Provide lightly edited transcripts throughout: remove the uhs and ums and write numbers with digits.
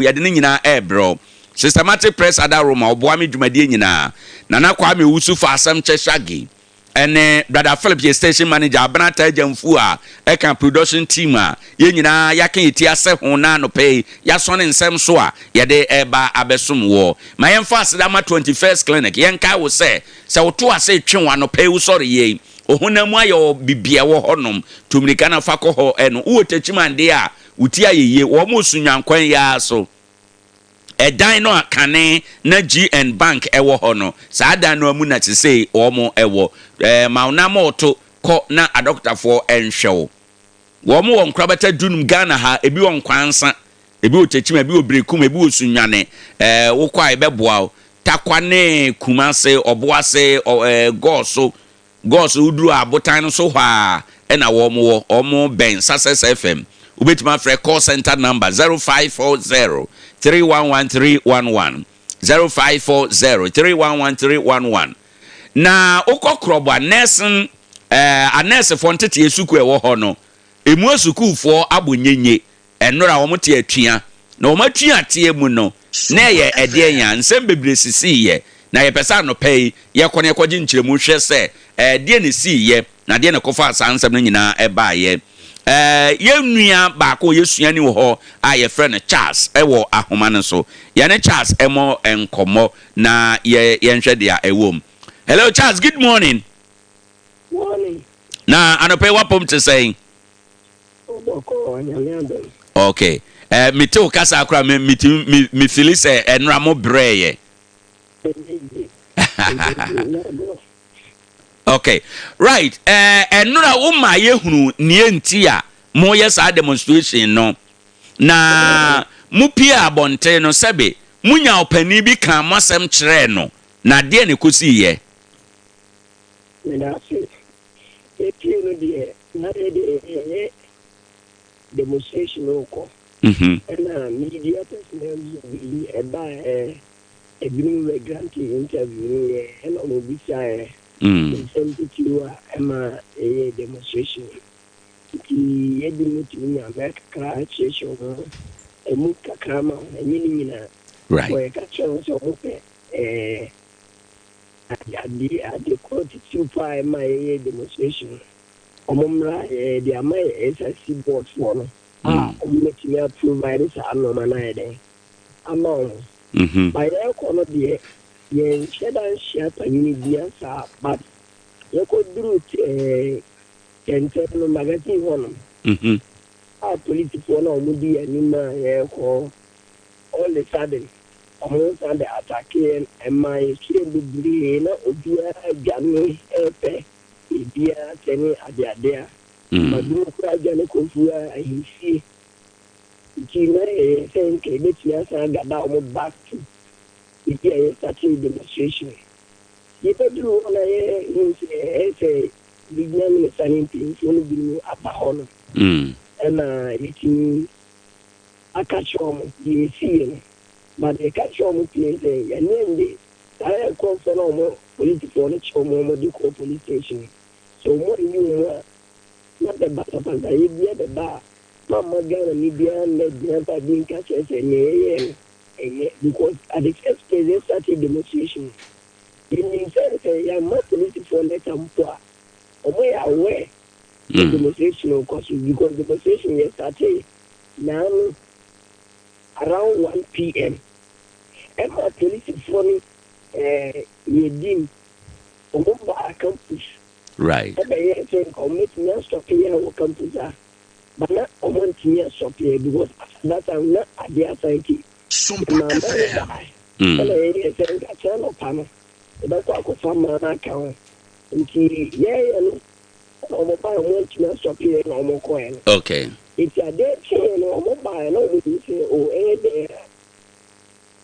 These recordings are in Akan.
yɛde ne nyinaa ɛɛbrɛ systematic press ada roma ɔboa me dwumadie nyinaa nana Kwame Wusu fa asɛm kyɛ shagi ene brother Philip ye station manager Abanata Jamfu a eka production team a ye nyina yaka yeti ase ho na no pay ya so ne nsem so a ye de eba abesom wo ma yemfa asedama 21st clinic yenka wo se wo to ase twenwa no pay wo sorry ye ohunamu ayo bibia wo honom tumrika na fa ko ho eno wo Techiman de a wuti ayeye wo mo sunyankwan ya so dan no akane na GN Bank ewo ho no saa dan no amu na te sei omo ewo ma na moto ko na adoctor for enhwewo wo mo won krabata dunum Ghana ha ebi won kwansa ebi o Techiman ebi o brekum ebi o sunwane wo kwa ebeboa takwane kumase oboase goso uduru abotan no so ha na wo mo omo ben Success FM ubetima free call center number 0540 311 0540 311 na okokrobo anesin anese fontete esuku ewo ho no emu esuku fo abonyenye enora wo mte atua na wo matua tie mu no na ye ede nya nsem bebre sisi ye na ye pesa no pay ye kone ekogi nkyeremu hwe se de ne si ye na de ne kofa asansem no nyina eba ye ye nua baako yesua ni wo ho a ye friend Charles ewo ahoma ne so ye ne Charles emo enkomo na ye nhwe dia ewom. Hello Charles, good morning. Morning. Na anope wapom to say okay me to kasa akra me feel say enra mo breye. Okay. Right. Enura uma yehunu nie ntia mo yesa demonstration no. Na mupia abonte no sebe munya opani bi kan masem kire no. Na de ne kosi ye. Na se no de na de demonstration ko. Na media personnel eba ebinu grant interview and on bisa sensitive ama demonstration ki yedi mutu America crash show emu kakrama nyina right we ka choose so ade court super my demonstration omumra the ama SSC board for no omumeti me provide sa anoma na ede ama by the corner there ye shedan share panini dia sa but ye ko duru no magazine hono political na omudi anima ye ko all the sudden almost and attacking and my kid be na odia jani epe ibia teni Ade madu kwa jani ko fuwa ahisi kina senke betia sa gada omo back to ibia starting demonstration ye pedro na ye say bignan sanity funu binu abahono na yiti akacho ye see but the catch-all place and then the I call for no political chomo medical police station. So more you not the back of the idea the bar. Mama Gana media and the grandpa being catches and because at the first place they started demonstration. In say I'm not political let them poor. Away aware the demonstration of course because the demonstration yes started now around 1 p.m. And my police phone Yedim Omba campus. right I think I'll make me stop here or campus. But not I want to stop here because that I'm not at the authority. Sompa FM. And I think I turn up panel. That's what I could find my account. And yeah, I'm want to stop here no more coin. okay It's a dead chain or mobile, nobody say, oh, there.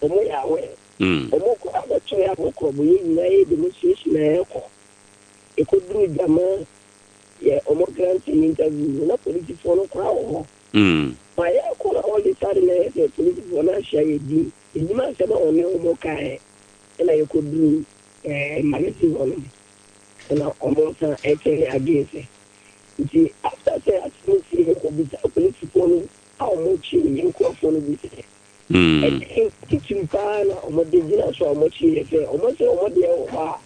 Omo yawe omo ko abacho ya ko boye na demonstration na ko e ko duru jama ye omo grant interview na political no kwa ho ma ya ko na all the time na ye political na share di ni ma se na omo kai na ye ko duru magazine on na omo sa against it after say at least ko bi political no how much you ko for no bi teaching pan or more dangerous or much here, almost over there,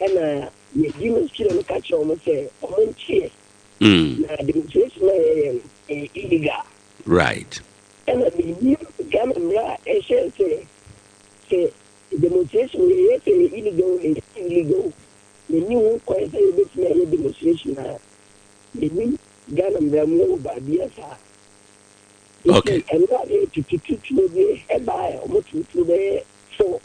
and you must kill and catch almost say, almost here. Demonstration illegal. Right. And I mean, Gamma, I shall say, demonstration is illegal. The new quite a bit of demonstration. The new Ghana move by BSR. Okay. And not to the head by almost to the four.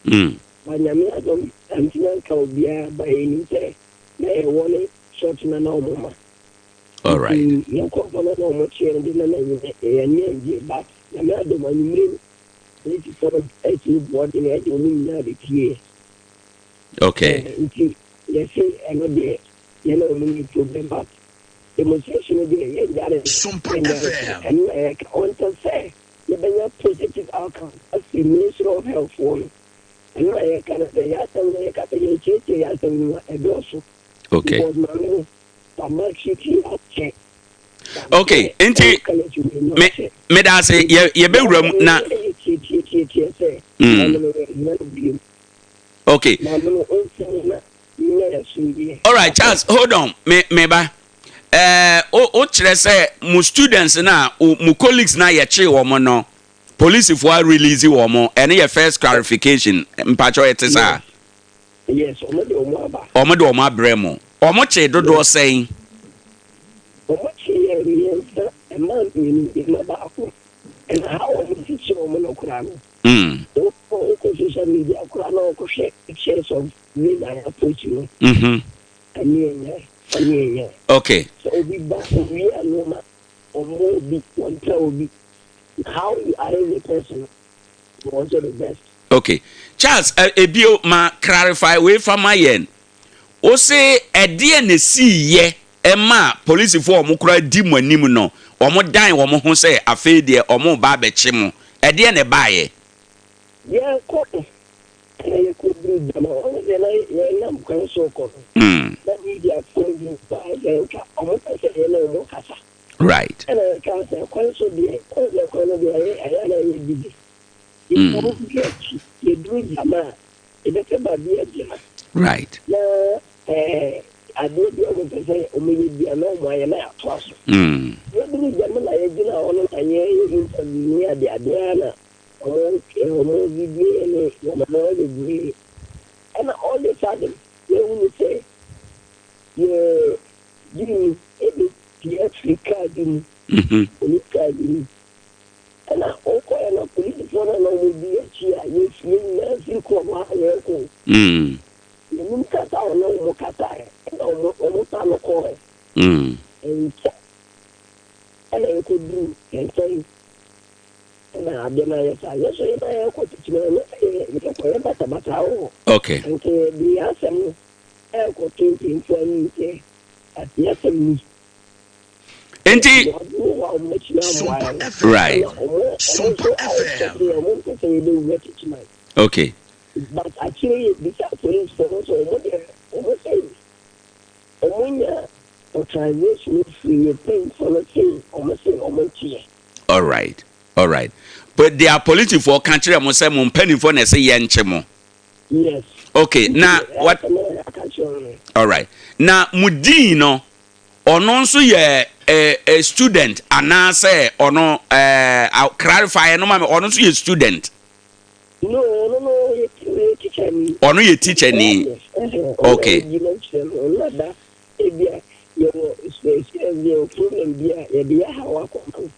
By Yamiadom and Tinaka by any day. They want short and normal. All right. You call for a normal chair and dinner and but Yamiadom and you need to follow 80 what in it only here. Okay. Yes, I know the yellow money problem, but demonstration again, Sompa FM. And I want to say, you better positive outcome as the Minister of Health for me. And I can say, I can make up a check, I can also. Okay. Because my mother, check. Okay. Enti me da say ye be wura na. Okay. All right, Charles, hold on. Me ba. O kire say mu students na mu colleagues na ye che wo mo no. Police for release wo mo. Ene ye first clarification. Mpacho it is a. Yes, omo de abre mo. Omo che dodo saying. Omo che a man in my back. And how I teach you omo no social media, shares of me, I approach you. Okay. So we back we are normal or more big one be how you are a person was the best. Okay. Charles, ebio ma clarify we from my end. O say e de na si ye e ma police for omo kura di mo anim no. Omo dan wo mo ho say afa de omo ba be che mo. E de na ba ye. Yeah, cotton. I could do them all. Then I am going so cotton. That media phone by the almost a hello, Casa. Right. And I can't say, quite so dear, all the corner of I did. You do Jama. It's about the right. Now, I do be able to say, only be a no way and out. You do Jama, I did not want to hear near the Adriana. And all of a sudden, they will say, you Africa, and I also am a police for an old be a cheer. You call you look at our no Qatar, and almost on the coin. And I could do and say, okay. Enti right. Okay. But actually, this police for authorization free paying for the thing almost here. All right. All right. But they are political for country mo say mo penny for na say ye nche mo. Yes. Okay. Now what? All right. Now mudin no ono nso ye a student ana say ono clarify no ma ono nso ye student. No, ye teacher ni. Ono ye teacher ni. Okay.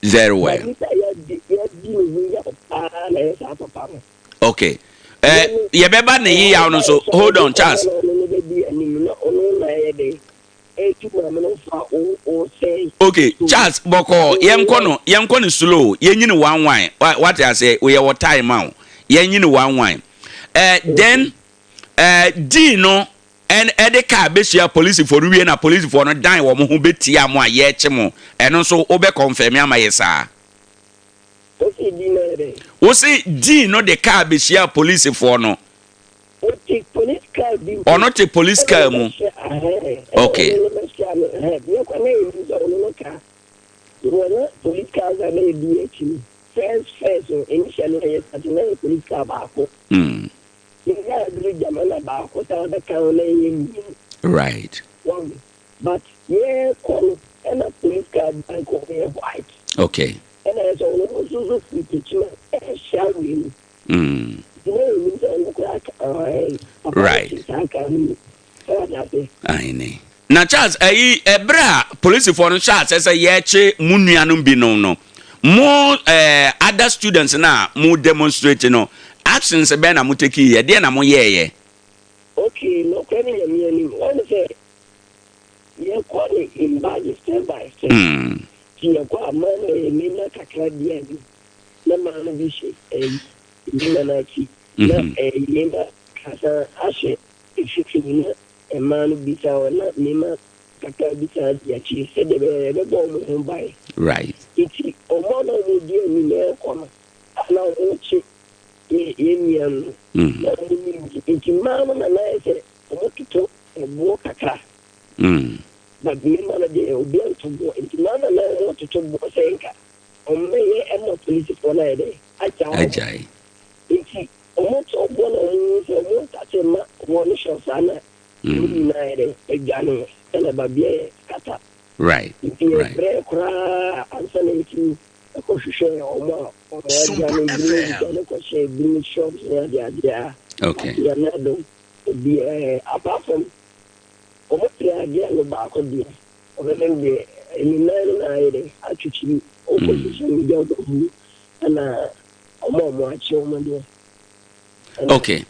Very well. Okay. You beba na yi ya no so hold on Charles. Okay, Charles boko yenko no slow yenyini one wine. What I say we your time out. Yenyini one wine. Then D no and Ade Akye Abia police for we na police for no dan wo mo ho betia mo aye che mo eno so obe confirm ama yesa. O say D no de Akye Abia police for no. Or not a police car mo. Okay. first, initially, a police car back. Right. But yeah, call and a police car bank over white. Okay. And as also Techiman shall we? Right. I know. Na Charles, ebra police for no Charles say yeche mu nuanum bi no. More other students na mu demonstrate no. Actions be na mu take ye de na mu ye. Okay, no can you one say you call it in step by step. You go man me na kakra dia ni. Na man bi she na chi. Na yema kasa ashe ififini e man bi sa na nima kakra bi sa dia chi se de be go mo bai. Right. Iti o mo na mo dia ni me ko na na o chi yemian. Iti man na na se o to e bo kakra. But me man de o bi to bo iti man na o to bo senka. O me e mo police for na de. Ajai. Iti almost one of one shot sana united a gun and a baby kata. Right. Right. Answering to a question or more or green shops there. Okay. Yanado be apart from almost the idea about the the in actually opposition without and okay.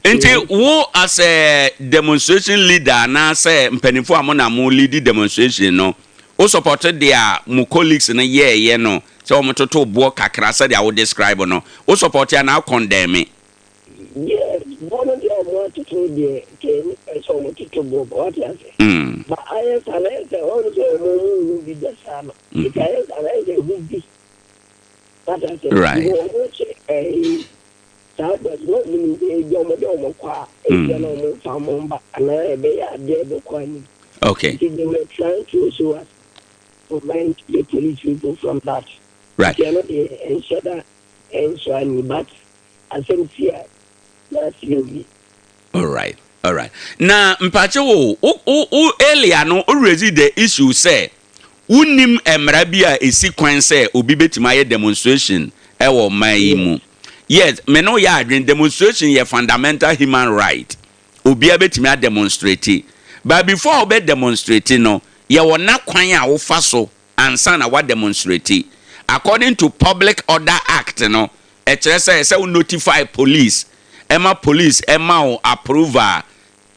Until wo as a demonstration leader na say mpanifo amona mo lead demonstration no o supported their mo colleagues na ye no say o mototo bo kakra say they would describe no o support ya na condemn me. Yes, one of them want to do the came so much to go what you say. But I have also be the same. Because I will be. Right. Okay. They were trying to show us prevent the police people from that. Right. But I think here, that's really. All right. Now, mpache wo earlier no raise the issue say unim emra bia esi kwan say obi betima ye demonstration e wo mai mu. Yes, me no ya adwen demonstration ye fundamental human right. Obi betima demonstrate. But before obi demonstrate no, ye wo na kwan a wo fa so ansa na wa demonstrate. According to Public Order Act no, e kire say we notify police. Emma police emma approval,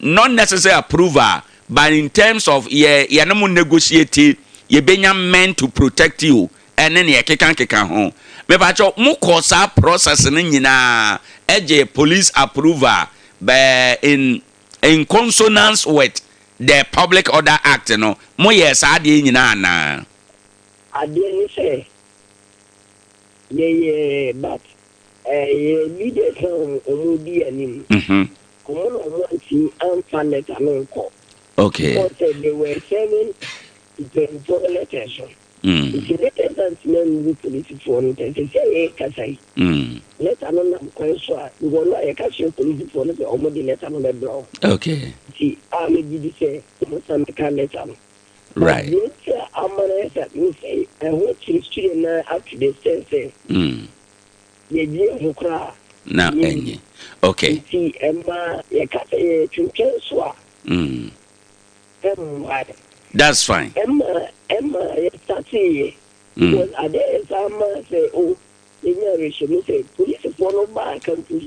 not necessary approval, but in terms of ye no mo negotiate ye benya meant to protect you and then ye keka ho me ba cho mo kosa process ni nyina eje police approval by in consonance with the Public Order Act no mo ye sa de nyina na ade ni say ye but leaders omudi anim komo no wanti amfa letter no ko okay they were saying the letters. If you let us know police for it, they say, Kasai. Let alone question, we will not a cashier police for the already let on the blow. Okay. See, I may be say, some can let them. Right. I'm going to say, and what you now up to the sense. The dear who cry. Now, okay. See, Emma, a cat to Kenswa. That's fine. Emma, Tati, because Ade Akye say, oh, the generation say, police follow back and push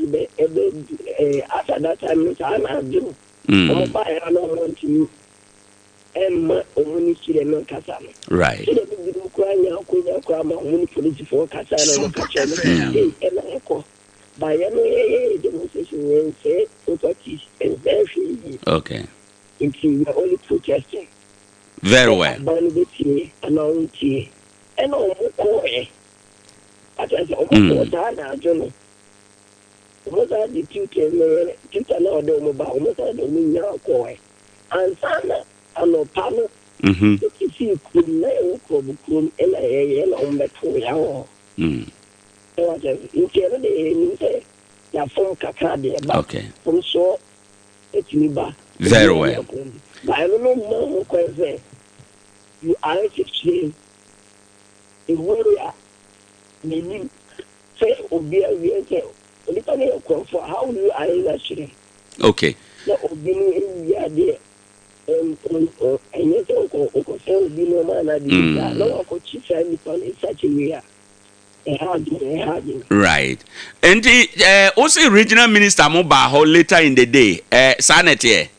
after that time, I do. I'm buy I don't want to Emma, only see them on Casano. Right. So they will cry now, only police for Casano, and I call. By any demonstration, and say, and very okay. It's only protesting. Very well. And I said, almost I don't know. What are the tutor now don't about almost I don't mean now, boy. And Sana, and no panel. If you could lay over and on the 2 hours. Okay. From so it's me back. Very well. But I don't know more question. You are actually in where meaning say Obia we for how you are actually. Okay. No Obini we are there. And yet, Uncle be no man, I did no Uncle Chief in such a way. Right. And the also regional minister Mobaho later in the day, Sanity.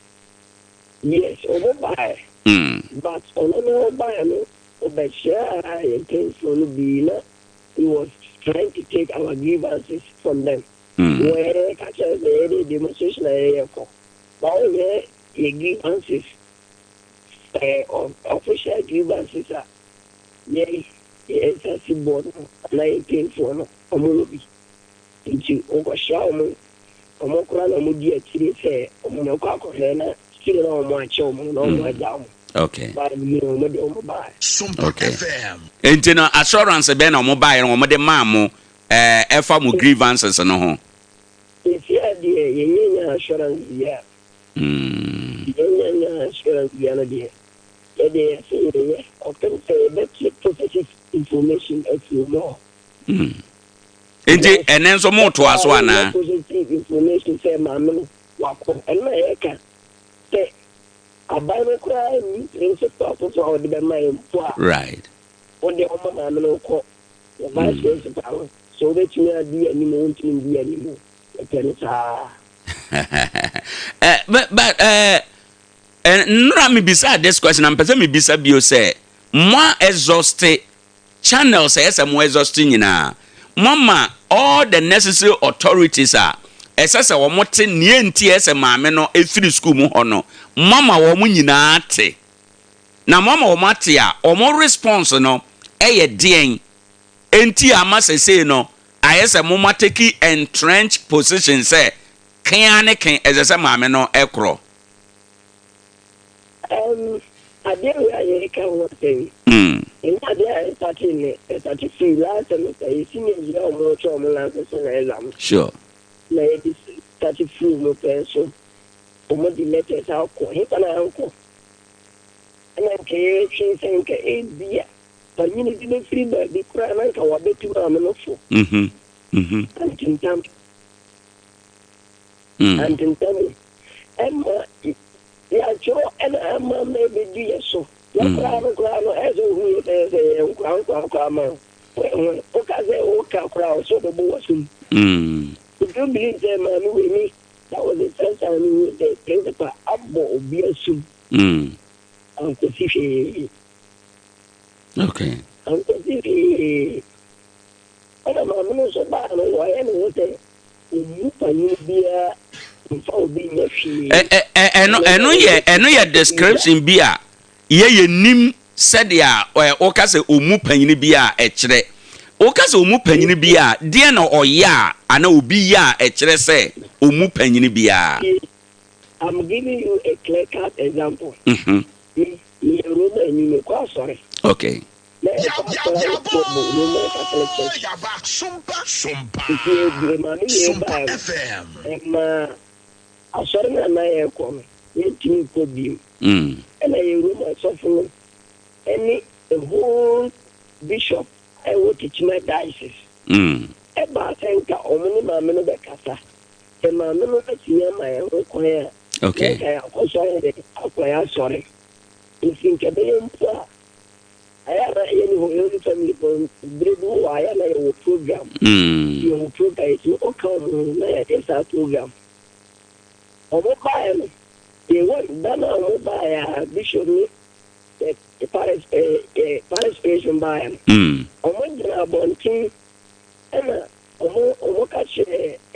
Yes, over by. But on by over share I came from Bina. He was trying to take our grievances from them. Where catches the demonstration area for. But where the grievances of official grievances are. Yes, yes, I board 19 for no Omobi. Into Okoshaw, Omokran, Omudi, say, Omokako, still on my chum, no more down. Okay. Sompa FM. And you assurance ben on mobile and mode mammo, efa mu grievances no ho. Yes, yeah, dear, yeah, assurance, yeah. Yeah, assurance, yeah, dear. They say, often say, let's get positive information as you know. Indeed, and then some more to us one. Positive information, say, Mamma, Wako, and my acre. Say, a Bible cry, in support of the mind. Right. When the Mamma call, the vice principal, so that you are the animal to be animal. But Nra me beside this question, I'm person me beside you say, more exhausted channels say more exhausting na. Mama, all the necessary authorities are. Esasa wo mote nie nti ese maame no efiri school mu hono. Mama wo mu nyina ate. Na mama wo mate a, omo response no eye den. Enti ama sese no, ayese mo mateki entrenched position say kan ne kan esese maame no ekro. I didn't can one thing. In that day, I started free last semester. You see me, you are more trouble than Sure. Ladies started free more person. Omo the letters out. He can uncle. And I can't think a beer. But you need to be free by the crime and our betting on the floor. And in time. And in time. And yeah, Joe, and I'm maybe do so. As a who is a crown, crowd, so the boss. If you believe them, with me, that was the first time the principal Abbo be a soup. Uncle Fifi. Okay. Uncle Fifi. And I'm not so bad. I am what you can be a. Eno ye description bi a ye nim said ya o ka se omu panyini bi a e kire o ka se omu panyini bi a de na oya ana obi ya e kire se omu panyini bi a. I'm giving you a clear cut example. Okay. Sompa FM. I saw my come. You could be. And I room myself any whole bishop. I will teach my diocese. About thank you, only my men of the casa. And my men of the my own choir. Okay. I sorry. You think a billion poor. I have any family from Bredo. I am a program. You program to come. It's our program. Mobile, they want Dana mobile bishop a parish patient by him. Bonting and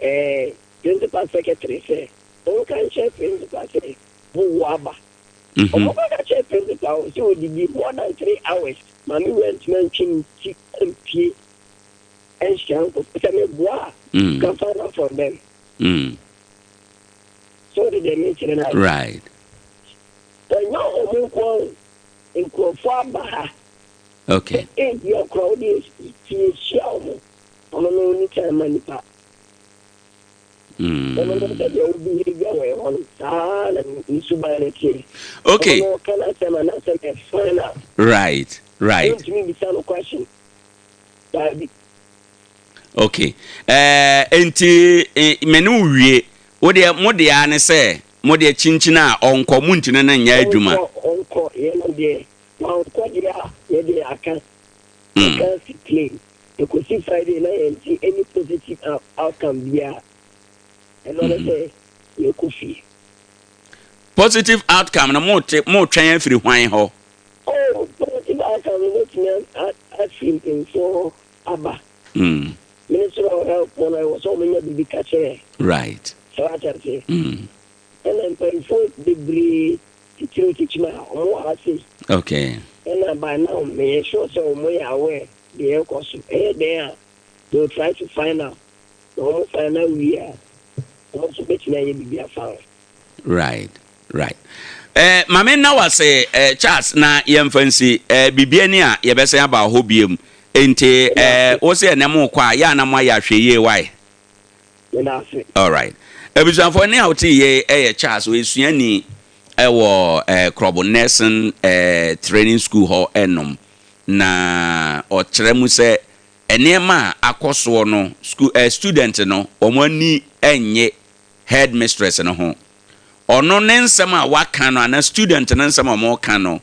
a principal secretary say, Omoka principal say, Buwaba. Omoka principal, so would be more than 3 hours. Mammy went mentioning MP and Shanko, Bois, can find out from them. So did they mention it? Right. But no, in Baha. Okay. If your crowd is show, ono no ni chama nipa ono no that you be behavior we on na ni subality okay ono kana chama na chama final right don't me be some question okay enti menu wie wo de mo de ya ne se mo de chinchina onko muntine na nya adwuma onko ye no de onko dia ye de aka clean you could see Friday night and see any positive outcome there and what say you could see positive outcome na mo twen afiri hwan ho positive outcome let me I feel in so aba Minister of Health when I was home in the catcher right so I just say and then for degree Techiman more assist okay and by now me sure so more aware the course there they'll try to find out almost find out we are also betting be found right mama na wase Charles na yemfansi bibiani a yebese aba ho biem enti wo se na mo kwa ya na mo ya hweye why all right ebisanfo ne awti ye Charles we suani ewo Krobo Nelson training school ho enom na o kyeremu se enema akoso no school student no omani enye headmistress no ho ono ne nsem a waka no ana student ne nsem a mo ka no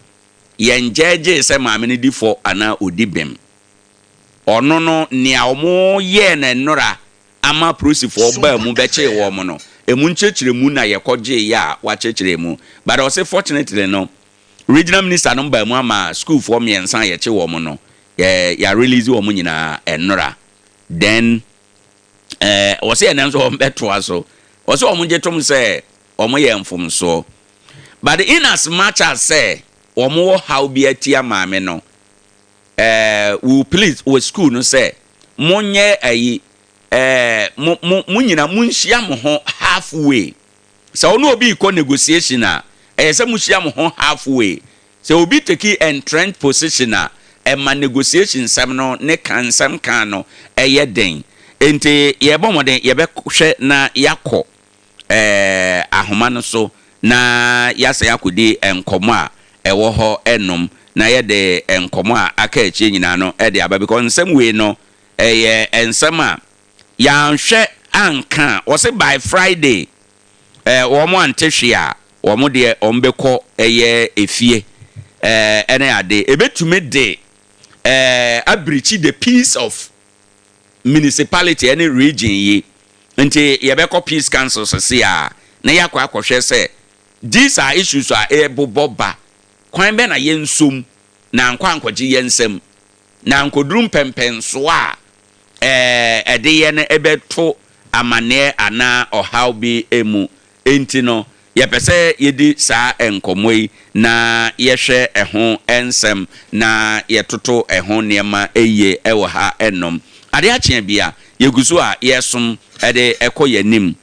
yenjeje se maame ne difo ana odibem ono no nia omo ye na nnora ama prosifo ba mu beche wo mo no emu nchechire mu na yekoje ya wa chechire mu but o say fortunately no regional minister no ba mu ama school for me ensan ye che wo mo no ya release wo mo nyina ennora then o say enam so beto aso o say o mo je tom say o mo ye mfom so but in as much as say o mo how be atia maame no we please with school no say monye ayi munyina munhia mo ho halfway so ono obi ko negotiation a say munhia mo ho halfway so obi take entrenched position a ma negotiation sam no ne kansam kan no den enti ye bomoden ye be hwe na yakọ ahoma no so na yasa yakodi enkomo a ewo ho enom na ye de enkomo a aka echi nyina no de aba because nsem we no ensem a ya nhwe anka o se by Friday wo mo antehwe a wo mo de ombekọ efie ene ade ebetume de abrichi the peace of municipality any region yi nti yebekọ peace council se a na yakọ akọhwe se these are issues are eboboba kwan be na yensom na nkwankwaji yensem na nkodurum pempenso a ede ye na ebeto amane ana ohaw bi emu enti no yepese yedi sa enkomoi na yehwe eho ensem na yetoto eho niema eye ewo ha enom Ade Akye Abia yeguso a yesom ede ekoyanim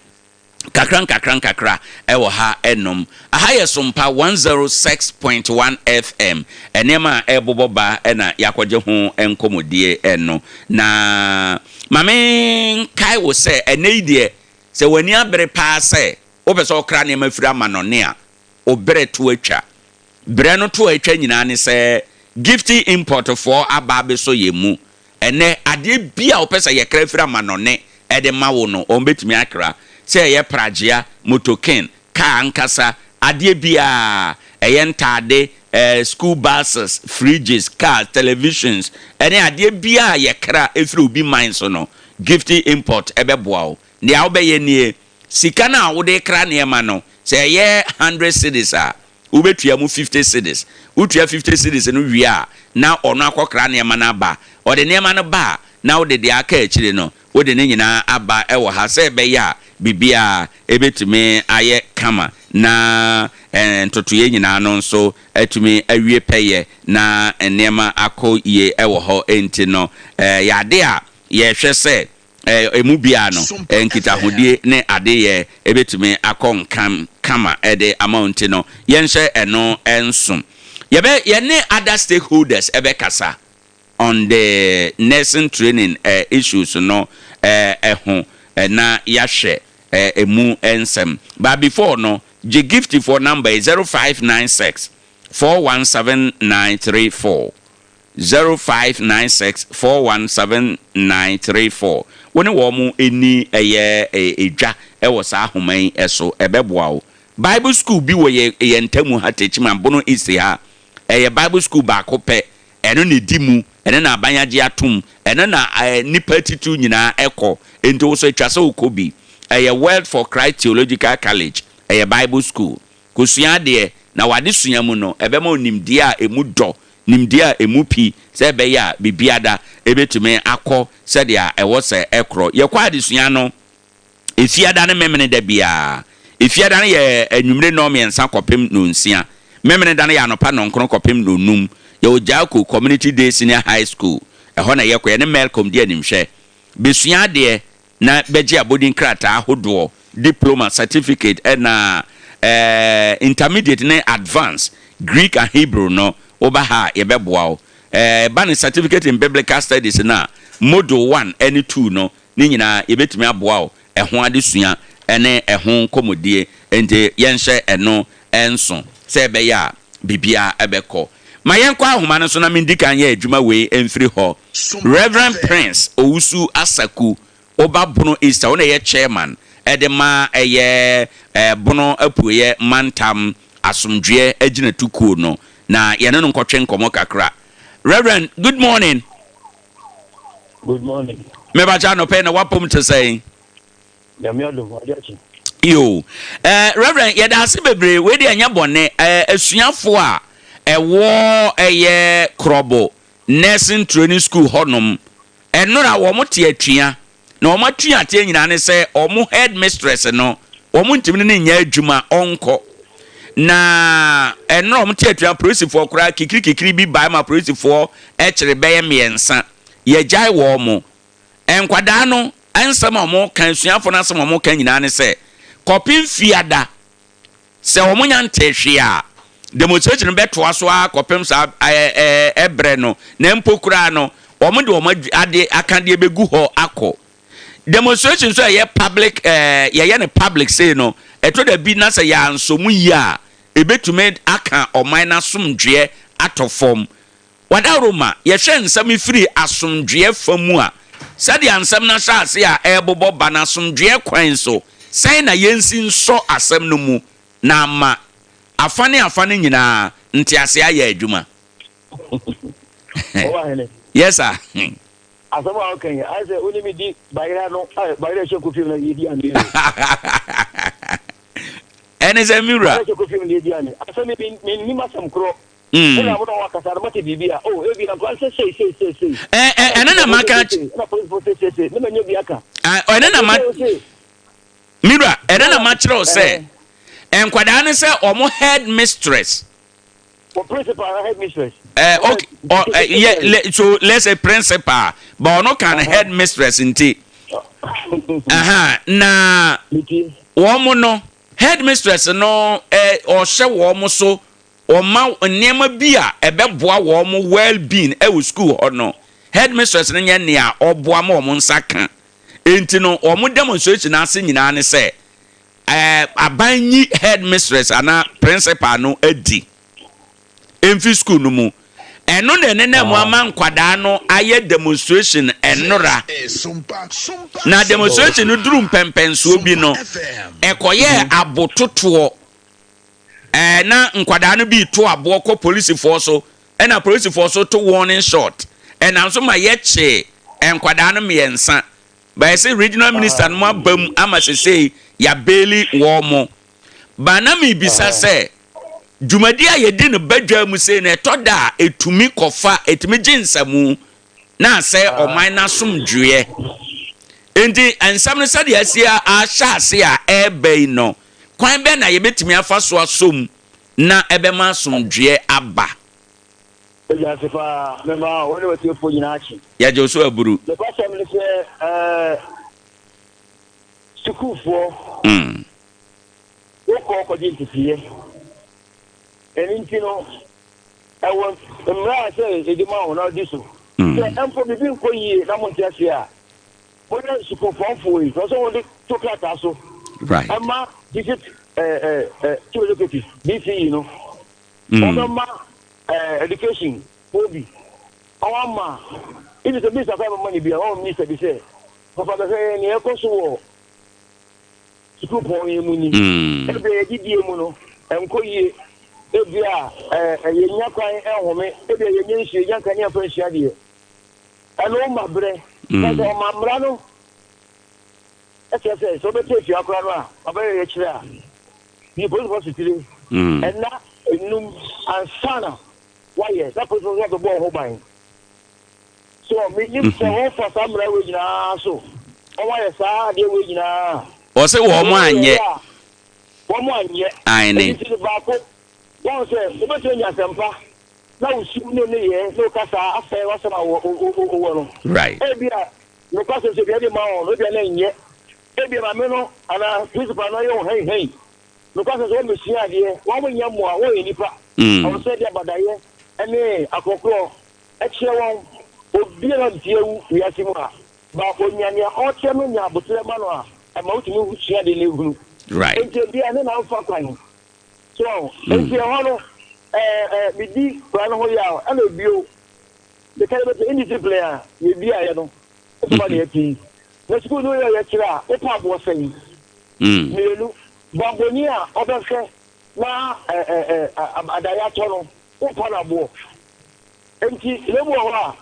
kakra ewo ha enom aha Sompa 106.1 FM enema eboboba ena yakoje ho enkomodie eno na mame kai wo se eneidie se wani abere pa se obeso okra ne mafiri amanone a obere to atwa bre no to atwa nyina ne se gifty import for ababe so yemu ene ade bia opesa ye kra firi amanone ede mawo no ombetimi akra se ye pragea motoken ka ankasa ade bia ntade school buses fridges cars televisions ene ade bia ye kra efiri obi mind so no gifty import ebeboa o ne a obeye nie sika na wode kra ne ma no se ye 100 cedis a ubetua mu 50 cedis utua 50 cedis no wi a na ono akokra ne ma na ba ode ne ma no ba na wode de aka akire no wode ne nyina aba ewo ha se be ya bibia ebetumi aye kama na ntotoye nyina no nso atumi awie peye na enema akọ ye ewo ho enti no yade a ye hwe se emu bia no nkitahodie ne ade ye ebetumi akọ nkam kama ede amount no yenhye eno ensom ye ne other stakeholders ebe kasa on the nursing training issues no ho na yahwe emu ensem. But before no, the gift for number is 0596 417 0596 417 When wo mu eni edwa was saa homan eso ebeboa wo. Bible school bi wo ye ntamu ha Techiman bono isi ha. Bible school ba ko pe eno ne dimu eno na abanyaje atom eno na nipa titu nyina ekọ ento wo so twase okobi World for Christ Theological College Bible school kusua de na wade sua mu no ebema onimdi a emu do nimdi a emu pi se be ya bibiada ebetume akọ se de a ewo se ekro ye kwa de sua no efiada ne memene da bia efiada ne ye anwumre no miensa kopem no nsia memene da ne ya no pa no nkron kopem no num ye Ojako Community Day Senior High School ho na ye ko ye ne Melcom de animhwe besua de na beji abodin krata hodo diploma certificate na intermediate ne advanced Greek and Hebrew no obaha yebeboa ban certificate in biblical studies na module 1 and 2 no ni nyina yebetumi aboa ho adesua ene ho komodie ente yenhye eno enso se be ya bibia ebeko ma yenkwa ahoma no so na mendikan ye adwuma we emfiri ho Reverend Prince Owusu Asaku Oba Bono Easter one ye chairman edema eye bono apuye mantam asomdwe agina tukuo no na ye no nkotwe nkomo kakra. Reverend, good morning. Good morning. Me ba cha no pe na wapom to say yo Reverend ye da se bebre we de anya bone asuafo a ewo eye krobo nursing training school honom enora wo mote atwia na o matwia ate nyina ne se o mo headmistress no o mo ntimi ne nya adwuma onko na enora o mote atwia prosifo kora kikiri bi ba ma prosifo kire beye miensa ye jai wo mo enkwada no ansam o mo kan suafo na asam o mo kan nyina ne se kopin fiada se o mo nya ntehwe a demonstration beto aso a kopem sa ebre no na mpokura no omo de omo ade akande begu ho akọ demonstration so ye public ye ne public say no eto da bi na say ya nsomu yi a ebetume aka oman na somdwe atofom wada roma ye hwe nsam firi asomdwe famu a sade ansam na sha ase a ebobo bana asomdwe kwan so sai na yensi nso asam no mu na ma afane nyina ntiase aye adwuma. Yes sir. Asama okay. I say only me di bayra no bayra sheku film na yedi ande. Ene ze mira. Sheku film na yedi ande. Asama me masam kro. Ena mo wa kasar mate bibia. Oh, e bi na plan say. Ena maka. Na police say. Me nyo bi aka. Ena na ma. Mira, ena na ma kire o say. Enkwada ne say omo headmistress. For principal headmistress. Okay. Yeah, so let's say principal, but no can headmistress inti. Na womo no headmistress no o hye womo so o ma niema bi a ebeboa womo well-being e school ho no. Headmistress no nya ne a oboa ma womo nsaka. Enti no womo demonstration ase nyina ne say abanyi headmistress ana principal no adi emfi school no mu eno ne mu ama nkwada no aye demonstration enora na demonstration no duru mpempenso bi no ekoye abototo na nkwada no bi to abo ko police force so na police force so to warning shot na so ma ye che nkwada no miensa by say regional minister no abam amasese ya beli wo mo bana mi bisa se jumadi a yedi ne badwa mu se na etoda etumi kofa etumi jinsamu na se oman na somdwe enti ansam ne sade asia a sha ase a ebei no kwan be na yebetumi afa so asom na ebema somdwe aba ya sefa mema woni wati ofo nyina achi ya joso aburu the question is sukufo ko jintifie eni ntino ewo mra say edima wona diso I'm for the being for ye, I'm on Tessia. What else to perform for you? Also, only two class. Right. Amma, is it to educative? BC, you know. Education, hobby. Our ma, it is a business of money, be our own Mr. Bissay. Papa, the very near Kosovo. School for you, Muni. Every idea, Mono, and Koye, every Yakai, Elhome, every Yakan, French idea. I know my bread, that's all my brano. As I say, so let's take your crowd, a very rich there. You put positively, and now, and Sana. Why, yes, that was not the ball home. So, we need to offer some language now. So, why, sir, dear, we now. Was it 1 yet? 1 yet. I need to the back. One says, the better your temper. Now, soon, no casa, after what's about right. Abia, no casa to get him out, no name yet. Abia, Mameno, and a principal, hey. No casa, always here, 1 year more, one in Nipa. I was said about that. Ene akoko echewo obiara ntie we asima ba onyania oche no nya botere ma no a ma utumi huchia de lehunu right ente bia ne na mfa kwan so ente ho no bidi kwa no ho ya ana bio de kale be any player ye bia ye no so ba de ati na school no ya kira e pa bo sen melu baboni a obehwe na adaya to no Panabo. And she never so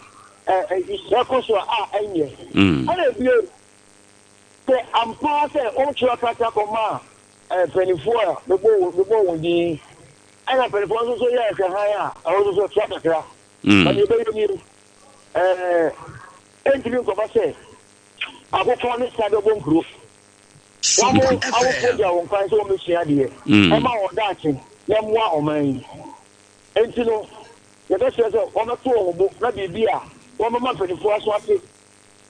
enye. And you say I'm passing ultra catacoma 24 the bow the and I pay for so yes higher. I also traffic. But you baby you go say I go for this side of one group. One more I will put your own price on the share here. I'm out dancing. Them one man. And you know, the best is on a tour book, not be beer, 1 month for the first one.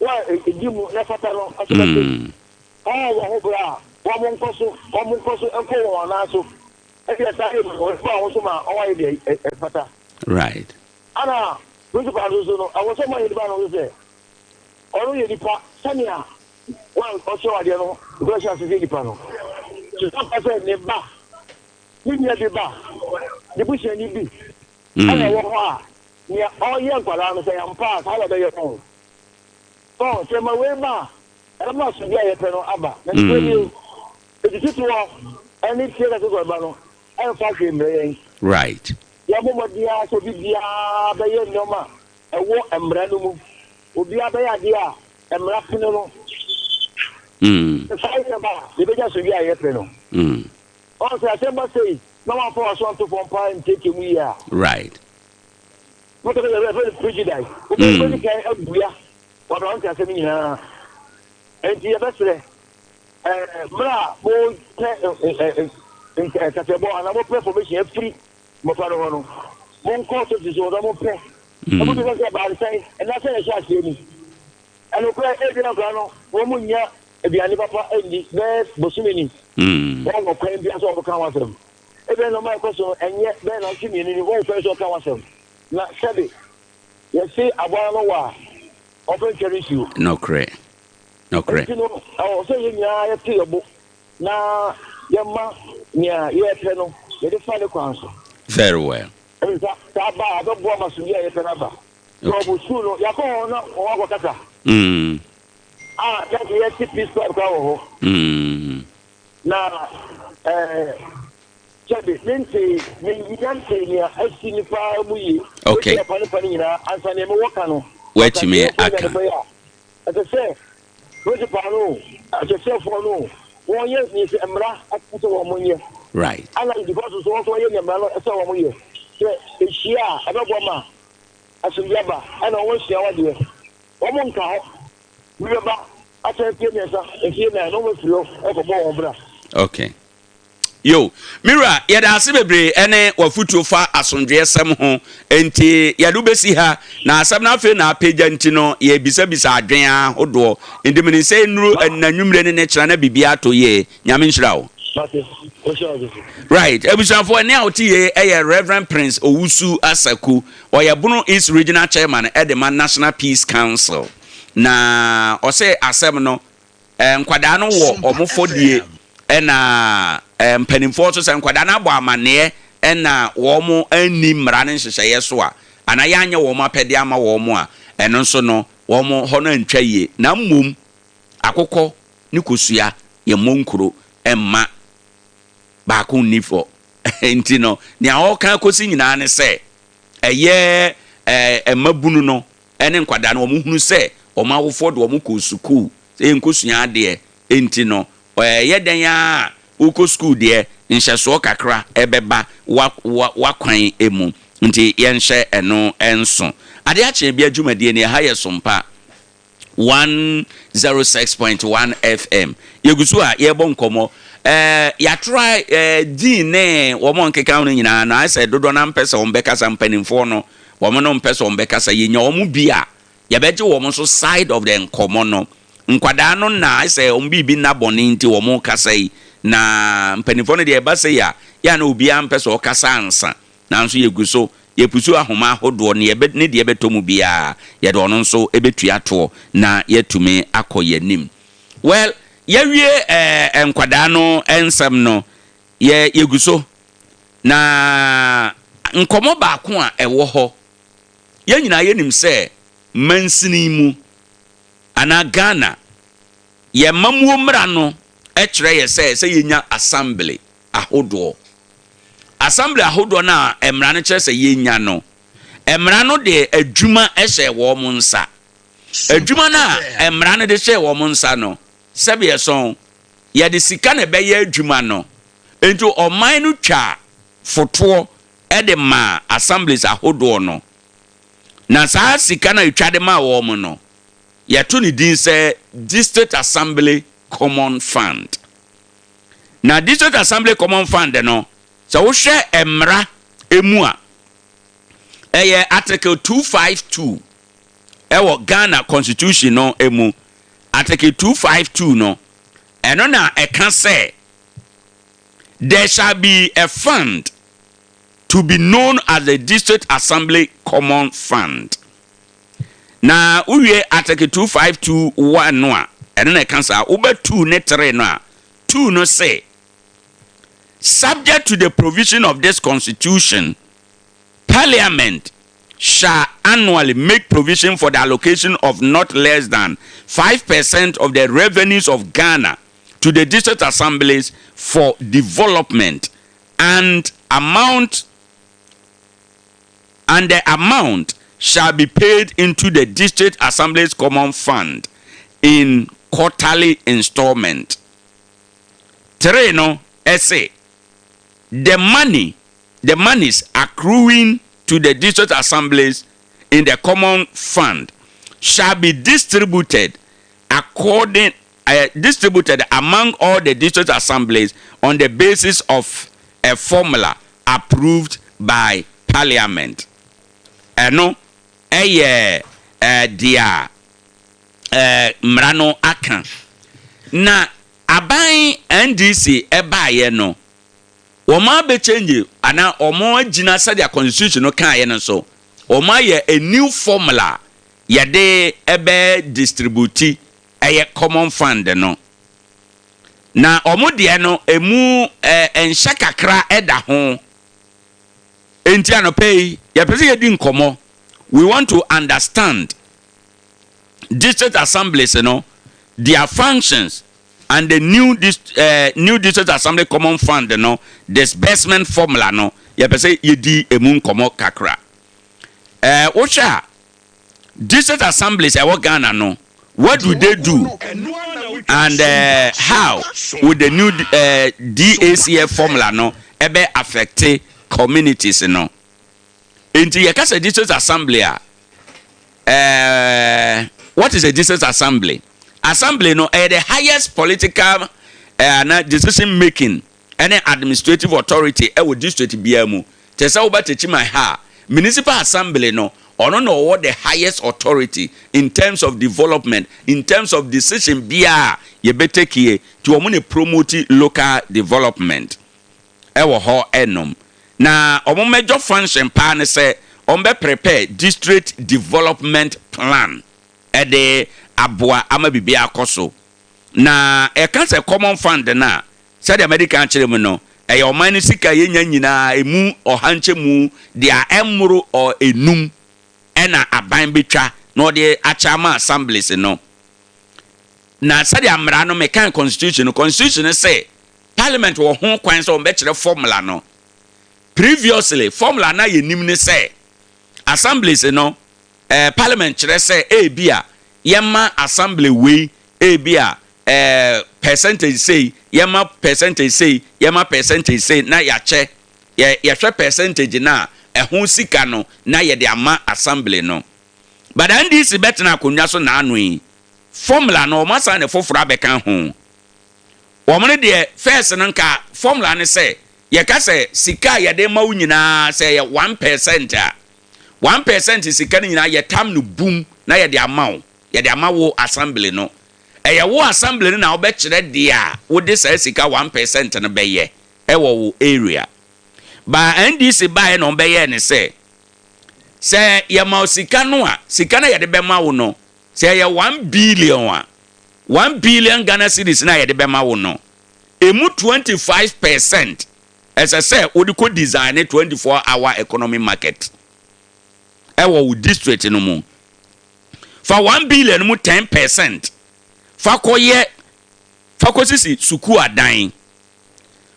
Why, you never tell us. Oh, one person, and go on also. Every time, also my idea, right. Anna, principal, I was so many about there. Only the part, Sanya, one also, I don't know, because I see the panel. So, I said, the bar. You need the bar. The bush and you be. I walk near all young Palana say I'm past, how are your phone? Oh, tell my way back. I must be a penal Abba. Let's you. If you walk, and it's here as a banner, and fucking me. Right. Yaboma dia, so be dia, by your number, and walk and brandum. Would be a bad idea, and rapping. The fight about the biggest of your penal. Also, I say, no one for us want to form and take him here. Right. What are the prejudice? What can help you? What I'm saying here. And the other Bra, boy, in Catabo, and I will pray for me free. Mopano. One course is what I will pray. I will be about the same, and that's a shot to me. And I pray every Grano, Romunia, and the Anipapa, and the best Bosumini. One of them, the other of them. Even on my question, and yet then I'll give you in one person of counsel. Not said it. You see, I want to know why. Open cherish you. No correct. No correct. You know, I was saying, yeah, I a book. Now, your ma, yeah, you're panel. You just find a counsel. Very well. And that I don't want us to hear it another. So, soon, you're going on Kata. That's the exit piece of our now, okay. Wait to me, Aka. As I say, one year is Emra at 1 year. Right. I like the process also in the 1 year. It's I don't want as a yaba, and I want to share idea. One cow, we about I said, if you know, no okay. Yo, Mira, yada asibebre ene wafutu fa asondwe sem ho enti yadu besi ha na asam na fe na page nti no ye bisa adwen ahodo ndimini se nuru nanwumre ne kira na bibia to ye nyame nhira wo Right. Ebusuafo ne awtie Reverend Prince Owusu Asaku or Bunu East Regional Chairman Edema National Peace Council. Na ose asem no nkwada no wo omofodie na mpanimfo so se nkwada na agba amane na wo mo ani mra ne hyehyeye so a ana ya anye wo mo apede ama wo mo a eno nso no wo mo ho na ntwa yie na mmom akokọ ne kosua ye monkuro emma ba ko nifo enti no ne a o kan kosi nyina ne se eye emabunu no ene nkwada no wo mo hunu se o ma wofo do mo ko school se nkosua de enti no yeden ya uko school de nhyeso kakra ebeba wa kwan emu nti yenhye eno enso Ade Akye Abia dwumade ne ha ye Sompa 106.1 FM yegusu a ye bon komo ya try din ne wo mon keka no nyina na say dodo na mpesa wo mbekasa mpanimfo no wo mo no mpesa wo mbekasa yenya wo mu bia ya beje wo mo so side of the nkomo no nkwada no na say wo bibi na boni nti wo mo kasa yi na mpanimfo no de eba say ya na obia mpesa wo kasa ansa na nso yeguso yepusu ahoma ahodo ne yebe ne de yebetomu bia ye de ono nso ebetua to na yetumi akoye nim. Well yewie enkwada no ensem no yeguso na nkomo ba ko a ewo ho ye nyina ye nim se mansini mu ana Ghana ye mamuo mra no kire ye se yenya assembly ahodo ahodo na emra ne kire se yenya no emra no de adwuma ehye wo mo nsa adwuma na emra no de hye wo mo nsa no sebe yeson ye de sika na be ye adwuma no ento oman no twa foto de ma assemblies ahodo no na saa sika na twa de ma wo mo no ye to ni din se District Assembly Common Fund. Na District Assembly Common Fund no so wo hwe emra emu a Article 252 ewo Ghana Constitution no emu Article 252 no eno na eka say there shall be a fund to be known as the District Assembly Common Fund. Na uwie Article 252(1) no a eno na eka say ube 2 ne 3 no a 2 no say subject to the provision of this constitution, Parliament shall annually make provision for the allocation of not less than 5% of the revenues of Ghana to the district assemblies for development, and the amount shall be paid into the district assemblies common fund in quarterly installment. 3 no essay. The monies accruing to the district assemblies in the common fund shall be distributed among all the district assemblies on the basis of a formula approved by Parliament. Eno dia mrano aka na aban NDC ebaye no Oma be change ana omo agina sa their constitution no kan ye no so oma ye a new formula ye de ebe distribute common fund no na omo de no emu enhya kakra eda ho enti anope ye pese ye di nkomo. We want to understand district assemblies their functions and the new district assembly common fund disbursement formula ye pese ye di emu nkomo kakra osha district assemblies e Ghana what do they do and how would the new DACF formula ebe affect communities Inti ye kasa district assembly what is a district assembly? Assembly the highest political decision making any administrative authority with district biamu. Tesa uba Techiman ha municipal assembly no no what the highest authority in terms of development, in terms of decision bia ye beteke to omune promote local development ewo ho enom na omo major function pa ne say ombe prepare district development plan ede aboa ama bibia akoso na e kan say common fund na say the medical chirem no e oman sika yenya nyina emu ohanche mu dia emro or enum ena aban betwa no de achama assemblies no na say the amra no mekan constitution say parliament wo ho kwan so be kire formula no previously formula na yenim ne say assemblies no parliament kire say bia yema assembly we bia percentage say yema percentage say na ya che ya hwe percentage na ehun sika no na ye de ama assembly no but and this betna konwa so na anu yi formula no masa ne foforo abeka ho womne de first no nka formula ne say ye ka say sika ye de mawu nyina say ye 1% a 1% sika ne nyina ye tam no boom na ye de ama wo assembly no ye wo assembly no na obe kire de a wo de say sika 1% no be ye e wo area ba NDC ba no be ye ne say ye ma sika no a sika na ye de be ma wo no say ye 1 billion a 1 billion Ghana cedis na ye de be ma wo no emu 25% as I say wo de ko design 24-hour economy market e wo district no mu for 1 billion mu 10% fa kosisi suku adan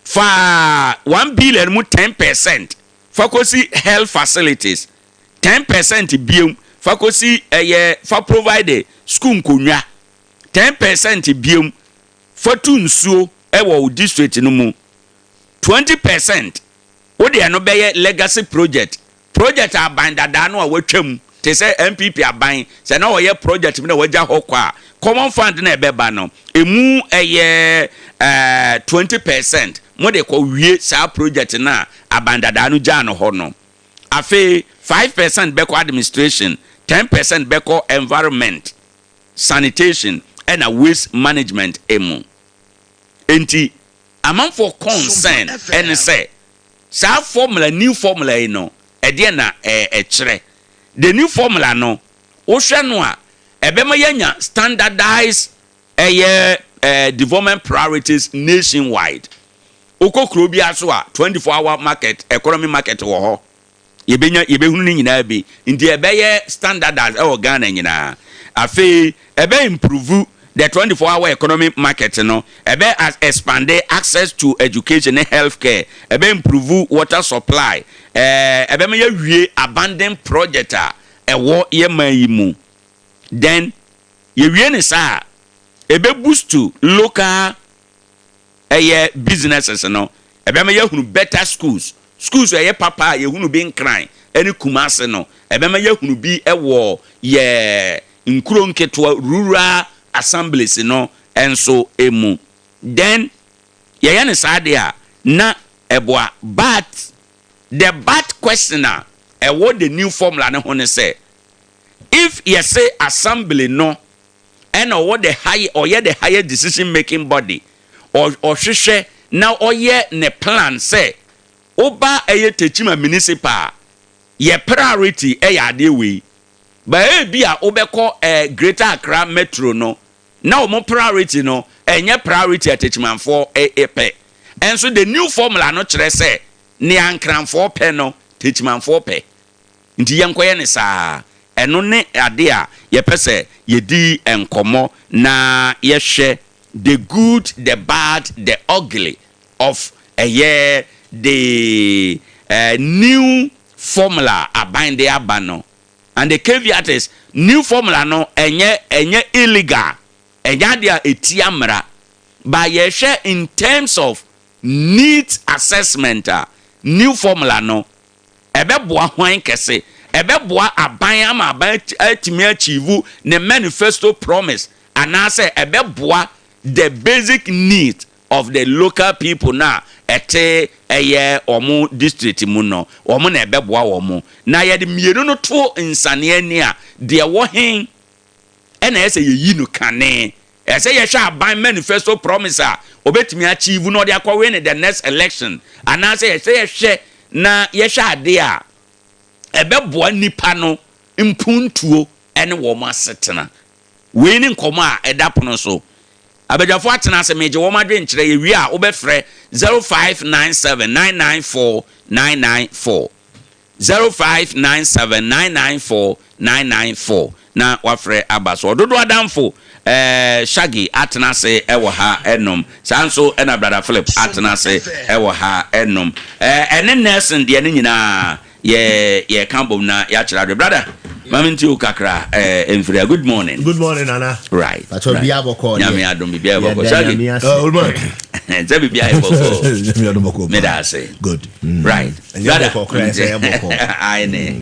fa 1 billion mu 10% fa kosi health facilities 10% biom fa kosi fa provide school nkonwa 10% biom fa tu nsuo e wo district no mu 20% wo de no be legacy project abandada no a watwam te say MPP aban say na wo ye project me na wagya hokwa common fund na ebeba no emu 20% mo de ko wie sa project na abandada no gya no ho no afi 5% beko administration 10% beko environment sanitation and a waste management emu enti amount for concern and say sa formula new formula you know e de na kire the new formula no wo hwe no a ebema yanya standardized development priorities nationwide okokro bi aso a 24-hour market economy market wo ho yebehunu ni nyina bi ndi ebeye standardized Ghana nyina afi ebe improve the 24-hour economy market no ebe expand access to education and healthcare ebe improve water supply ebe me wie abandoned project a ewo ye mayimu then ye wie ne sa ebe boost to local businesses no ebe me ye hunu better schools papa ye hunu bi nkran eni kumase no ebe me ye hunu bi ewo ye nkuro nketo rural assemblies no enso emu then ye ne sade a na eboa but the bad questioner what the new formula ne ho ne say if you say assembly no and what the high or the higher decision making body or hwehwe na oye ne plan say oba Techiman municipal ye priority ade we ba bia obeko Greater Accra Metro no na o mo priority no enye priority Techiman for pe enso the new formula no kire say ne ankran for pe no Techiman for pe nti yenkoye ne saa eno ne ade a ye pese ye di enkomo na ye hwe the good the bad the ugly of the new formula abind the abano and the caveat is new formula no enye illegal enya dia etiamra by ye share in terms of needs assessment new formula no ebeboa hwan kese ebeboa aban ama aban atimi achieve ne manifesto promise and I say ebeboa the basic need of the local people now ete eye omo district mu no omo na ebeboa omo na ye de mienu no to nsane ani a de wo hen ena ese ye yi no kane ese ye hwa ban manifesto promise a obetimi achieve no de akwa in the next election anase ese ye hwe na ye hwa ade a ebeboa nipa no mpuntuo ene wo ma setena we ni nkomo a edapono so abejafo atena se meje wo madwe nkyere ye wi a obefrɛ 0597994994 0597994994 na wafrɛ abaso ododo adamfo Shaggy atena se ewo ha enom sanso ena brother Philip atena se ewo ha enom ene Nelson de ne nyina ye kambom na ya kyerɛ brother Maminti ukakra Enfria. Good morning. Good morning, Nana. Right. That's what Bia Boko. Nyami adom Bia Boko. Shaggy. Old man. Zebi Bia Boko. Nyami adom Boko. Me da say. Good. Right. Nyami Boko. Say Boko. I ne.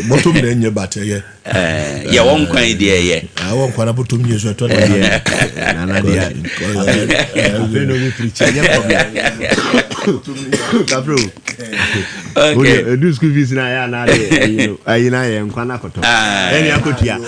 Bottom ne nye bate ye. Ye won kwan idea ye. Won kwan na bottom nye so to na ye. Nana dia. We no we preach nye problem. Bro. Okay. Do school fees na ya na de ayina ye nkwa na koto. Eni akotua.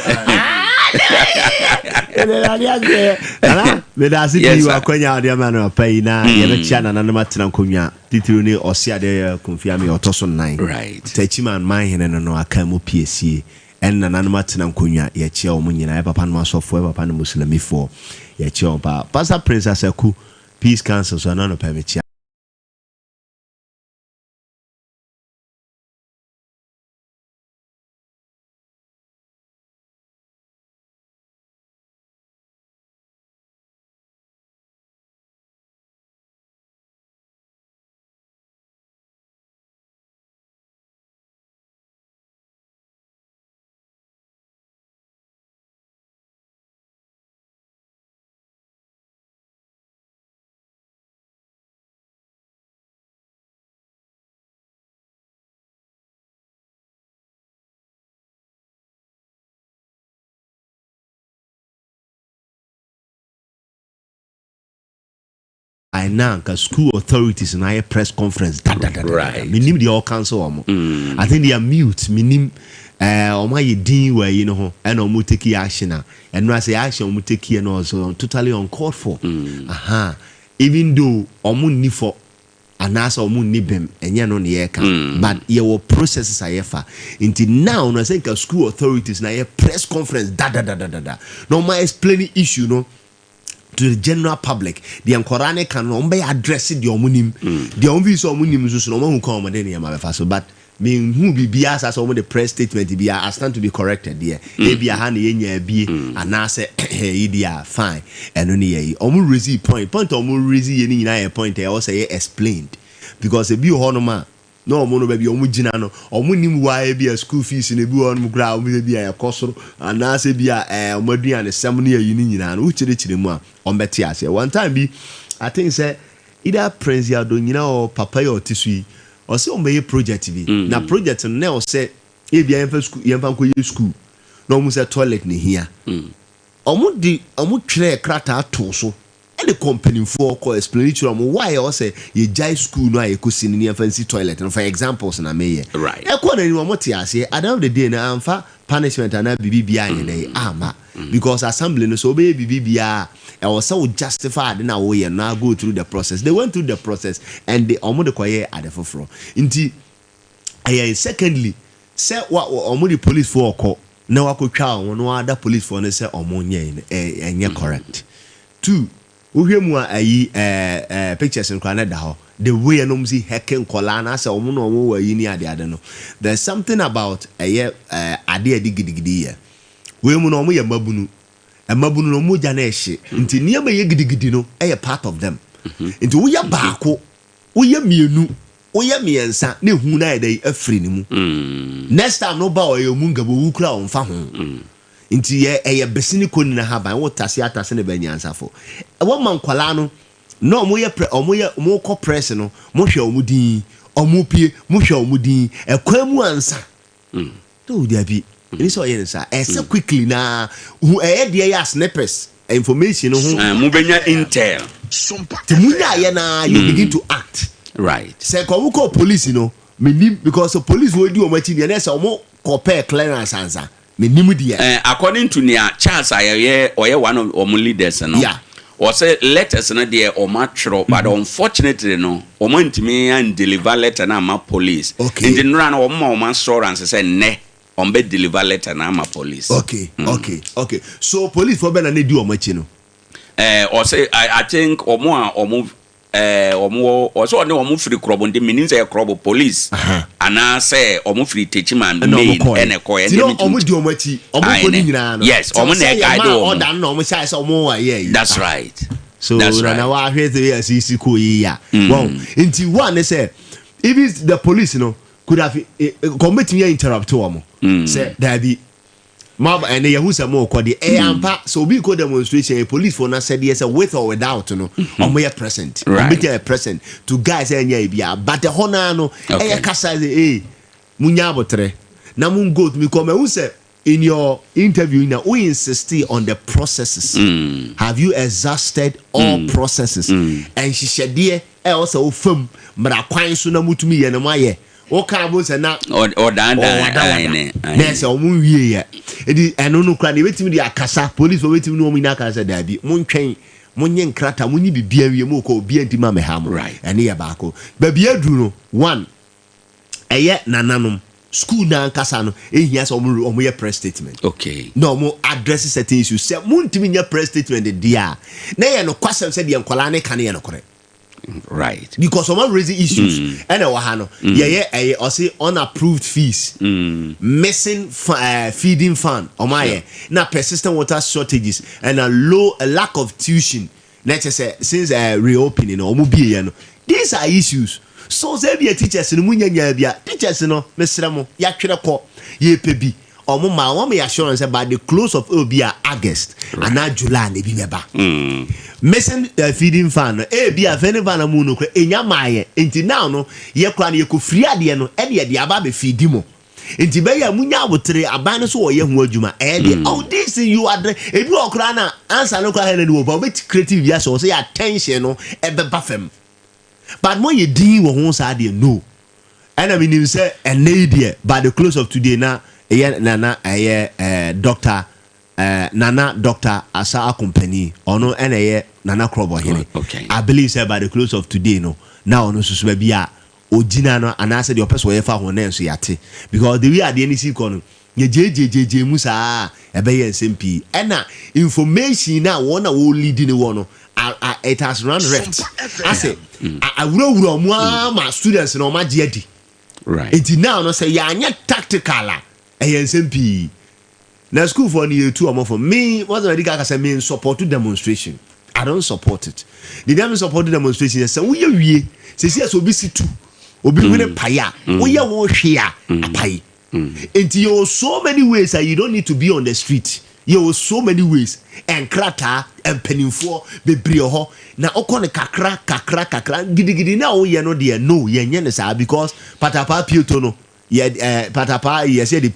Ana me da si bi wa kwanya ade ma na pai na ye be chia na na matena konwa titiru ni osi ade konfia me otoso 9. Right. Techiman man hene no aka mu piesie en na na matena konwa ye chia o munyina ye papa no asofo ye papa no muslimifo ye chia o pa Pastor Prince Asaku Peace Council so na no pa me chia I now school authorities and I press conference. Right. Minim the all council. I think they are mute. Minim my din where you know and omu take action and I say action omu take and also totally uncalled for. Even though omu ni for anasa omu ni bem and ya no ne but your processes are efa. Until now no I think school authorities na press conference no my explaining issue no to the general public the Korane can be addressed the omunim the only so omunim so no one who come and then so but me who be bias as the press statement be I stand to be corrected there be a hand enya be and I say idia fine and only omu raise point omu raise any na point I also explained because e be honoma no mono baby omugina no omunim wa be a school fees in a bu on gra omu be a kosoro and I say be a omaduane sem na yi nyina no uchire mu a ombeti ase one time be I think say either Prince Yado nyina or papa yo tisui or say ombe project bi na project na o say e bia yemfa school yemfa ko school no mu say toilet ni hia omu twere krata to so and the company for call explanatory why I say ye jai school no aye kosi ni fancy toilet and for examples na me right e kwa na ni wamoti ase at the end of the day na amfa punishment na bibia yen ama because assembly no so be bibia e was so justified na wo ye na go through the process they went through the process and they omo de koye at the forefront nti secondly say what omo the police for call na wakotwa won no other police for no say omo nye enye correct. Two uhwemu ayi pictures in Canada ho the way no msi heken kola na say omo no omo wa yi ni ade no there's something about ade gidigidi ye we mu no omo ye mabunu no mo ja na ehye nti niam ye gidigidi no part of them nti wo ya baako wo ya mienu wo ya miensa na hu na ede afri ni mu next time no ba o ye mu ngabo wu kura on fa ho nti ye besini ko ni na haban wo tase atase ne banyansafo wo man kwala no no omo ko press no mo hwe omo din omo pie mo hwe omo din ekwamu ansa to dia bi ni so ye nsa quickly na hu de ya snippets information ho mo benya intel The munya yena you begin to act. Right. Say come call police, you know. Because the police will do much in the next or compare clearance answer. According to Nia Charles, I or one of our leaders, no. Yeah. Or say letters no dear or match, but unfortunately no. Or went to me and deliver letter na my police. Okay. And then run or more man store and say ne. On bed deliver letter na my police. Okay. Okay. So police for Ben and they do much, you know. Or say I think or more or move. Or more or so no move free crop on the means a crop police. And I say or move free Techiman main and a coin. You know, almost do much. Yes, almost yeah. That's right. So now I hear the easy cool. Yeah. Well, into one they say if the police, you know, could have committing your interrupt to say there be mob and they who's a more called the ampa. So we go demonstration. A police for said yes, with or without, you know, or may present, right? Present to guys and yeah, but the honano, eh, casa, eh, munyabotre. Namun go to me come who say in your interview now we insist on the processes. Have you exhausted all processes? And she said, dear, also film, but I quite soon moved to me and my Oka was a na or dan there's a moon year. It is I don't know cranny waiting with the Akasa police for waiting no mina casa dabi. Moon train, Munyan crata, Muni be beer, Moko, beer to Mamma Ham, right? And near Baco. Baby Adruno, one a yet nananum, school down Casano, yes, or more press statement. Okay. No more addresses settings you say, Moon to me your press statement, the dear. Nay, no question said the Uncolane Caniano correct. Right, because someone raising issues and a wahano or say unapproved fees, missing feeding fund or my now persistent water shortages and a lack of tuition. Let's say since reopening or mobile, these are issues. So there be a teachers in Munya teachers no Mr. Yakira call ye pebi or mama me assurance about the close of Obia August and now July ne be missing feeding fan be a very van amuno in your my until now no ye clan ye could free ade no and ye the ababe feed mo until be ya munya wotre abane so ye hu adwuma oh this you are if you okra na answer no kwa hele no but creative ya so say attention no e be bafem but mo ye din wo hu sa ade no and I mean him say and lady by the close of today na nana doctor Nana Doctor Asa Company or no NA Nana Owoahene. Okay. I believe say by the close of today no now no so be a Ojina no and I said your person we fa ho na so yate because the way at the NC kono ye JJJ musa e be ye SMP na information na one wo leading one it has run red. I say I wuro mo students no ma je di. Right. It now no say ya anya tactical SMP. Now school for you two or for me was already got a mean support to demonstration. I don't support it. The damn support the demonstration. So we say yes, obisi too. Obi win paya. We won't share a pie. Into you so many ways that you don't need to be on the street. You so many ways and krata and penny for be brio na okone kakra gidi na o ye no de no ye nye sa because patapa pieto no patapa ye say the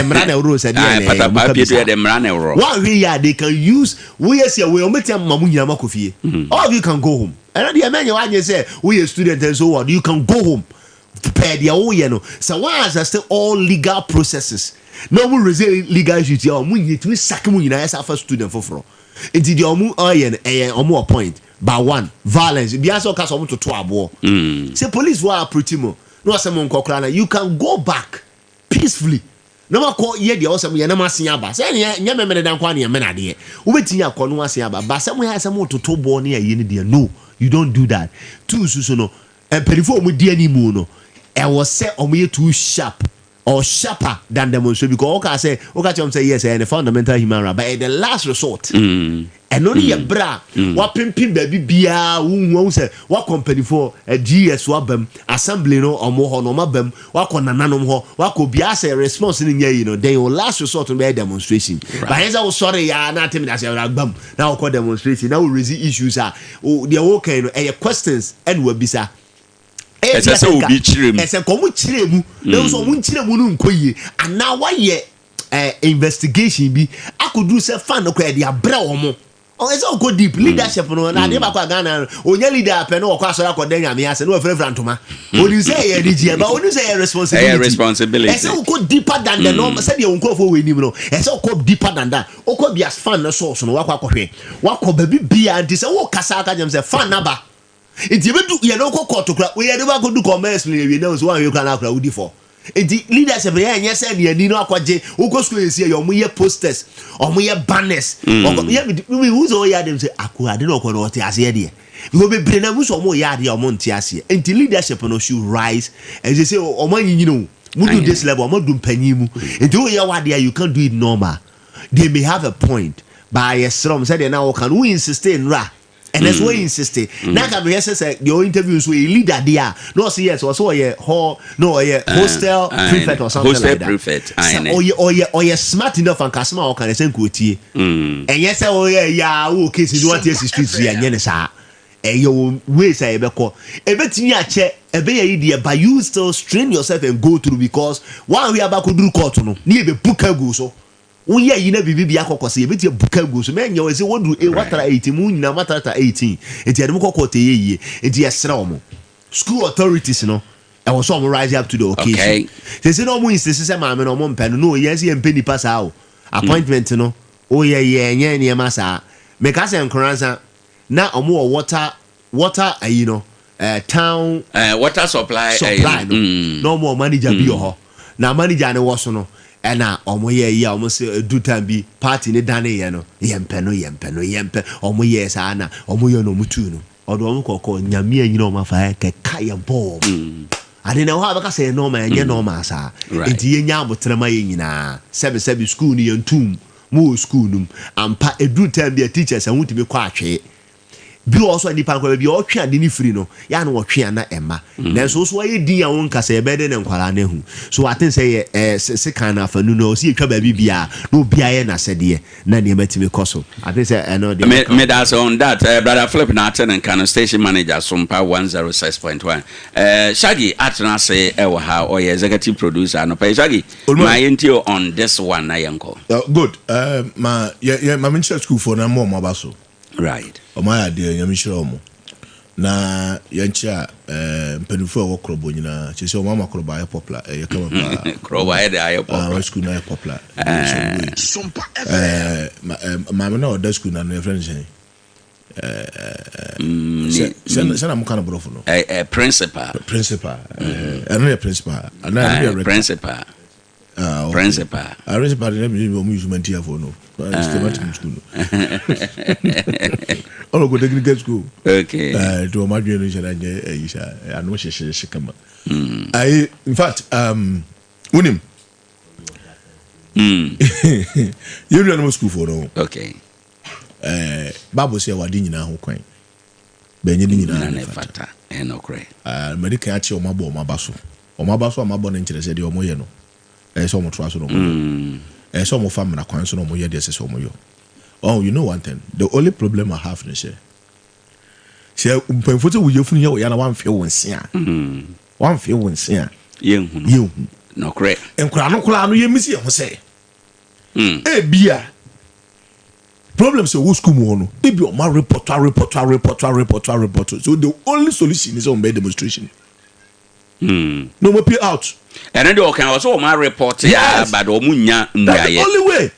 mrane ro say patapa pieto the mrane ro what we are they can use we say we ometia mamu nyama kofie all of you can go home and the man you say we a student and so what you can go home prepare the you know so why is still all legal processes. No more legal issues. You need to sack mu na as a student for. Until the omu omu point by one violence. Be also case omu to abo. Say police were approaching mo. No asem nkokra na you can go back peacefully. No ma call ye the awesome ye na masia ba. Say nya memere dan kwa na me na de. Wo betinya akọ no asia ba. Ba say mo ya say mo to bo na ye ne de. No, you don't do that. Two so no. And perifo omu di animu no. I was say omu ye too sharp. Or sharper than demonstrate because okay say yes and a fundamental human right but at the last resort and only a bra what pimping baby bia who say what company for a GS wabem assembly no or more no mabem what kon nanom ho what could be as a response in you know then your last resort to be a demonstration but as I was sorry ya na tell me that say bam now call demonstration now we raise issues are the okay no questions and we bisa ese se obi chirem ese komu chiremu na so mu chiremu no nkoyi ana wa ye investigation bi akudu se fan no kwa dia bra wo mo it's all go deep leadership no na dey back Ghana onye leader pe no kwa so akọ den yame ase no frefra ntoma oni say ye DJ but oni say responsibility it's all go deeper than the norm say dey unkofo we nim no it's all go deeper than that okọ be as fan no source no wakọ hwe wakọ baby bia anti say wo kasa aka jam say fan na ba enti ebedu ye no kokọ to kra we ye dey back do commerce no we know so one we kra na kra udi for enti leadership ye anya say ne ani no akọje ukọ school esi ye omo ye posters omo ye banners we who's all ya dem say akọ ade no okọ no oti ase ye de because be brain na muso omo ya de omo nti ase enti leadership no should rise and they say omo nyinyi no mu do this level omo do mpanyi mu enti wo ye wade you can't do it normal they may have a point by a strom say they now can we insist in ra and that's why insisted. Now can we say your interviews with a leader there? No, see yes, also a hall, no a hostel prefect or something like that. Prefect, or you smart enough and customer or can I send kuti? And yes, oh yeah, okay, so you want to see streets here and yenesa. And your way say ebeko. Ebetia check ebe idea, but you still strain yourself and go through because one we about to do court no. Ni be book go so. Uye yina bibi akokose ebeti buka go so menye we say wodu watara 18 mu nyina matara 18 enti ade mkokote yeye enti yesra omo school authorities no e was some rise up to the occasion say no mu insist say maame no mo mpeno no yes ye mpeni pass out appointment no oye ye enye ne ma sa me ka say nkoransa na omo water you know town water supply no more manager bi ho na manager ne wo so no ena omo ye omo se do time bi party ne dane ye no yempe omo ye sa na omo ye no mutu no odo omo kokko nyame anyina omo fa ke kai bom ade na ho abaka se no ma nye no ma sa enti ye nya abotrema ye nyina sebe school ni yentum mo school num ampa edu time bi teachers an wutimi kwa atwe bi also ni pan kwa bi o twe ade ni free no ya no twe na ema na so ye din awon kasa ebe de ne nkwala na hu so I think say se kan na afanu no si etwa ba bibia no bia ye na sede na ne matimi koso I think say no me that's on that brother Philip na attend and station manager Sompa 106.1 Shaggy atna say e wa ha or executive producer no pa Shaggy my intio on this one na yanko good ma minister school for na mo baso right my idea yamishira omo na yancha mpenufo wo krobo nyina chese o mama krobo aye popular e kama pa krobo aye popular school na popular Sompa ma na o school na no friend sana mo kana brofo no principal ano principal ana principal principal principal na me use mentia for no systematic school all go technical school okay to my generation I know she come I in fact unim you don't know school for no okay Bible say wadi nyina ho kwan be nyina nyina na fata enokre medical achi o mabaso amabo na nkyere se de o moye no so mo twa so no so mo fam na kwan so no mo ye de se so mo yo. Oh, you know one thing, the only problem I have is say mpenfoto wo yefunu ye wo ya na wan fe wonsia wan fe wonsia yehu no correct enkura no kula no ye misi ye ho say bia problem say wo school mo no e bi o ma report so the only solution is on by demonstration no more pay out and then they can also my report yeah but o munya that's the only way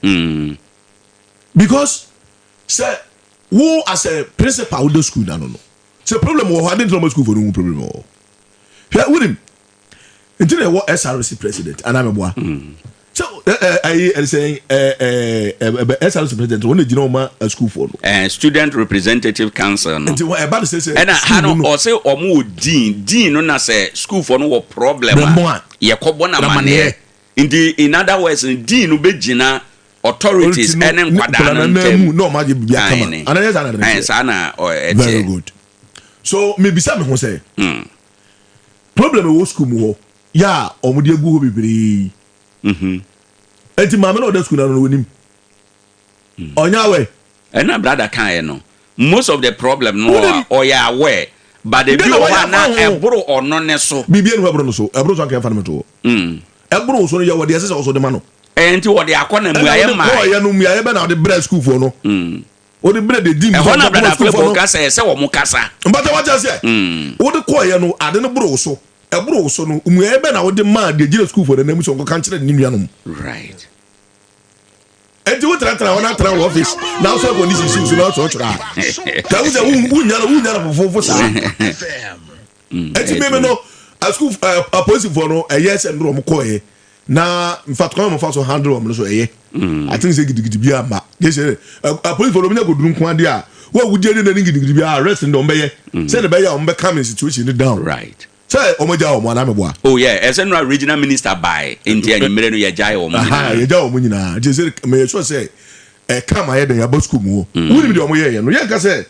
because say who as a principal of the school no say problem wo I didn't know school for no problem o here with him until they were SRC president and I'm a so I saying SRC president when you know ma school for student representative council no until about to say and I no or say omo dean no na say school for no problem ye kobo na mane in other words dean no be gina authorities and no magic very good so maybe some who say problem with school mo ya omudi egu ho bibiri enti mama no school na no wonim onya we and na brother kan no most of the problem no or ya aware but the view one na ebro ono ne so bibia no ebro no so ebro so kan fa no to ebro so no ya wode ase so de ma no enti wode akọ na muaye ma ya no muaye be na wode bread school for no Odi bre de dim. E hona brother Flip kasa se wo mo kasa. Mbata wacha se. Odi ko ye no ade no bro so. E bro so no umu ebe na odi ma de gire school for the name so ko kan kire ni nuanom. Right. Enti wo tra wona tra office. Na so ko ni sisi so na so tra. Ka wo se unyara fofo sa. Enti me no a school a police for no a yes and rom ko ye. Na in fact come for so handle am so eye. I think say gidigidi bia ma. Yes a police for no nya go dun ko ade a wo wudi ade na gidigidi bia arrest ndo mbeye. Say the beye am be come in situation down. Right. Say omoja o mo na me boa. Oh yeah, as a regional minister by India nyimere no ye jai o mo. Ye jai o mo nyina. Je say me sure say come ahead and ya bo school mu. Woni me de omo ye no. Ye ka say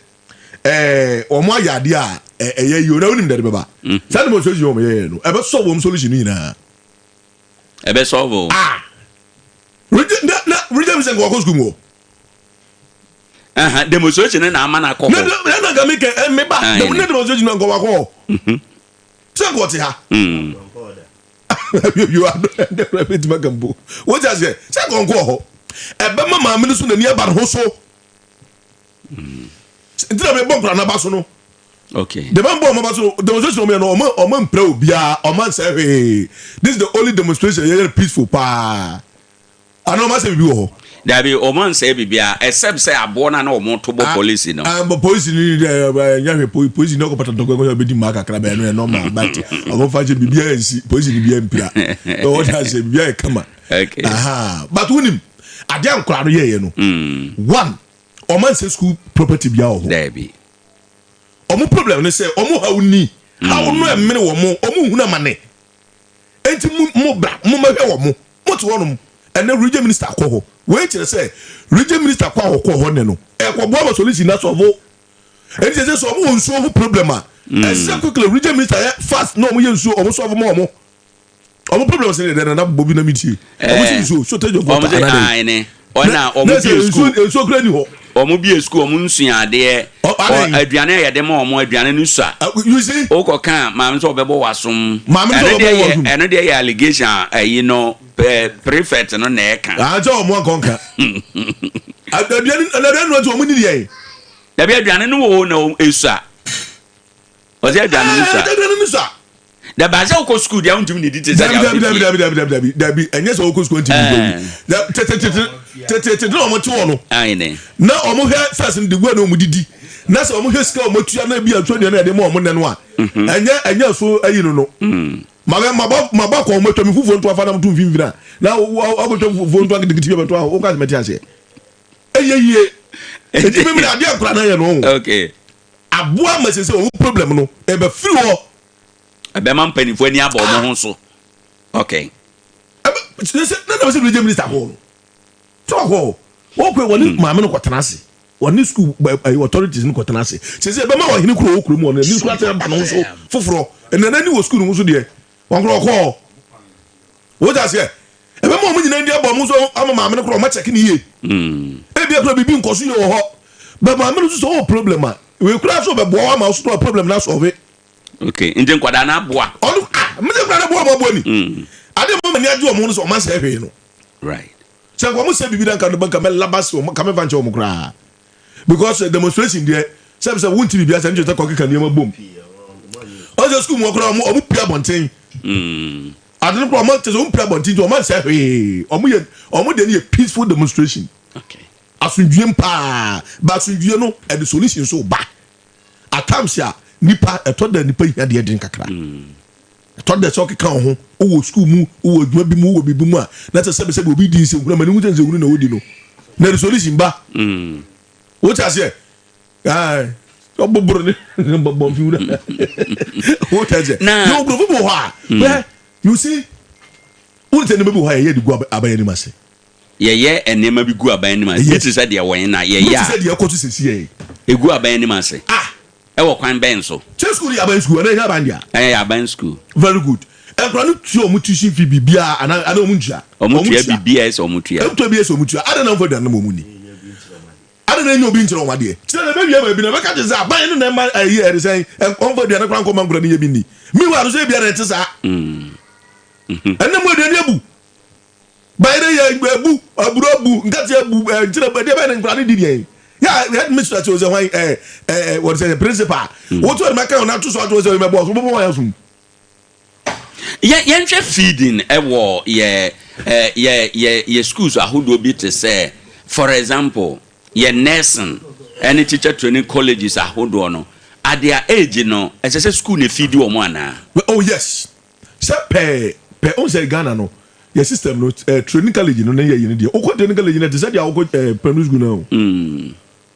omo ayade a ye yo na woni me de beba. Say mo solution omo ye no. E be solve omo solution nyina. E be solve. Regional minister go school mu. Demonstration na ama na ko. Na ga make me ba. Demonstration na go wa ko. Say go ti ha. You are the rabbit magambo. What does say? Say go ho. Ebe mama me so na ni aba ho so. Ndira me bon na ba so no. Okay. The man bon ba so demonstration me no o man pray obia o man say hey this is the only demonstration here peaceful pa. Ano ma say bi wo. There be o man say bibia except say abo na o mo to bo police no. But police ni nya police no ko pata to go be di maka kra be no normal but o go fa je bibia ensi police ni bibia mpira. So what has say bibia kama. Okay. But wonim ade ankora no ye no. One o man say school property bia o. There be. O mo problem no say o mo ha uni. How no emene wo mo o mo hu na mane. Enti mo bra mo ma hwe wo mo. Mo to wonom. And the region minister ko ho. Wait till say region minister ko ho ne no. E ko bo solution na solve. And say so mo nso problem a. E say quickly region minister fast no mo ye nso o mo solve mo mo. O mo problem say dey na bobi na meeting. O mo say so tell you go to another. Ne. Ona o mo bi school. So kra ni ho. O mo bi school o mo nsua ade. Aduane ya de ma o mo aduane nu sa. You see? O ko kan ma nso obebo wasom. Eno de ya allegation you know prefect no na e kan. Ah jo mo konka. Aduane no to mo ni dey. Da bi aduane no wo na esusa. O se aduane nu sa. Aduane nu sa. Da ba se o ko school dia untim ni di te sa dia. Dabi enye so o ko school untim ni. Tete no mo ti wono. Ai ne. Na o mo hwe first ndi gwa no mo didi. Na se o mo hwe ska o mo tua na bia twa na de mo ne no a. Enye so ayi no no. Maba ko mo twa mi fufu nto afa na mtu mfimfina. Na o go twa fufu nto agidi tibe nto o ka meti ase. Eyeye. Eti me ade akura na ye no. Okay. Aboa ma se o problem no e be free ho. Ebe man panifo ani aba o mo ho so. Okay. Na se region minister ho. Toko wo kwe woni maame no kwotena ase woni school authorities no kwotena ase se be ma wo hini kuro okuro mu no ni school ate ba no so foforo enana ni wo school no so de won kuro ko wo ja se e be ma mo nyina ndi aba mo so ama maame no kuro ma check ni ye e bia kuro bibi nkoso ye wo ho be maame no so o problem a we kura so be bo wa ma so problem na solve. Okay nje nkwada na aboa onu me de nkwada bo ma bo ni ade mo mani age o mo no so o ma se hwe no. Right. So kwa musa bibi dan kan banka me labas o kame vanche o mukra because demonstration there say won't bibi asa nje ta ko keka niam bom o je school mo kra o mu pia bonten adon pro mo te so pia bonten o man say hey o mu de ni peaceful demonstration. Okay. Asundwem pa ba asundwe no e the solution so ba at times ya nipa eto da nipa hia de den kakra to de so keka ho o school mu o adwuma bi mu o bibi mu a na te se obi di se nkura mani hu tense nkura na odi no na resolution ba wo ta se o boboro ni bobon fi wura wo ta se no bro bo ha you see wo te ne be bo ha ye di gu abaye ni mase ye enema bi gu abaye ni mase it is said there when na ye ya it is said there ko to se sie egu abaye ni mase e wo kwan ben so school ya ban school na ya ban dia ya ban school very good enkura no tuo mu tuition fi bibia ana mu ntua omutua bibia so omutua omutua bibia so omutua ada na mfo dan na mu ni ada na nyo bi nkyere o wade tire na bebia ba bi na beka tse aban no na ma ayi ere sen onfo dan na kran ko mangura ni ye bi ni mi wa so bia na tse sa enne mu aduani abu ba ire ye abu aburu abu nkati abu ntire ba de ba na nkura ni di die Yeah, head mistress was why what's the principal. What was my count to sort was my boss? Yɛnhwɛ feeding ɛwɔ yɛ schools ahodoɔ bi te sɛ for example yɛ nursing ɛne teacher training colleges ahodoɔ no at their age no ɛsɛ sɛ school ne feed wɔn anaa. Oh yes sɛ pɛ on sɛ Ghana no yɛ system no training college no na yɛ yɛ ne deɛ okɔ training college no te sɛ deɛ okɔ primary school now.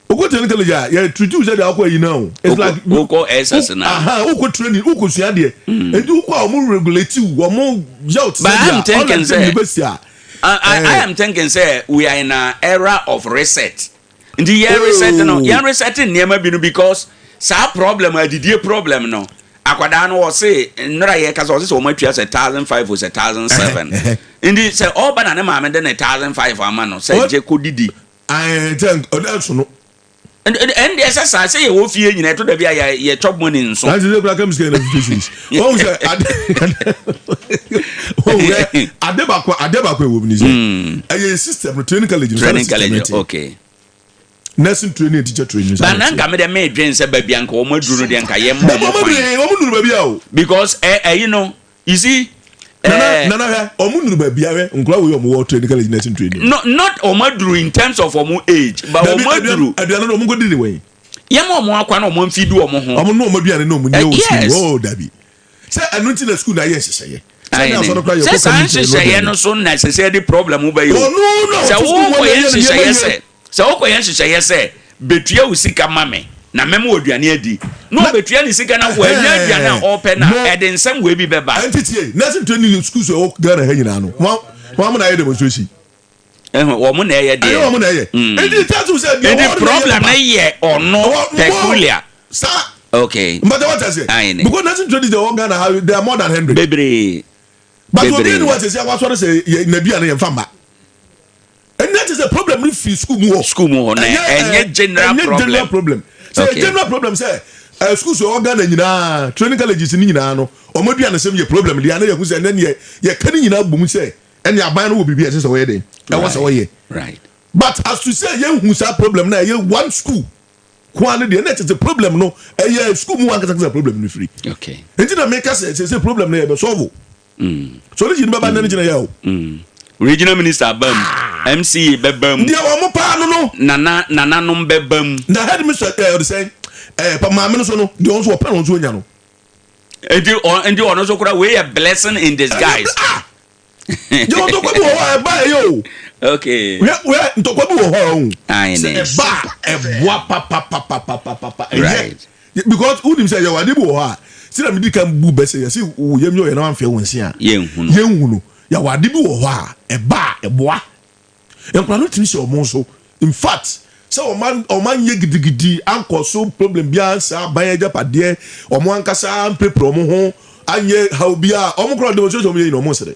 Okɔ training college a yɛ treat you sɛ deɛ okɔ yi now. It's like okɔ SS na. Okɔ training okɔ sua deɛ edi okɔ a ɔmo regulate you ɔmo yɛ ɔte But I am thinking say I am thinking say we are in an era of reset. Nti yɛ reset no yɛ reset nneɛma bi no because saa problem adidie problem no. Akwadaa no say nnora yɛ kasa ɔse sɛ ɔmo atua sɛ 1,500 or 1,700. Ndi sɛ ɔba na ne maame de ne 1,500 ama no sɛ gye ko didi. I think ɔda no. And the SSI say you fie nyina to da bia ye chop money nso. That is the come scale notifications. Oh say Adebakwe wo bi ni say. A system training college. Okay. Nursing training teacher training. But na nka me de me dwen say ba bia nka o maduru de nka ye mo. O maduru ba bia o. Because you know, you see Nana omunuru ba bia we nkura we omo training college nursing training. Not omaduru in terms of omo age, but omaduru aduana no omo go di we. Ye mo omo akwa na omo mfidu omo ho. Omo no omo duane no omo nye o school. Oh dabi. Say anunti na school na ye hyehyeye. Say hyehyeye no so na hyehyeye the problem ba yo. Oh no. Say wo ko ye hyehyeye say. Say wo ko ye hyehyeye say betua usika mame. Na memo oduane adi no betua ni sika na wo anya aduane ope na ede nsem we bi beba entity nursing training schools so Ghana ha nyina no mo na ye demonstration wo mo na ye de wo mo na ye edi tatu say the problem na ye ono peculiar sir okay but what I say because nursing training the Ghana they are more than 100 bebre but we what say what say na duane ye mfa mba. And that is a problem with school mu na enye general problem. So general problem say schools so Ghana nyina training colleges ni nyina no omadua na sem ye problem dia na ye hu say na ye kan nyina bum say ene aban no wo bibia say we dey e wo say we right. But as to say ye hu say problem na ye one school kwani dey na it is a problem no ye school mu aka say problem no free. Okay. Enti na make say problem na ye be solve. So the baba na nyina ya o. Regional Minister Abam, MC Bebam. Ndia wo mo pa no. Nana no Bebam. Na head minister say pa ma me so no de on so pa no so nya no. Endi ono so kura we a blessing in disguise. Yo to kwa bi wo ha ba yo. Okay. We to kwa bi wo ha o. Aine. E boa pa. Right. Because who him say you ade bi wo ha. See na me di kan bu be say you see wo yem yo na amfe wonsi a. Yenhunu. Ya wade bi wo ho a eboa enkura no timi se omo so in fact say oman ye gidigidi anko so problem bia sa ban ajapade omo ankasa prepare omo ho anye how bia omo kro demonstration omo ye no omo sere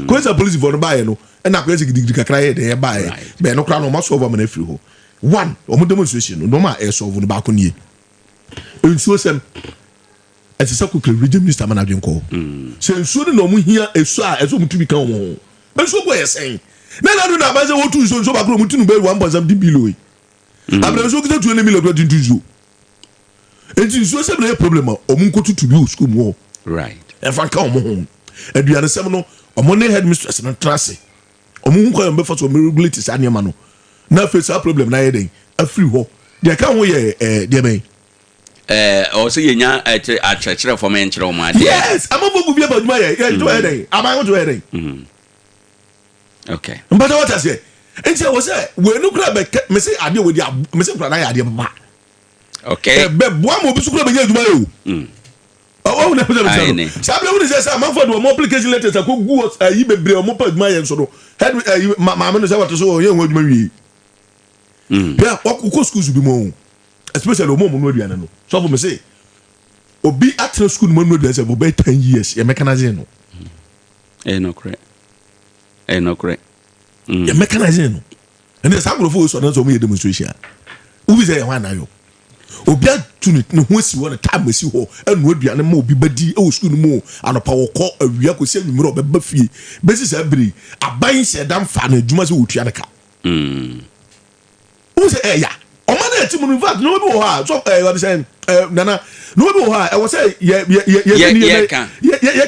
ko say police for no bae no e na ko ye gidigidi kakra ye de bae be no kra no omo solve am na free ho one omo demonstration no ma e solve no ba ko nie ensuo sem ese sa kukre region minister managing ko se ensuo no mu hia esu a ezo mutumi kan wo ensuo go yesen na do na ba se wo tu so ba kro mutunu be 1.7 billion abra ensuo kita 2 million to tuzo enti ensuo se na problem o mu nkotu to bi school mu right e fa kan mo ho aduane sem no omo ne head mistress na trase omo hu ko be for so regulate sa niam no na face a problem na ye den afri ho de kan wo ye de ben or say yenya a church for men chiro ma there. Yes, I'm about to be about my to heading. I'm going to heading. Okay. But what I say? And say was say we no grab me say ade we dia me say na ade ba. Okay. Be boa mo bi su grab nya aduma yo. Oh na pese me say. Sabe we say say man for do more application letters ko gu yi bebre o mo pa aduma yen so do. Head ma me no say what so ye hu aduma wi. Yeah, ko schools bi mo. Especially omo no aduane no so for me say obi atra school no no aduane say for 10 years ye mechanizing no no correct ye mechanizing no and there's some of us so so me demonstration ubi say wan na yo obi atunu ne ho si won time si ho enu aduane ma obi badi e school no mo anopa wo ko awia ko se nwumiro obeba fie besi sa biri aban se dam fa na adwuma se wotua ne ka ubi say ya Omana team in fact no be ho so what say nana no be ho I was say yeah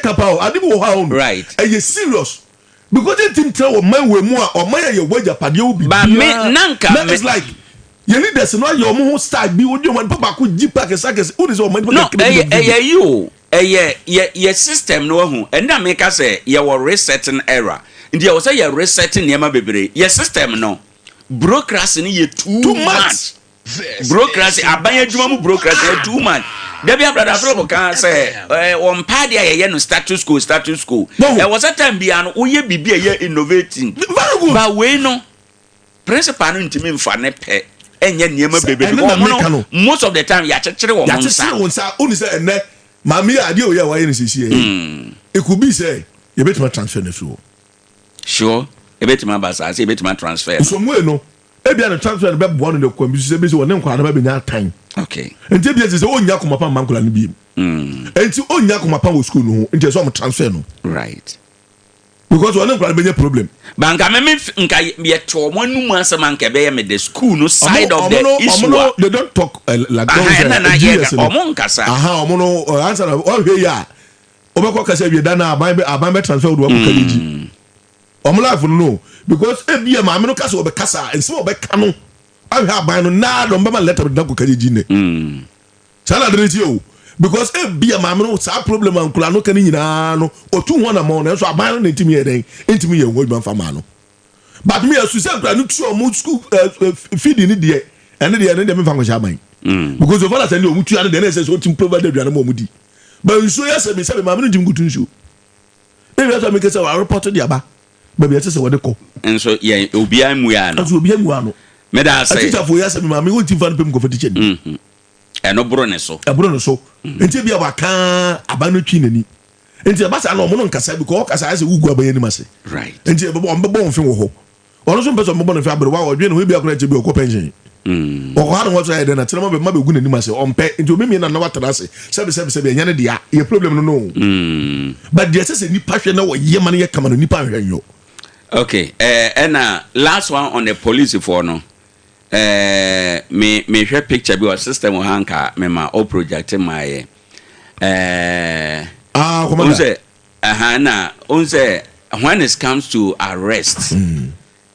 kapao ade be ho right you serious because the team tell man we mu o man ye waja pade obi but me nanka it's like you need this no your mo start bi odi one papa ko ji pack sakes who is o man no you ye system no hu and na make say ye were resetting error ndi ye say ye resetting niam bebre ye system no bureaucracy ni ye too much bureaucracy aban adwuma mu bureaucracy too much Debbie brother Philip can say on party ye no status quo e was a time bia no wo ye bibia ye innovating very good but we no principal no ntimi mfa ne pe enye niam bebre most of the time ya chekere wo monsa only say ene mami ade o ye wa ye sisi e could be say you better transfer ne so sure e better basa say e better transfer so mo no e bia no transfer be bo no de ko bi say be say won nkwa na be nya time okay enti bia say onya komapa mankula no bi enti onya komapa wo school no enti so mo transfer no right because won nkwa be nya problem banka me nka ye to mo anu mu asem anka be me the school no side of the issue they don't talk like those omo nkasa omo no answer all here ya obekọ kasa bi da na aban be transfer wo ko kaliji omo life no because e bia ma me no kasa obekasa ense obeka no ahwe aban no na do mbema letter da ko kaliji ne sala dre o because e bia ma me no sa problem ankula no kan nyina no otu ho na mo na so aban no na ntimi ye den ntimi ye wo fa ma no but me asu se ankula no tu o school feeding ni de ene de me fa ko shaban because of all that ni o mutu ane de na say so tim provide aduane mo mudi but nso ya se me ma me no dim gutu nso e bi so me kese wa report di aba ba bi ese wode ko nso ye obia mu ya no nso obia mu ano me da say teacher for ya se me ma me wo tim fa no pem ko fa teacher ni eno bro ne so enti bia wa kan aba no twi nani enti ba sa na omo no nkasa bi ko okasa ase wugu aba yani mase right enti be bo mbe mfe wo ho ono so mbe so mbe no fi abere wa odwe no we bia kora che bi ko pension o ha no what say na tena ma be gu nani mase ompe enti o memi na na watara ase sebe enya ne dia ye problem no but there say nipa hwe na wo ye man ye kama no nipa hwenyo okay last one on the police for no me hwe picture bi o system hanka me ma o project my commander na onse when it comes to arrest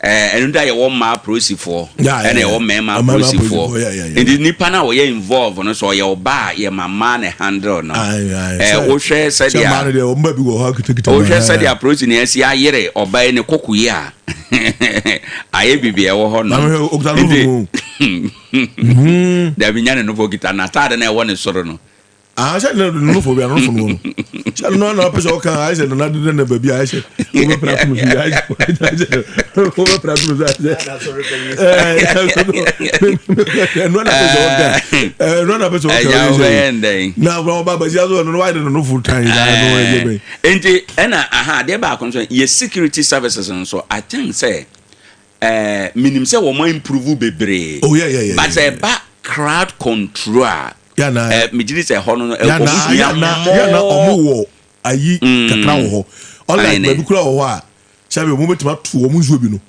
and that you ma police for and you ma police for and the nipa na we involved no so you ba ye mama na handle no o hwe said ya o mba bi go ha kitikita o hwe said ya approach ni esi ayere oba ne kokuyi a aye bibia wo ho no da bi nyane no fogita na tade na e wo ne soro no sha no fo bia no fo no sha no pese o kan ai se na de na baby ai se o be pra ku fi ai o be pra ku no na pese o kan no na pese o kan na baba ji azo no why no full time no be enti ena de ba kon so ye security services so I think say minim say wo mo improve bebre oh yeah but say ba crowd control ya na mijiri se ho no ya na omo ayi kakra wo ho online ba bi kura wo a sabe omo betima to omo nzuo bi no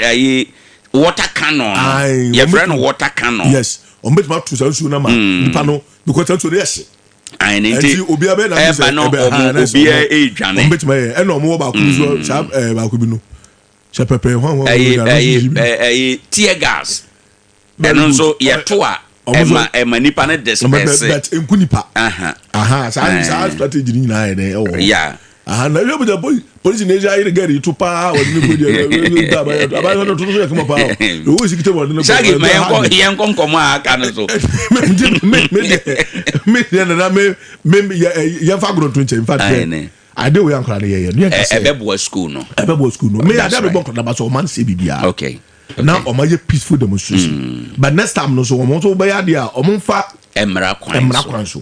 ayi water cannon your friend water cannon yes omo betima to sansu na ma nipa no because sansu yes I need to obi abe na say obi e dwane omo betima e na omo ba ko nzuo sa ba ko bi no se pepe ho ayi tear gas and so ye to a Emma nipa ne disperse but enkunipa sa strategy ni na ene yeah na yo be police na ja ire gari to pa o ni go dia aba no to so come pa o si kite won no sagi me yen konkomo aka no so me na me ya fa gro to nche in fact I do we ankara ye ebebo school no me ada be bon ko na ba so man se bibia okay now o ma ye peaceful demonstration but next time no so o mo so be ya dia o mo fa emra kwan so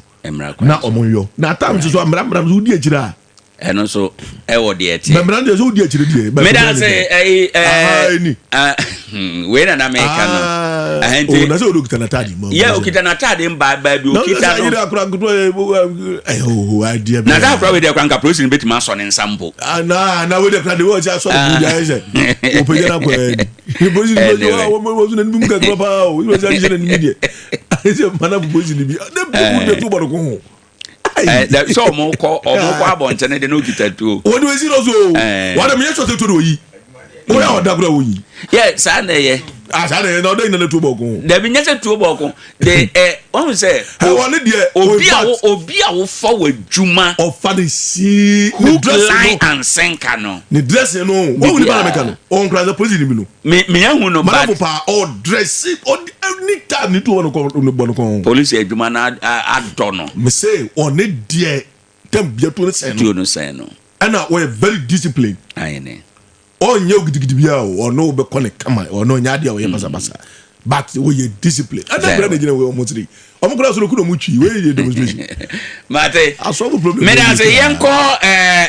na o mo yo na time so emra so di akira and also what the Memorandum is all the actually. Meda say when an American and that's all looked at Natadi. Yeah, Natadi by oh idea. Now that probably the Cranka President bit Mason and sample. Now with the crowd was I saw the open up. He wasn't in the media. I said, man, I'm going to be the that's all more call or more carbon and they know it too. What do I see also? What am I supposed to do? What are we? Yes, Sunday. As I know, they know the two boko. There be never two boko. They one say, I wanted the Obia forward Juma or fancy hook, line and Senkano. The dress, you know, what will you make on class of president? Me, who know Papa or dress it or any time you want to call on the Bonacon. Police, Jumana, I don't know. Me say, on it, dear, them be a to the same. And now we're very disciplined. I know. Or no gidigibia or no becone kama or no nyadia or yabasa but we discipline and that brother you know almost three omukura so lokuno muchi we demonstration mate aso problem me da say yenko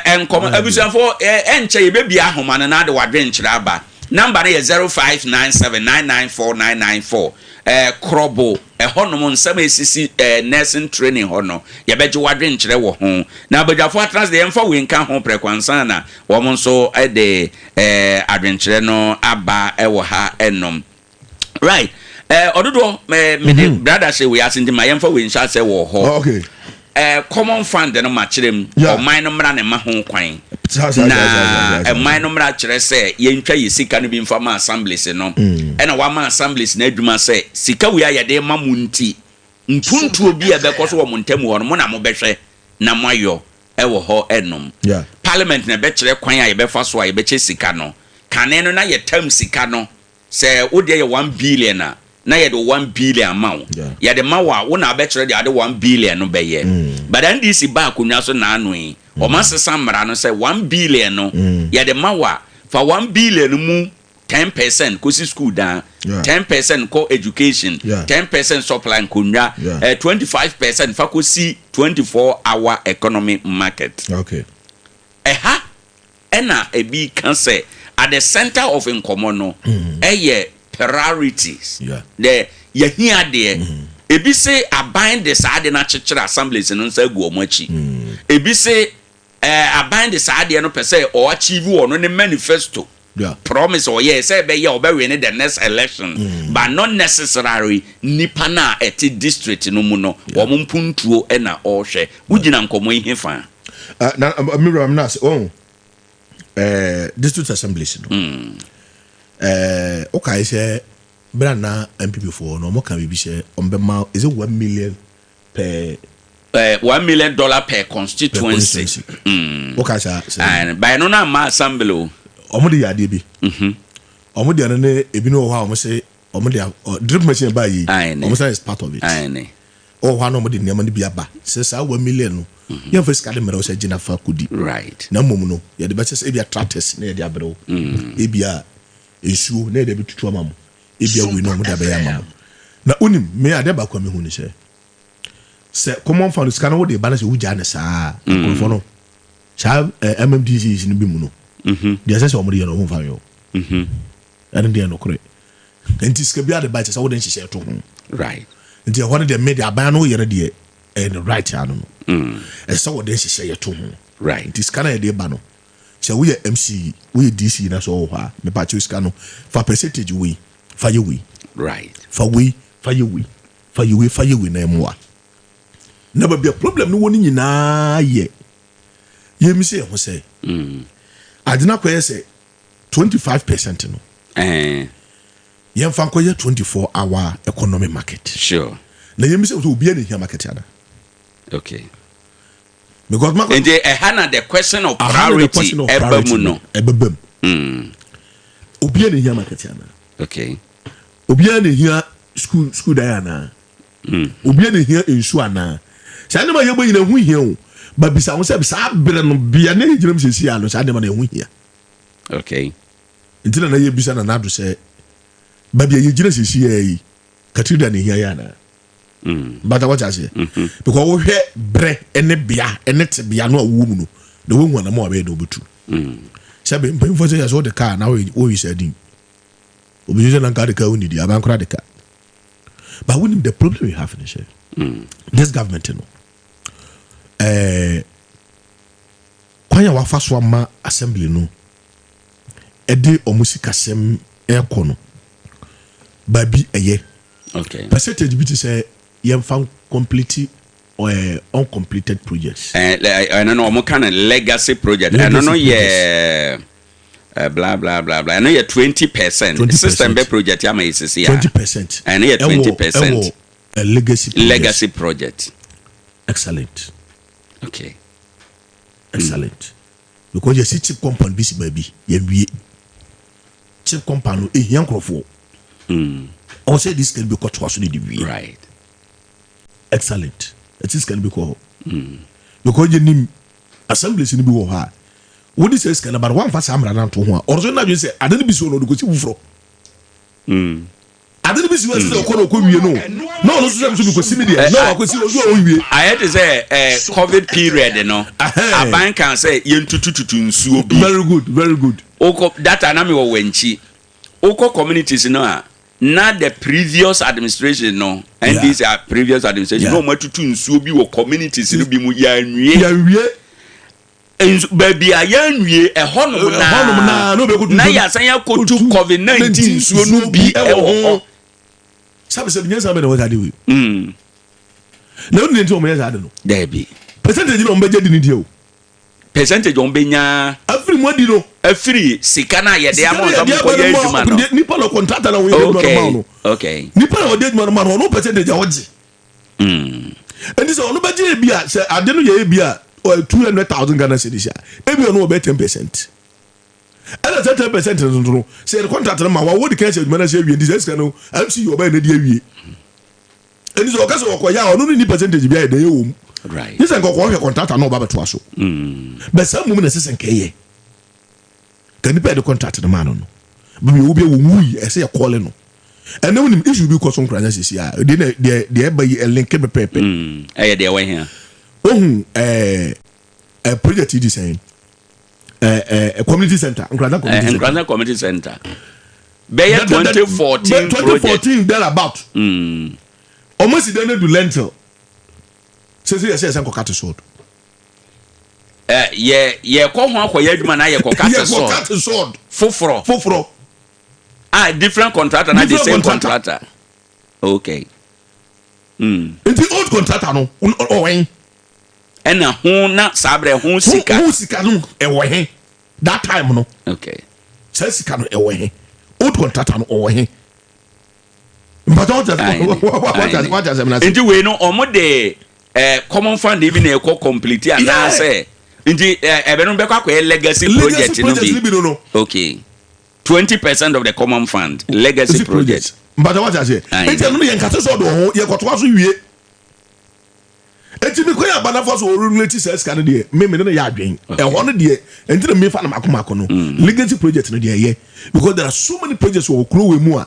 enkom abusuafo enche ye bebia ahoma na de wadwe nkyira aba number na 0597994994 krobo honom nsam esisi nursing training hono ye beje wadwe nkyire wo ho na abadwafo atras de yemfa we nka ho prekwansan na wo nso de adwenkyire no aba wo ha enom right ododo me brother say we asin ma yemfa we nsha say wo ho okay common fund no ma kyerem o man no mra ne ma ho kwan na man no mra kyerɛ sɛ yɛntwa yɛ sika no bi mfa ma assemblies no ɛna wa ma assemblies na adwuma sɛ sika we ayɛde ma mu nti mpuntuo bi ɛbɛkɔ so wɔ mo ntam hɔ no mo na mo bɛhwɛ na mo ayɔ ɛwɔ hɔ ɛnom parliament na bɛkyerɛ kwan a yɛbɛfa so a yɛbɛkyɛ sika no kane no na yɛ tam sika no sɛ wo de yɛ 1 billion a na yɛ de 1 billion amount yɛ de ma wa wo na bɛkyerɛ de ade 1 billion no bɛyɛ but NDC ba akonwa so na ano yi o ma sesa mra no sɛ 1 billion no yɛ de ma wa fa 1 billion mu 10% kosi school down 10% ko education 10% supply konwa 25% fa kosi 24-hour economic market okay ɛha ɛna ebi kan sɛ at the center of incomo no ɛyɛ priorities the yahia de ebi say abind the side na chechira assemblies no nsa gu omachi ebi say abind the side no per se or achieve one no manifesto promise or yes say be ye win the next election but not necessarily nipa na eti district no mu no wo mpuntuo e na o hwe wugina nkomo ihe fa na mirror am na say district assemblies no okay say brana MPP for no mo can be say on be ma is it 1 million per $1 million per constituency okay sir and by no na ma assembly omo de yade bi omo de na ebi no ho omo say omo de drip machine ba yi omo say is part of it oh ha no omo de niam na bi aba say sa 1 million no you first card me say gina fa kudi right na mom no ye de be say e bi attractors na ye de abrew e bi a esu na ye de bi tutu amam e bi a we no omo de be amam na unim me ade ba kwa me hu ni say common fund scan wo de balance wo ja na sa ko no cha MMDC ni bi mu no dia say omo de no ho fa yo and dia no kore enti ska bi ade ba cha wo de nhihye to ho right enti ho de media aban no yere de and right ya no so wo de nhihye ye to ho right enti ska na de ba no say we MC we DC na so ho ha me pa chi ska no for percentage we fa ye we right fa we fa ye we na emwa na ba bia problem no woni nyina ye mi say ho say adina ko say 25% no yem fa ko ye 24-hour economic market sure na yem say so obi ani here market ada okay because market and the question of priority ebam obi ani here market ada okay obi ani here school diana obi ani here ensu ana sane ma yebo yina hu hia o ba bisa wo se bisa abere no bia na higiram sesi alo sane ma na hu hia okay ntina na ye bisa na nado se ba bia ye gira sesi yi katrida ne hia ya na bata what I say because wo hwe bre ene bia ene te bia no awu mu no the one one more be no butu sabe mpemfo say so the car now we said in obìnrin náà ká de car we need abankora de car but when the problem we have in the this government no kwanya wa fa so ama assembly no ede omusika sem ekọ no baby eye okay percentage bi say yem fan complete uncompleted projects no omo kind of legacy project no yeah blah blah blah blah no yeah 20% system be project ya may say 20% and yeah 20% a legacy project. Excellent. Okay. Excellent. Because you see cheap compound busy baby you cheap compound e yan crofo or say this can be cut to the right. Excellent. It can be called because you need assemblies in the ha what this is can about one fast amra na to ho or so na you say I don't be so no go see wufro I didn't be sure to call no so because me there no akwesi ozo wie I had to say COVID period no a bank can say yentutututu nsuo bi very good oko data na me wo wanchi oko communities no a na the previous administration no and these are previous administration no matutu nsuo bi wo communities no bi mu ya nwie baby ayanwie ehonom na na ya san ya kotu COVID-19 nsuo no bi ewo sabe nyensa be na what ade we na onu nti o me yasa ade no there be percentage no mbeje di ni die o percentage on benya every money no every sika na ye de amount of ko ye adwuma no nipa no contractor na we adwuma no okay nipa na we adwuma no no percentage a woje and so no beje bi a se ade no ye bi a 200,000 Ghana cedis a ebi no be 10%. And at 10% no say the contract na ma wa wo di can say adwuma na say wie this no am see you oba na di awie and so okase okoya no ni percentage bi a de ye wo right this is go contract na oba beto aso but some women say nkeye can you pay the contract na man no but we obi wo wui e say call no and then when issue bi ko so nkran say sia de e ba yi link be pepe eh de we here ohun a project you design a community center Nkranda community center be 2014 there about almost the do lentil say ko cut sword ye ko ho akoya adwuma na ye ko cut sword foforo different contractor na the same contractor okay the old contractor no when and ho na sabre ho sika no e wo he that time no okay say sika no e wo he old contractor no wo he but what does into we no omo de common fund even e ko complete and na say into ebe no be kwa legacy project no be okay 20% of the common fund legacy project but what does it into no yen kase so do ho ye koto aso wie enti me koya bana for so related says can dey me no ya adwen e ho no dey enti na me fa na makomako no legacy project no dey ye because there are so many projects wo kuro we mu a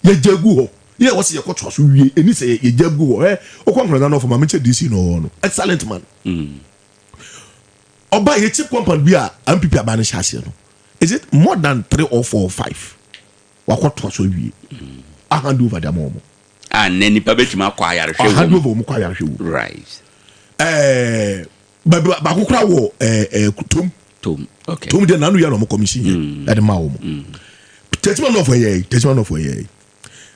ye jagu ho ye wose ye koto so wie eni say ye jagu ho o kon na no for ma me che DC no excellent man oba ye cheap compound bi a MPP abane chase no is it more than 3 or 4 or 5 wa koto so wie a hand over them all and nipa betima kwa yare hwe hand over mu kwa yare hwe right ba kokra wo tom okay tom de nanu ya no commission e de ma wo Techiman of ye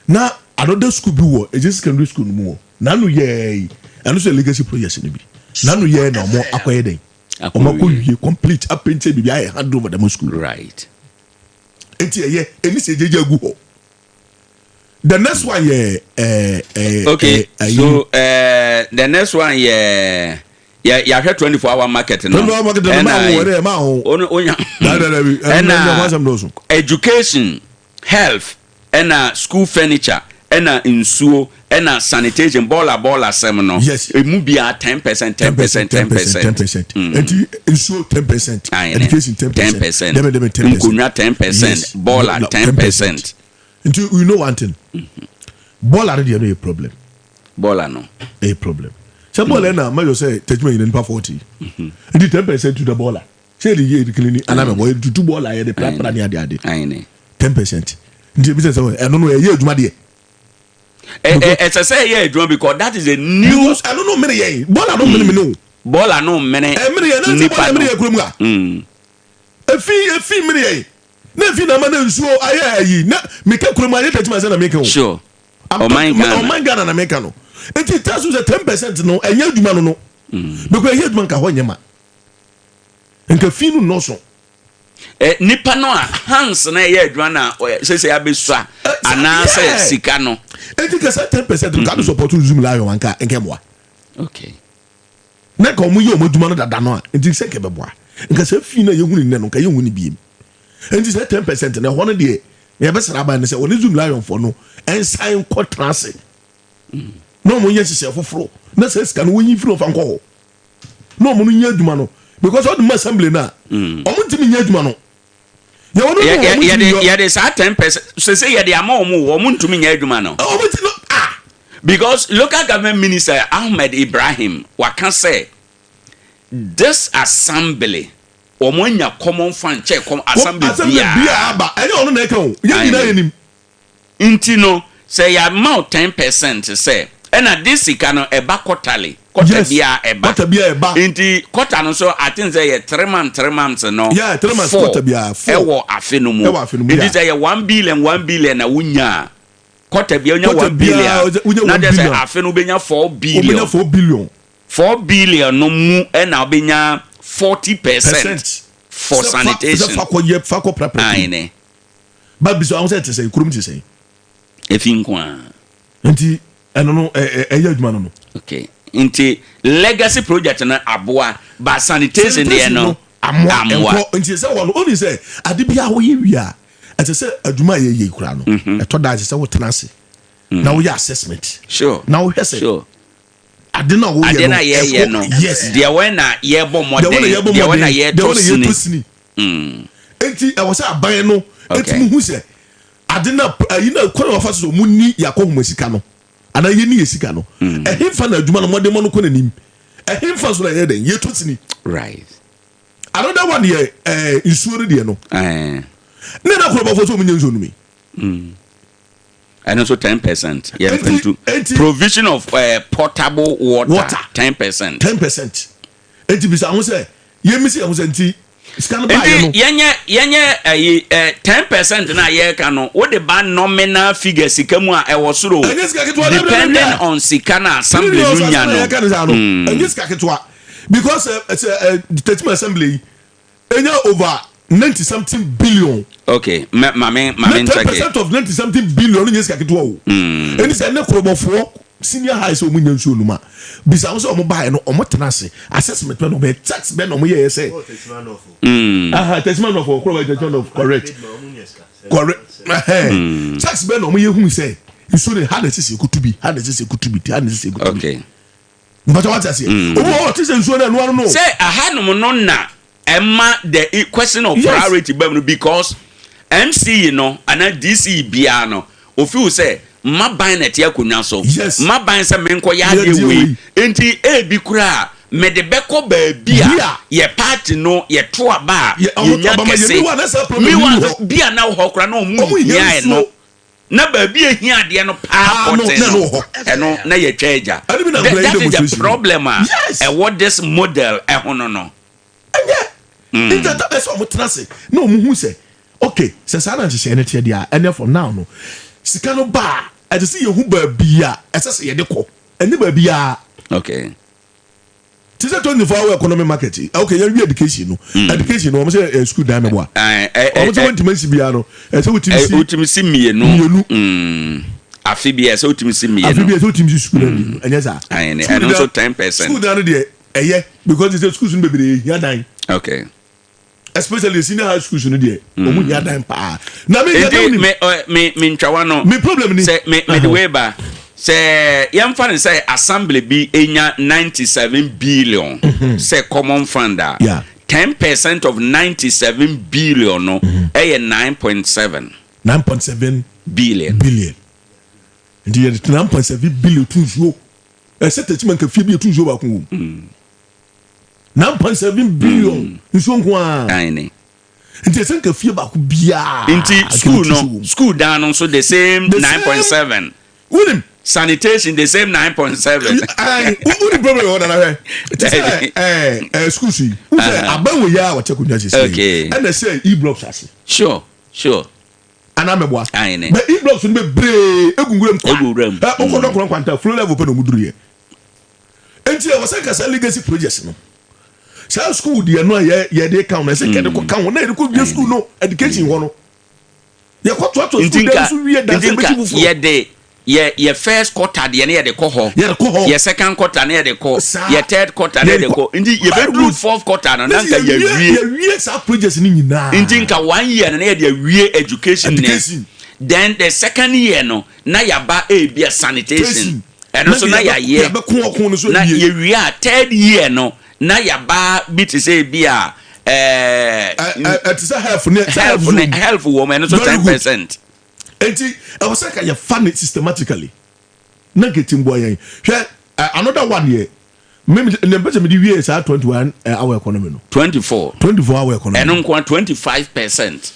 na another school bi wo e just secondary school mu nanu ye anu so legacy project ni bi nanu ye na mo akoye den o ma ko wie complete apprentice bi ya hand over the school right enti ye eni se jeje gu ho. The next one okay so the next one yeah 24-hour market no and education health and school furniture and insuo and sanitation baller sem no yes e mu bia 10% and insuo 10% education 10% nkunya 10% baller 10%. Until we know one thing, baller already no a problem. Baller no a problem. Some ball na me say Techiman in 40. And the 10% to the baller. Say the year the cleaning and I'm boy to 2 baller here the plan near the ade. 10%. The business I don't know a year adwuma de. It's a say yeah adwuma because that is a new I don't know many year. Ball I don't many no. Ball I know many. Many year kurumga. A fee many year. Na fi na mana nsuo ayi na meka kuruma ye Techiman say na meka o. Sure. Oh my God na meka no. Enti tasu say 10% no enya adwuma no no. Because enya adwuma ka ho nyema. Nka fi no so. Nipa no a hands na ye adwuma na say abesua ana say sika no. Enti ka say 10% ka do support zoom lion anka nkemwa. Okay. Na ka omo ye omo adwuma no dada no a enti say ke beboa. Nka say fi na ye huni ne no ka ye huni biem. Enti say 10% na ho no de ye be sara ba ne say oni zoom lion for no ensign contract. No mo nya sise foforo na say sika no wonyi firi ofa nko. No mo no nya adwuma no because all the assembly na omo ntimi nya adwuma no. Yeah, there's 10%. So say the amount omo ntumi nya adwuma no. Omo ti no because local government minister Ahmed Ibrahim waka say this assembly omo nya common fund check come assembly bia aba ene ono na eka o ye nyina yenim inti no say ya amount 10% say and this sika no eba quarterly quarter bia eba inti quarter no so I think say 3 months no yeah 3 months quarter bia 4 ewo afe no mu inti say 1 billion na wunya quarter bia unya 1 billion na just say afe no benya 4 billion 4 billion no mu na obenya 40% for sanitation fako prepare but biso I say say kurum ti say efinkwa nti eno no eya adwuma no okay nti legacy project na aboa ba sanitation there no amwa nti say won only say ade bia wo ye wia ate say adwuma ye kura no eto da say wo tenase na wo ye assessment sure na wo hese sure ade na wo ye no yes there when na ye bo modern there when na ye tosini enti e wo say aban no enti mu hu say ade na yi na kwara wafa so munni yakohuma sika no ana ye ni sika no ehimfa na adwuma no modem no ko nanim ehimfa so na ye den ye tosini right another one ye isuore de no na kwara wafa so munye nso no mi and also 10% yeah into provision of potable water 10% enti bisa ho say ye mi say ho say enti scan buy no yenye 10% na ye ka no wo de ba nominal figure sika mu a e wo soro depending on sika na assembly nunya no enye sika ketwa because the Techiman assembly enya over 90 something billion. Okay, my check it. 10% of 90 something billion yes ka ketwa o eni say na krobofo senior high so munya nsu oluma bisa wo so omo buy no omo tenase assessment no be tax be no mo ye say Techiman of Techiman of correct tax be no mo ye hu say nsu ne ha na sisi kutubi okay but what I say oh this nsu na no say ahanum no na emma the question of priority because MC you know and DC bia no ofi say ma ban na tia konwa so ma ban se menko ya de we enti e bi kura me de beko ba bia ye party no ye to aba ye nya kese mi wan bia na ho kura no mu hia no na ba bia hia de no pa pote no na ye twaja that is the problem e what this model e hono no enya that is what trust no mu hu say okay se sa na nhye ne tie dia ene from now no sika no ba I just see you ba bia esese ye de ko eni ba bia okay this is 24-hour economy market okay you education no education no say school dan me boa o say want to bia no say utimi si mienu afi bia say utimi si mienu afi bia say utimi si school dan enya sa and also 10% school dan dey because it's a school sun bebre ya dan okay especially senior high schools no dey omu nya dan pa na me ntwa no me problem ni say me the way ba say yamfa ne say assembly bi enya 97 billion say common fund 10% of 97 billion no 9.7 billion ndi 9.7 billion tunjo set Techiman can feel to Joba. 9.7 billion. It's one one. Aine. Nti sen ka fie ba ko bia. Nti school down also the same 9.7. Wonim sanitation the same 9.7. Ai, wonim problem o na na. School see. Who say abawo ya wa check kunja say. Okay. And they say e-blocks ase. Sure. Ana meboa. Aine. But e-blocks no be bre egunguram kwa. Egunguram. Okodon kwanta flow level pe no muduru ye. Enti e was say legacy projects no. Sa school dia no ye dey count na say kede ko count na dey ko bi school no education ho no ye ko to school dey so wie da say be bufu ye first quarter de ye dey ko ho ye second quarter na ye dey ko ye third quarter na ye dey ko ndi ye be do fourth quarter na nka ye wie sa projects ni nyina ndi nka 1 year na ye dey wie education ne then the second year no na ya ba e bia sanitation and so na ya ye na ye wie a third year no na yaba bi te say bi a it is a health woman so 10%. Enti I was like you fund it systematically na getting boy yan another one year maybe the better me the say 21 hour economy no 24 hour economy and 25%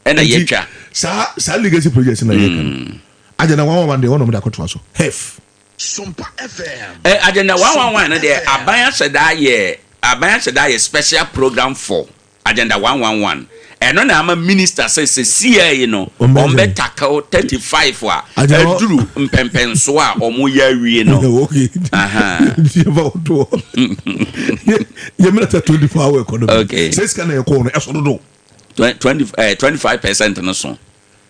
and a yecha sa legacy projects na yekan agenda 111 dey one of the control so health Sompa FM. Agenda 111 na there Abaya said that special program for Agenda 111. And on am minister says CA you know ombe tackle 35 wa eduru mpempen so a omo ya wie no. Okay. You mean that 24 hour economy. Okay. Says can you call no eso do 25% no so.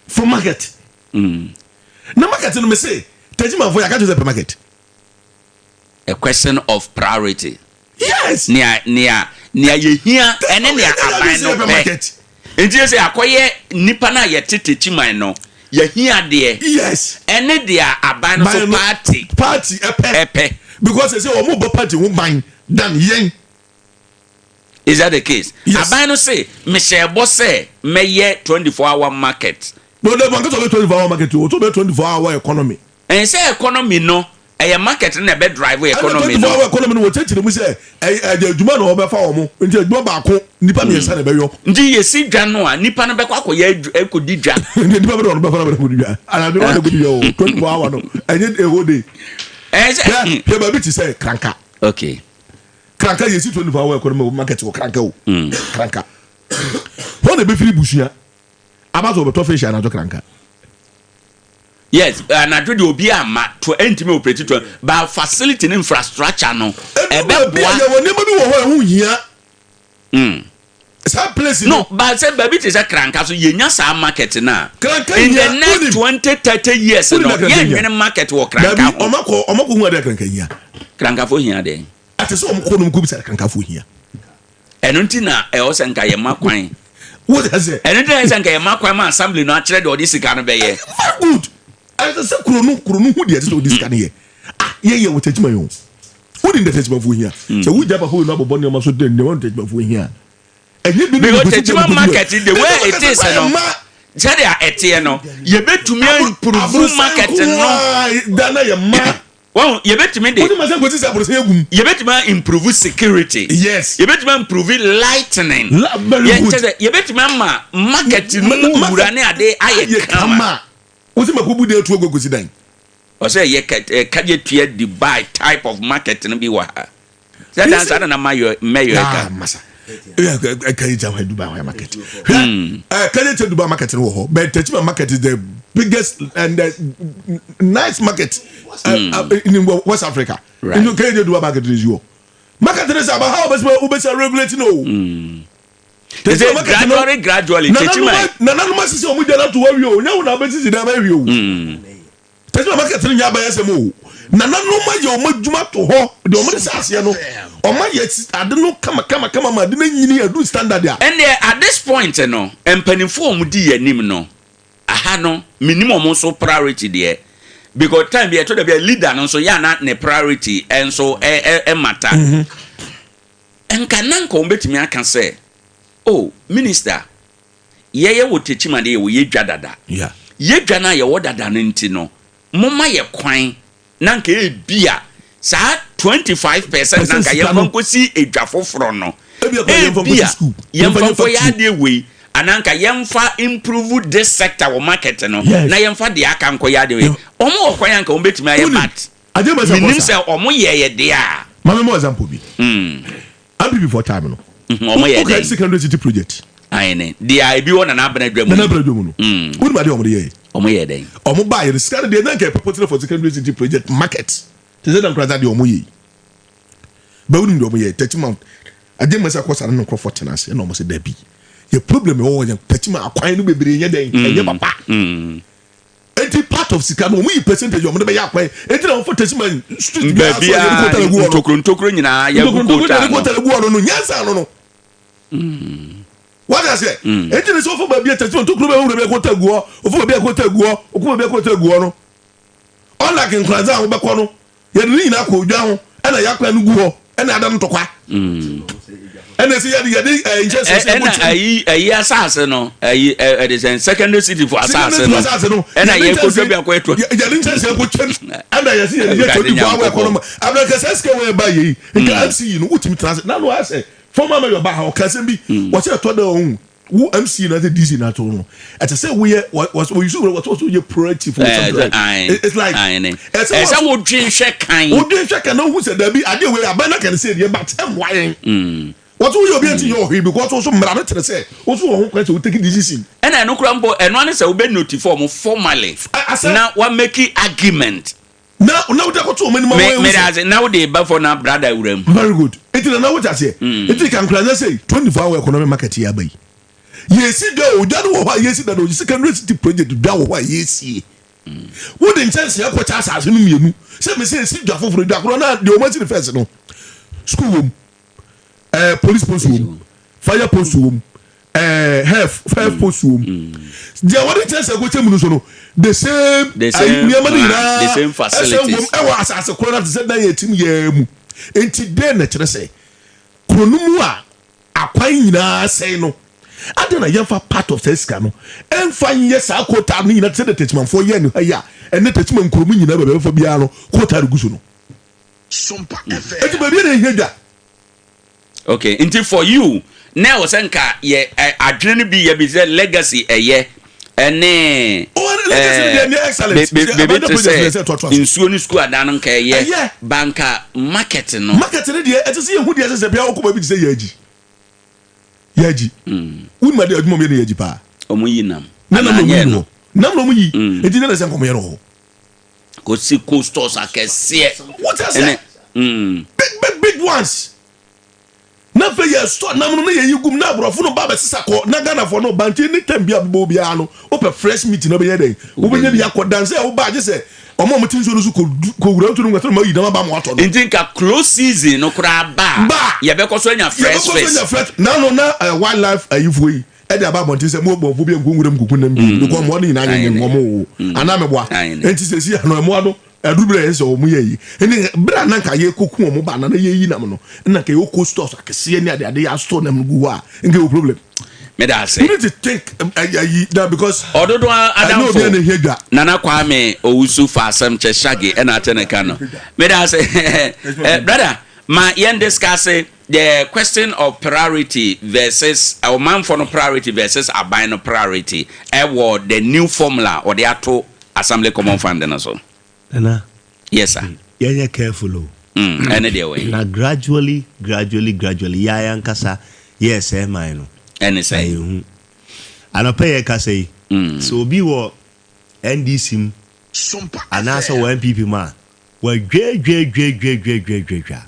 For market. Na market no me say Techiman for you can't market. A question of priority. Yes. Nia ye here and then nia aban no market. Enti say akoye nipa na ye Techiman no. Ye here there. Yes. And then dia aban no so party epe. Because they say omo bo party won ban than yen. Is that the case? Yes. Aban no say me share boss say me 24-hour market. No, they want to 24-hour market to 24-hour economy. And say economy no a market na be drive economy no economy no change mu say adwuma no obefa omo nti adwuma ba ko nipa me yesa na be yo nti yesi dwa no a nipa no be kwa koye ekodi dwa nipa be no be fa na be kodi dwa ana be no kodi yo 24 hour no enye a whole day say he ba bi ti say kranka okay kranka yesi 24 hour economy market wo kranka o kranka ho na be free bushia abazo be to fish na to kranka. Yes, and I do the Obiama to enter me operate to by facility infrastructure no. No, but say baby is a crank so yenya sa market na. In the next 20-30 years no, yen market wo cranka. Omako hu ade cranka hia. Cranka fo hia de. Ate so omko no mko bi sa cranka fo hia. Eno nti na e o se nka ye makwan. What has it? Eno nti na se nka ye makwan ma assembly no a kire de odi sika no be ye. Good. I say kuronu hu de so odi sika ne ye. Ah, ye wo Techiman yo. Who did the Techiman fo hia? So we jaba fo no abobo ne ma so den ne won Techiman fo hia. Because Techiman market the way it is no. Jade a etie no. Ye betumi improve market no. Dana ye ma. Well, you bet me you bet improve security. Yes. You bet improve lightning. You bet market no ade aye kama. What ma kubu de to go sidan. O say ye kaje tue Dubai type of market no bi wa. That answer na mayor ka. Masa. Kaje jam Dubai market. Kaje Dubai market no ho. But Techiman market is the biggest and nice market in West Africa. Right. You can't do a market is you. Market is about how much regulating. Gradually. Techiman. Nana no must say we dey to worry you. Now na beti dey marry you. Techiman market ni ya ba yesemo. Nana no ma ye o madwuma to ho. De o mo say ase no. O ma ye ade no kama ma de na nyini adu standard ya. And at this point no, empanifo o mu di yanim no. Aha no minimum so priority there because time be to be a leader no so ya na ne priority and so matter enka nanka ombetimi aka say oh minister ye wo Techiman de ye dwa dada yeah ye dwa na ye wo dada no nti no momma ye kwan nanka e bia saa 25% nanka yɛmfa nkɔsi edwa foforɔ no ebia yɛmfa nkɔ yɛadeɛ wei ananka yɛmfa improve this sector wɔ market no na yɛmfa deɛ aka nkɔ yɛadeɛ wei ɔmo wɔ kwan anka wɔbɛtumi ayɛ bat menim sɛ ɔmo yɛyɛ deɛ a mame mo example bi ampi before time no ɔmo yɛ deɛ secondary city project ayene deɛ ebi wɔ na abena dwa mu no wonima deɛ ɔmo de yɛ ɔmo yɛ dɛn ɔmo ba yɛ sika deɛ nanka proposal for secondary city project market te sɛ dankra deɛ ɔmo yɛ ba wonim deɛ ɔmo yɛ Techiman agye masa kɔ sare no nkrɔfo tenase na ɔmo sɛ da bi yɛ problem wɔ yɛ Techiman akwan no bebree nyɛ dɛn ɛnyɛ papa enti part of sika no ɔmo yi percentage ɔmo de bɛyɛ akwan enti na ɔmo fɔ Techiman street bi aso yɛ ko tele guo ntokro nyinaa yɛ ko tele guo no nyansa no what I say enti ne so fo ba bi Techiman ntokro ba wura bi ko tele guo ofo ba bi ko tele guo okuma bi ko tele guo no unlike nkranza wo bɛkɔ no yɛ de nyina ko dwa ho ɛna yakwa no guo ɛna ada no tokwa ɛna sɛ yɛde injustice ɛna ayi asase no ayi ɛde secondary city for asase no ɛna yɛ ko dwa bi akɔ eto yɛde injustice ko twɛn ɛna yɛ sɛ yɛde to di power economy abɛka sɛ sika wɔ ba yɛ nka MC no wotimi transit na no asɛ former mayor ba ha o kasɛm bi wɔkyɛ to da on wo MC na the DC na to no ɛte sɛ wo yɛ wo you should what also yɛ proactive for something it's like ɛsɛ wo dwen hwɛ kan na wo sɛ da bi ade we aba na kan sɛ deɛ but ɛm wayen what wo yɛ obi anti yɛ ohi because wo so mmara no tere sɛ wo so wo ho kwɛsɛ wo take decision ɛna ɛno kura mpo ɛno ane sɛ wo be notify mo formally na wa make argument na wo de ko to mo ni ma me as na wo de ba for na brother wuram very good enti na wo ta sɛ enti kan kura na sɛ 24 hour economic market yɛ abai yesi da o da no ho yesi da no secondary city project da wo ho yesi wo de chance ya ko cha asase no mienu se me se si dwa foforo dwa kro na de o ma ti first no school wom police post wom fire post wom health post wom dia what the chance go chemu no so no the same facilities e wa asase kro na se dan yetim ya mu enti de na kire se kronumu a akwan nyina sei no adena yɛmfa part of sesika no ɛmfa nyɛ saa kota no nyina sɛ de Techiman fo yɛ ne ha ya ɛne Techiman nkromu nyina bɛbɛ fa bia no kota de guso no Sompa FM eti baabi na ehia dwa okay until for you now senka ye adwene no bi ye bi say legacy eye ene excellent insuo ni school adan nka eye banka market no de ete se yehu de ese bia okoma bi de se yaji unma de adwuma me de yaji pa omuyi nam nam no muyi enti na se nkomo ye no ko si co stores akese what is it big ones na fe ye store nam no na ye yigum na brofo no ba be sisa ko na Ghana for no banti ni time bia bo bia no ope fresh meat no be ye den wo be bia ko dance wo ba je se omo mo tin so no so ko wura ntu no ngata ma yi na ba mo ato no ntinka close season no kura ba ye be ko so nya fresh face na no na wildlife ayifo yi e de aba bonti se mo bonfo bi ngwura mkuku na mbi ko mo ni na nyen mo ana me boa enti se si no mo ado adubra yɛ sɛ ɔmo yɛ yi ɛne bra na nka yɛ koku ɔmo ba na yɛ yi nam no na ka yɛ ko stores akɛseɛ ne ade yɛ store nam gu ha nke o problem me da say you need to think that because ododo adam for nana kwame owusu fa asem che shage e na atene ka no me da say brother ma yen discuss the question of priority versus our man for no priority versus aban no priority what the new formula or the ato assembly common fund na so Nana. Yes, sir. Yeah, careful. Any day way. Now gradually, yeah, yankasa. Yes, mine. Any say. And I pay a kase. So be what NDC. And also when people man. Well, great.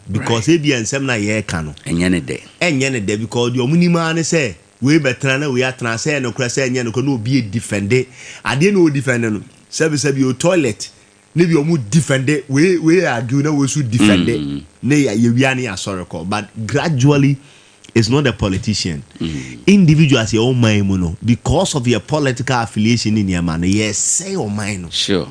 Because it be and some na ye cano. And any day. Because your minimum say. We better we are transfer no cross and no be defended. I didn't know defend service your toilet. Maybe you would defend it. We argue now we should defend it. Nay, you are sorry, but gradually, it's not a politician. Individuals your own mind, because of your political affiliation in your man. Yes, say your mind. Sure.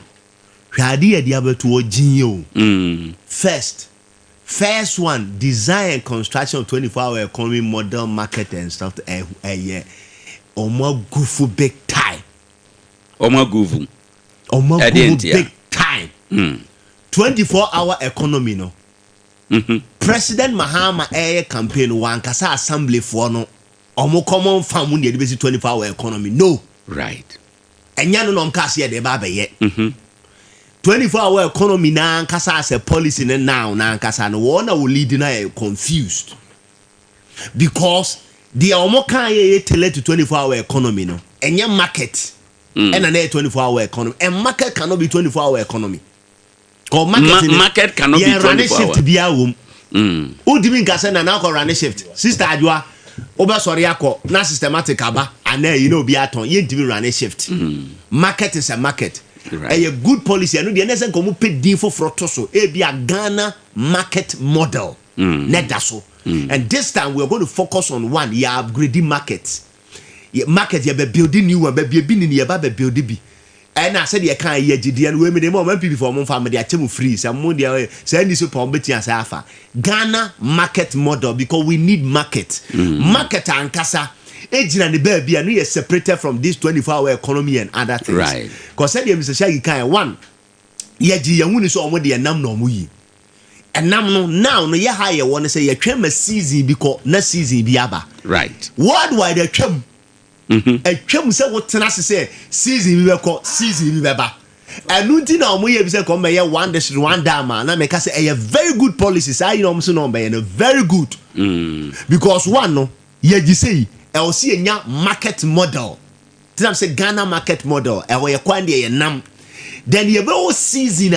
Idea the able to GNO. First one, design and construction of 24-hour economy model market and stuff. Omo gufu big time. Omo gufu. Omo gufu big time. 24-hour economy no. President Mahama campaign one kasa assembly for no omo common farm mun dey 24-hour economy no. Right. Enya no nom kase dey ba be ye. 24-hour economy na kasa as a policy now na kasa no one will lead na confused. Because the omo kan ye tele to 24-hour economy no. Enya market. And an 24-hour economy. And market cannot be 24-hour economy. Or market cannot be 24 shift be a womb. Who do you mean na now run a shift? Sister Adwa, Oba sorry ako na systematic aba and then you know be aton you didn't run a shift. Market is a market. Right. A good policy. I know the next come pay din for frotoso. E be a Ghana market model. Net that so. And this time we are going to focus on one. You are upgrading market. Market you be building new one. Be building you be building be. And I said you can't hear GD and women more people for one family. I tell you free. Some money send this upon betting as alpha. Ghana market model because we need market. Market and casa. Aging and the baby and we are separated from this 24-hour economy and other things. Right. Because said Mr. Shaggy kind one. Yaji yamuni so omodi enam no muyi. Enam no now no ye higher one say ye twem a season because na season bi aba. Right. Worldwide a twem. A twem say what tenase say season bi be season bi beba. Anu ti na omo ye bi say come be one district one dama na make say a very good policy say you know so no be very good. Because one no ye ji say I see a market model. Then say Ghana market model. I will acquire the nam. Then you be season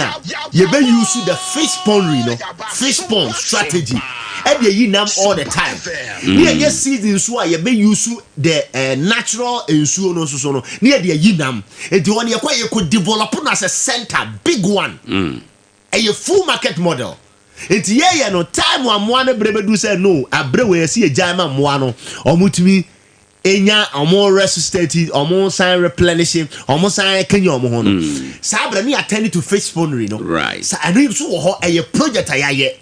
you be use the fish pond, fish pond strategy. And you nam all the time. Near season so you be use the natural insu no so no. Near the yinam. And the one you could develop as a center, big one. A full market model. It's yeah no time one brebe do say no abre we see a jama moano omutumi enya omo resuscitate omo sign replenishing omo sign kenya omo ho no sabra me attend to fish pond no right so I know so ho a project ayaye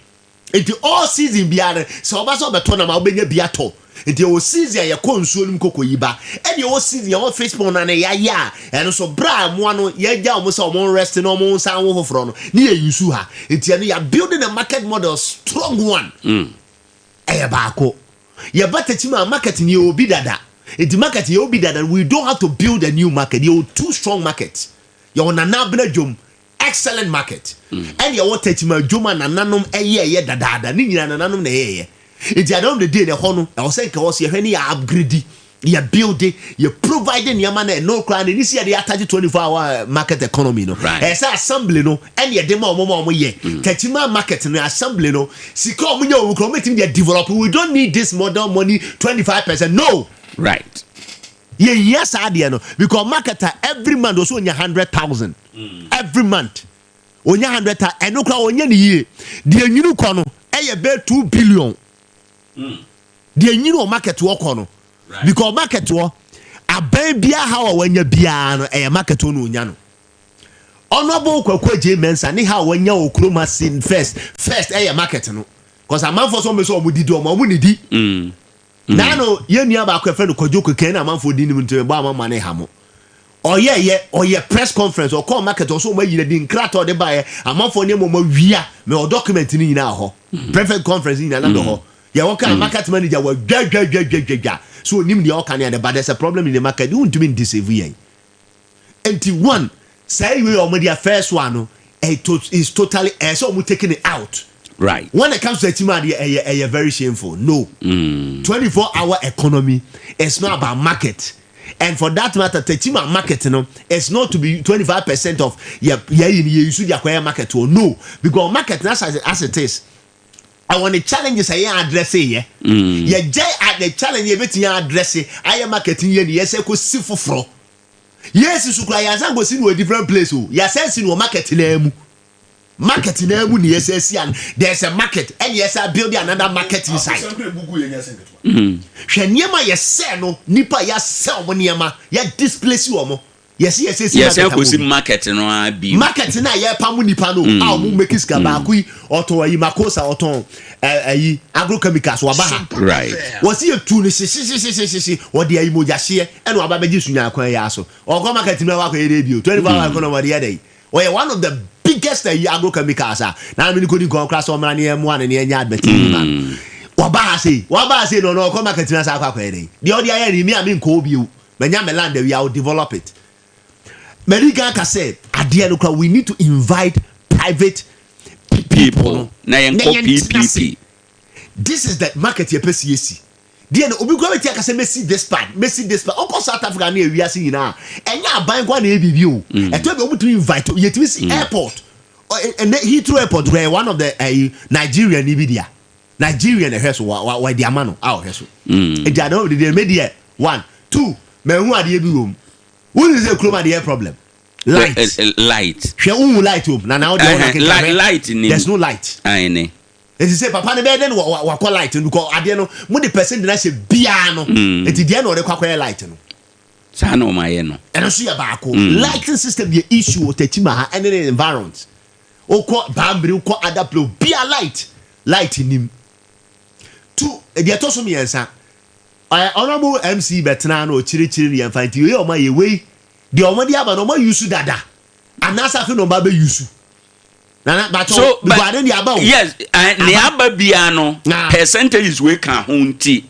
it all season biare so oba so beto na ma obenya biato it o season ya konsuo nim kokoyiba e o season ya fish pond na ya and so bra mo no ya ja omo so omo rest no omo san wo hofro no ne ya yusu ha it ya building a market model strong one baako ya Techiman market ni obi dada it market you obi dada we don't have to build a new market you two strong markets you on anabna jom excellent market and you want Techiman joma nananom ye dada ni nyina nananom na ye it ya don the day the hono I was saying cause you hwani ya upgrade you build it you providing your man no crowd ni see the attach 24-hour market economy no as assembly no and you dem omo ye Techiman market no assembly no sika omo nya owo meeting they develop we don't need this model money 25% no right yes idea no because marketer every month also onya 100,000 every month onya 100,000 and no crowd onya ni ye the nyinu kwa no e be 2 billion the nyinu market wo kwa no because market wo aban bia ha wanya bia no e market no onya no honorable kwakwaje mensa ni ha wanya okroma sin first e market no because amanfo so me so omudidi omudidi nano ye nua ba akwa friend kwadwo ken na amanfo di nim ntwe ba amama ne hamo oye press conference or call market or so ma yina di nkrato de ba ye amanfo ne mo wia me o document ni nyina ho press conference ni na do ho ya woka market manager wa gwa so nim the all can and but there's a problem in the market you want to deceive yen anti one say we o the first one no is totally so we taking it out right when it comes to Techiman very shameful no 24-hour economy it's not about market and for that matter Techiman market no it's not to be 25% of you should acquire market or no because market as it is I want the challenges I address here. Yeah, jay at the challenge everything I address it. I am marketing here. Yes, I could see for fro. Yes, you should go see a different place. Yes, I see no marketing name. Marketing name, yes, and there's a market, and yes, I build another market inside. Shanyama, yes, no, Nipa, yes, sell Moniama, yet displace you. Yes, I could see market no be market na ye pamuni pano a mo make skaba akui oto yi makosa oto agrochemicals wa ba right was you tu ni si what dey moja hye e no aba beji sunya akwan ya so o go market na wa kwa dey bio 24 hour kono wa dey one of the biggest agrochemicals na me ko ni kon kra so mra ne emu an ne nya advertisement waba say no come market na sa akwa ede the odi aye ni me am ko obi o manya me land we will develop it America ka say ade no kra we need to invite private people na yen ko PPP. This is the market ye PCAC. There no obi go metia ka say Messi this part oko South Africa na ewia se nyina enya aban kwa na ebibi o eto be obi to invite ye to see airport and Heathrow airport where one of the Nigerian Nvidia Nigerian heso wa di amano aw heso e dia no the media 1 2 me hu ade bi wo who is the chroma the problem light hwe hu light o na light there's no light ane it is say papa ne be den wa call light because ade no mo the person na say bia no eti dia no de kwakwa light no sa no maye no eno so ya ba ko lighting system the issue o Techiman ha and the environment o ko bambri o ko adaplo bia light nim two e to so me yansa honorable MC betna no chiri ni yamfa nti o ma ye wei de o ma di aba no ma use dada anasa fe no ba be use na ba so but then the about yes ne aba bia no percentages we kan ho nti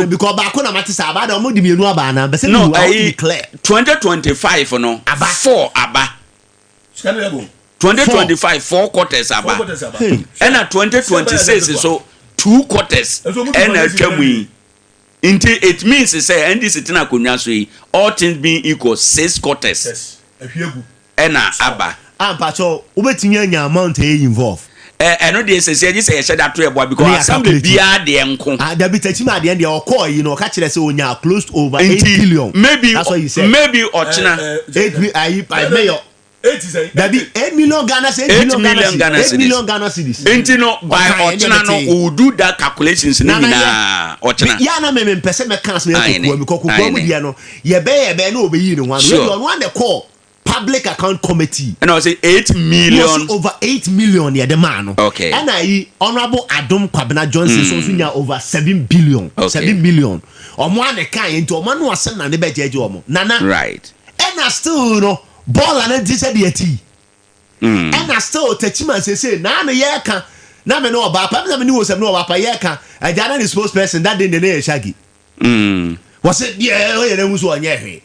because ba ko na matisa aba da o mo di mienu aba na be say no clear 2025 no aba 4 aba 2025 4 quarters aba and 2026 so 2 quarters and atwamu inti it means say and this itina konwa so yi all things being equal 6 quarters yes ahwiegu and aba pacho ubetinya anya amount e involve eno de say say say that to ebo because assembly bia de enko da bi Techiman de e o call you know ka kire say onya close to over 8 billion maybe that's what you said maybe ochina 8 mayor 8 million Ghana cedis 8 million Ghana cedis enti no by ochina no we do that calculations ni na ochina ya na me pese me cancel me kokwa mu dia no ye be no obeyi ni one we on one the call public account committee and I say 8 million over 8 million yeah the man no okay and honorable Adom Kwabena Johnson so nya over 7 billion okay. 7 million omo an kan enti omo no asem na ne be jeje omo nana right and still no ball and this said the and still Techiman say na ye kan na me no oba pa me ni wo sem no oba pa ye kan ajana ni spokesperson that day the na shagi was it yeah o ye na muso onye hwe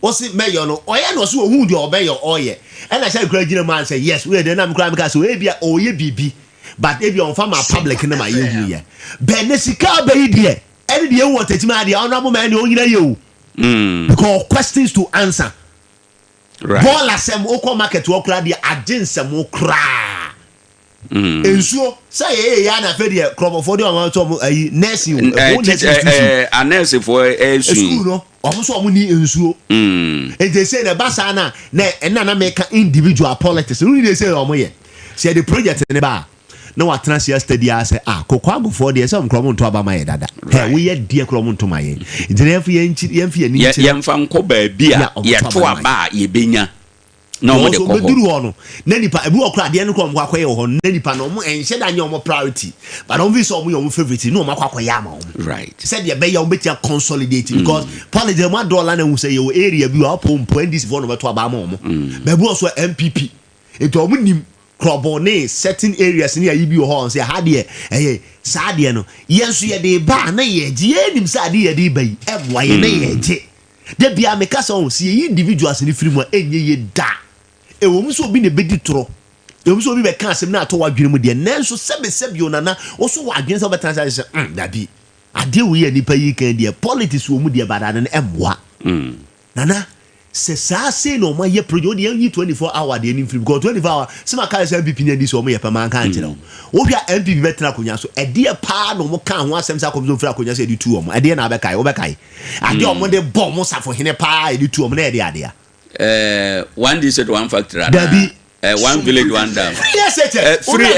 was it mayor no oya no so ohun de obeyo oye and I say gragina man say yes we dey na me kra me ka so e bia oye bibi but e bia on farm public na ma ye hu ye benesika be die any dey want Techiman dey honorable man dey onyina ye o because questions to answer right ball asem okọ market wo kra dey agensem wo kra ensuo say ya na fe dey crop for dey on to nursing a nurse for school no omo so omo ni ensuo they say na basa na make individual politics we dey say omo ye say the project ne ba na wa transfer study as kokwago for dey say nkrom nto aba maye dada we ye die krom nto maye nti ye mfa nko ba bia ye to aba ye benya na omo de ko duru ono na nipa ebi okra de ne krom kwakoye ho na nipa no omo enhye da nye omo priority but omo vi so omo your favorite no omo kwakoye ama omo right said ye be ya omo betia consolidate because politics ma dollar na hu say your area bi wa pompo and this for no beto aba ama omo bebu also MPP eto omo nim crobone certain areas ni ayi bi ho say ha de sa de no yenso ye de ba na ye je nim sa de ye de ba yi eboa ye na ye je de bia me ka so see individuals ni free mu enye ye da e wo mu so bi ne bedi toro e wo mu so bi be ka asem na to wadwene mu de nanso sebe onana wo so wadwene se betan say da bi ade wo ye nipa yi kan de politics wo mu de bada na eboa nana se sa say no ma ye project de yi 24 hour de ni free because 24 hour se ma ka say MPP ni di so mo ye pa man kan kire wo hwa MPP betra konya so e de pa no mo kan ho asem sa komzo free konya so e di tu o mo e de na be kai wo be kai ade o mo de bom mo safo hene pa e di tu o mo na e de ade one district one factory one village one dam free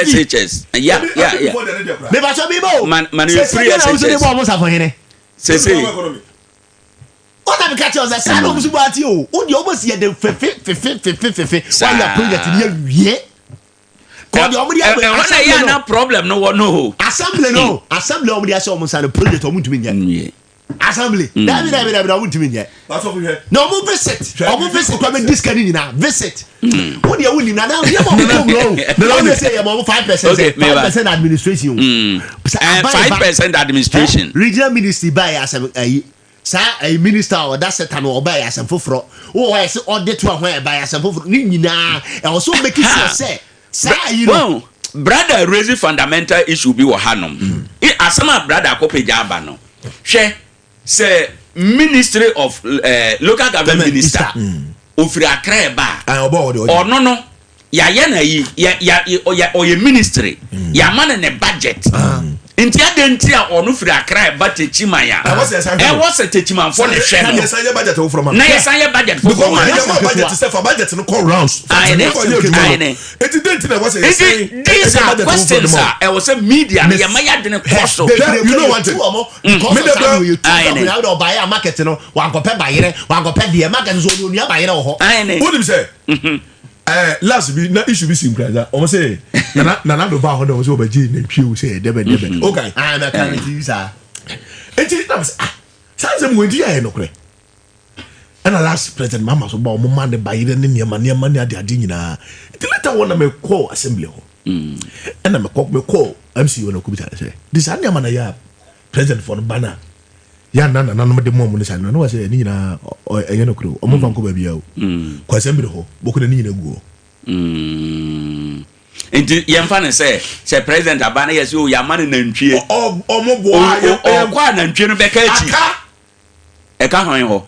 SHS yeah me ba so bi bo man free SHS bom mo safo hene say what am catch us say no musu baati o o de almost ye the fefe why your project ni wie ko de omo de when I na problem no assembly omo de ase omo san project omo tumi nya assembly dabi na wuntimi nye no mo visit kwa me discount nyina visit wo de woni na ye mo ko bro no say ye mo 5% administration 5% administration regional ministry buy asem sa a minister or that set no buy asem foforo wo say audit to ho buy asem foforo ni nyina e also make sure say you know brother raising fundamental issue bi wo hanom asema brother akopeja aba no hwe say ministry of local government minister ofiri akra ba ono no ya na yi ya oye ministry ya man ne budget nti adenti a ono firi akra ba Techiman ya was Techiman for the share na yesan ye budget wo from na yesan ye budget for budget say for budget no call rounds it didn't na was these are questions I was a media ya maya dene cost you know what me the I do buy a market no wan go pay bayere wan go pay the market so no nia bayere ho what him say last be na issue be simple that o say na do ba ho na o say obaji na twi say debe okay na can use enti na say say mo ndi ya no kre and last president mama so ba o man de bayire ne niam ne ade nyina enti later one na me call assembly ho and na me call MC na ko bi say this niam na ya president for banner ya na no de mo no say no wa say ni nyina enye no kro o mo fan ko ba bia o kwa assembly ho boku na ni nyina guo enti yemfa ne say president abana yes o ya man na ntwie o mo bo ayo o kwa na ntwie no beka achi eka hon ho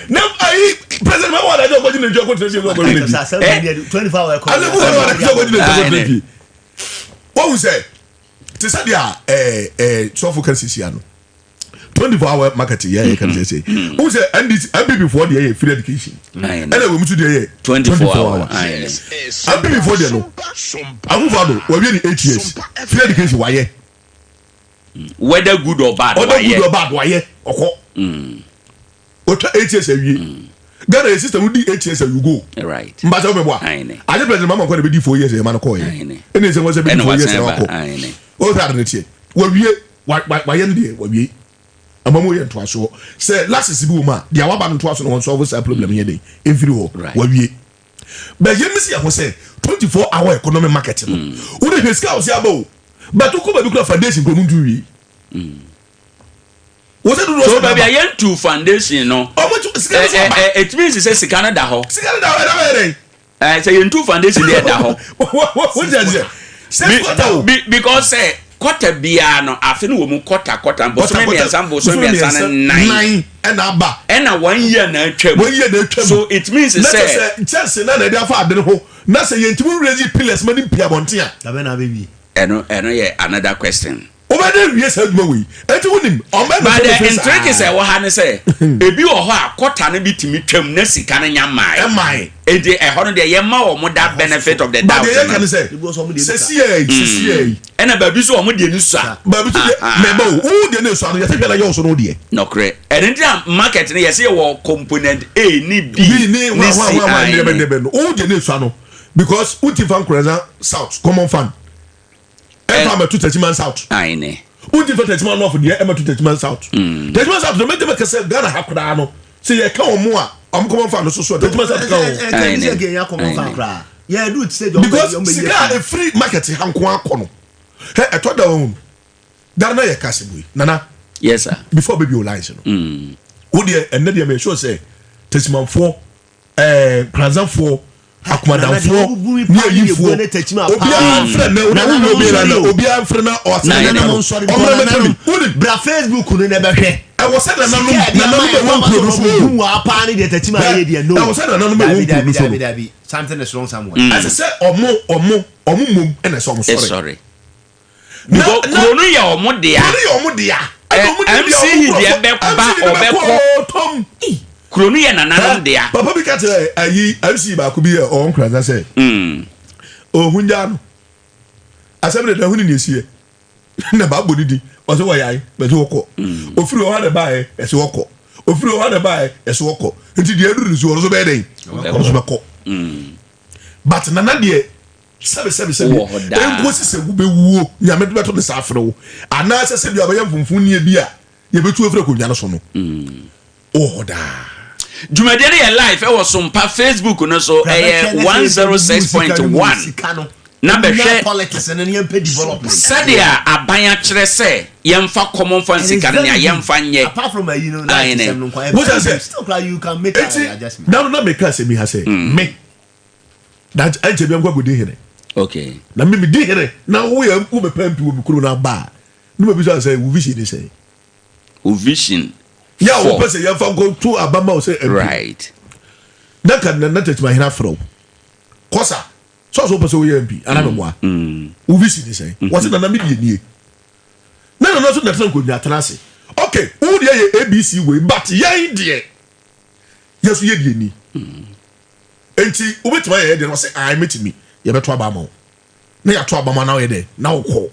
no ai president ma wala do ko ni ntwie ko tese ko ni 24 hour ko what we say to say dia so for sisi ano 24 hour market here can say who say MPP before the free education and we must do the 24 hour MPP before the no amufado we be 8 years free education why whether good or bad why okọ ota 8 years awie Ghana system would 8 years you go right mbasa me boa I just president mama ko be 4 years e man ko ye ene se mo se be 4 years e ko o ta ne tie wa wie ndie wa wie amamu ye nto aso say last sibi wo ma dia wa ba nto aso no won solve that problem ye dey every ho wa wie but ye misi ya say 24 hour economy market no wo dey heska o se aba but ko ba bi kula foundation ko ndu wie wo se do so baby ayen two foundation no it means say sikana da ho say yen two foundation dey da ho what you say because say quarter bia no afi no wo mu quarter bo so me example so me example 9 and aba and 1 year na atwam so it means say Chelsea na dey afa ade ho na say yentimu raise pillars mani pia bonte a da be na baby eno ye another question over there we say aduma we enti wonim o me but the intrigue say wo ha ne say ebi wo ho a quarter no bitimi twam na sika na nyamai edi ho no de ye ma wo mo that benefit of the doubt but they can say see ena ba bi so wo mo de ni sua ba bi so me ba wo de ni sua no ye say bela ye so no de no correct and then market ne ye say wo component A ni B ni no wo de ni sua no because uti fan craza south common fund Emma to Techiman South. Aine. Uti for Techiman North the Emma to Techiman South. Techiman South the make them say Ghana hakura no. Say ye ka omo a am come fan so Techiman South ka o. Aine again ya come fan kra. Yeah do it say because sika a free market hanko akono. He eto da won. Dana ye kasebui. Nana. Yes sir. Before baby o lines no. Wo de enne de me sure say Techiman 4 Kranzan 4 akumadamfo ni ayifo obian friend na obian friend na o say na mo sorry bra Facebook no na behwe I was said na no one produce wa pa ni de Techiman ye de no I was said na no one produce something is wrong somewhere as I say omo mom and so sorry because kronu ya omo dia MC de be ba obeko kronu ye nananom dia papa bi ka tell ayi MC ba ko bi on kranza say o hunja no asem de hunu ni esie na ba bodidi o se wo yai be so woko ofiri o ha de bae e se woko ofiri o ha de bae e se woko nti de aduru so so be den o so be ko but nana de Sabe enko sise wo be wuo nyame de beto de safrewo ana se bia bayam funfun ne bia ye betu afre ko nwane so no ohoda Jumade ye live e wo Sompa Facebook no so 106.1 na behwe politics and any development sadia abanya kire se yemfa common funds kan na yemfa nye apart from like what I say still you can make adjustment now na make us me ha say me that I je biam go dey here okay na me dey here na wo ya wo be pampi wo kuro na ba no me bi say wo vision dey say wo vision yeah wo person yemfa go to abama wo say right na kan na Techiman hina from kosa so person wo MP ana me moa wo vision dey say what na me dey nie na so na tran ko nya transe okay wo dey ye ABC we but yen dey yesu ye dey ni enti obetima ye dey no say I meet me ye beto abama na ya to abama na ye dey na wo ko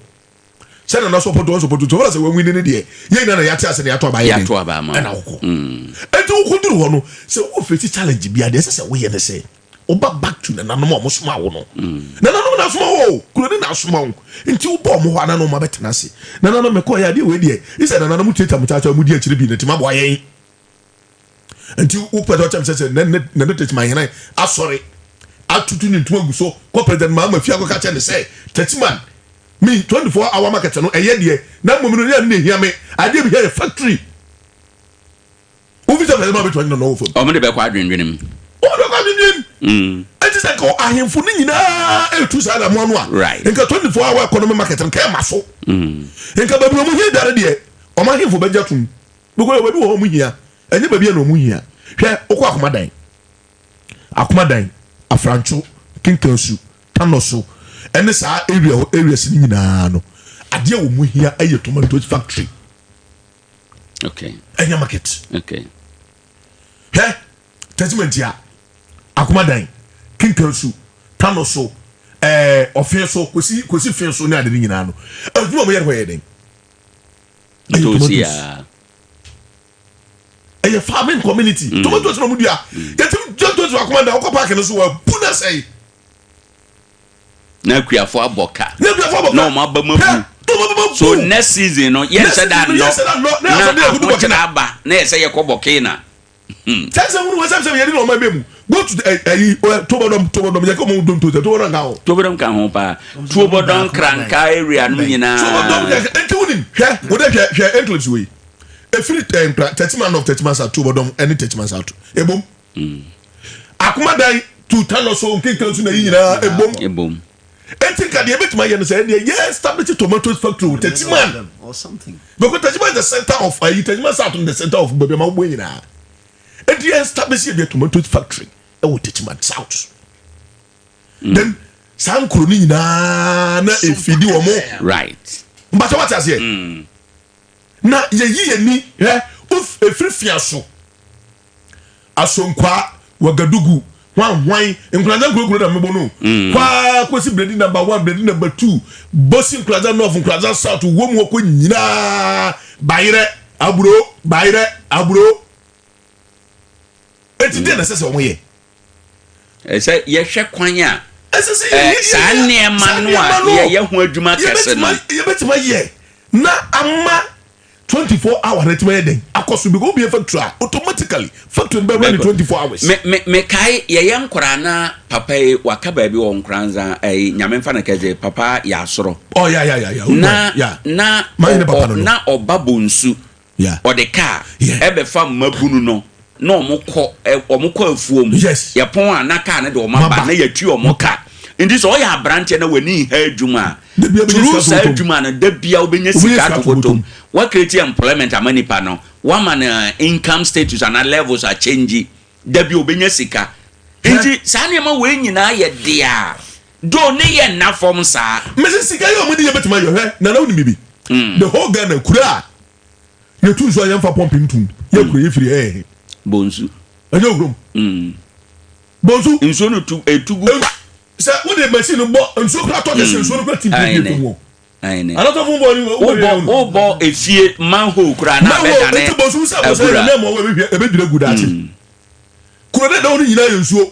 se na support to wala se we win ni dey ye na ya tia se na ya to abama ye to abama na wo ko enti wo ko duru ho no se wo face challenge bia dey se we ye dey say oba back to na nanom o soma wo no na nanom na soma wo kuro ni na soma wo enti wo bo mo ho na no ma betena se na nanom me ko ya dey we dey ise na nanom teta mutacha mu di akiri bi na tima bo ayen enti wo pedo cham se na Techiman yana asori atutu ni ntuma guso ko president Mahama Fia ko ka che ne say Techiman me 24 hour market no eye de na mo no ne hia me ade bi here factory wo visa president ma betwa no wo fo o mo de be kwa adwenwenem o do ka dwendwen enti se ko ahemfo ni nyina etu sa da mo no a nka 24 hour economy market nka ma so nka babu mo hia dare de o ma ahemfo be jatum bugo we bi wo mo hia enye ba bia no mo hia hwe okọ akomadan afrancho kinkansu tanoso ene sa area si nyina no ade wo mu hia aye tomato factory okay enya market okay he Techiman dia akomadan kinkansu tanoso ofenso kosi fenso ne ade nyina no aduma mo yere ho yeden tosia a farming community tomatoes no mudia yetim tomatoes akomanda okọ park no so wa puna say na kuafo aboka no ma ba mabu so next season no yes said that no na aba na yes ye koboke na tell we was say ye no ma bemu go to tobodom ye come don to tobodom kan ho pa tobodom kranka area no nyina tobodom enti wonim hwe wo de hwe entrance we efiri Techiman of Techiman sa tobodom any Techiman sa ebom akomadan to tanoso nkenkan na nyina ebom enti ka de betima ye no say dey establish tomatoes factory with Techiman or something because Techiman is the center of Techiman sa to the center of Babema wo nyina enti establish the tomatoes factory with Techiman south then san kuro ni nyina na efidi wo mo right but what as here na ye ni uf efrifia so asonkwa wagadugu hwan nkraza nkuro da mebo no kwa kosi bredi number 1 bredi number 2 bosi nkraza north nkraza south wo mu ko nyina bayire aburo eti den sese omo ye ese ye hwe kwan a sa ne manua ye ho adwuma kese no ye betima ye na amma 24 hours retime den akoso be go be factory automatically factory be run 24 hours me kai ye nkora na papa waka ba bi wo nkranza nyame mfa na kaje papa ya soro oh yeah na obabonsu odeka ebe fa mabunu no na omukọ afuom ye pon anaka ne de omaba na yatu omoka ndi so ya branch na wani ha adwuma true sa adwuma na da bia obenya sika tokotom what create employment amani pa no one man income status and levels are changing da bia obenya sika ndi sa ne ma we nyina ye dia do ne ye na form sa mesi sika yo mudi ye betima yo he na woni bibi the whole Ghana kura ye tu so ye mfa pumping tum ye kura ye firi bonsu enyo grom bonsu nso no etugu se wo de machine bo nso kura to de nso no kura timpe bi mo aine another phone bo wo bo efie manhole kura na beda ne bonsu sa bo se na mo we ebedure gudati kura de da woni nyina ye nsuo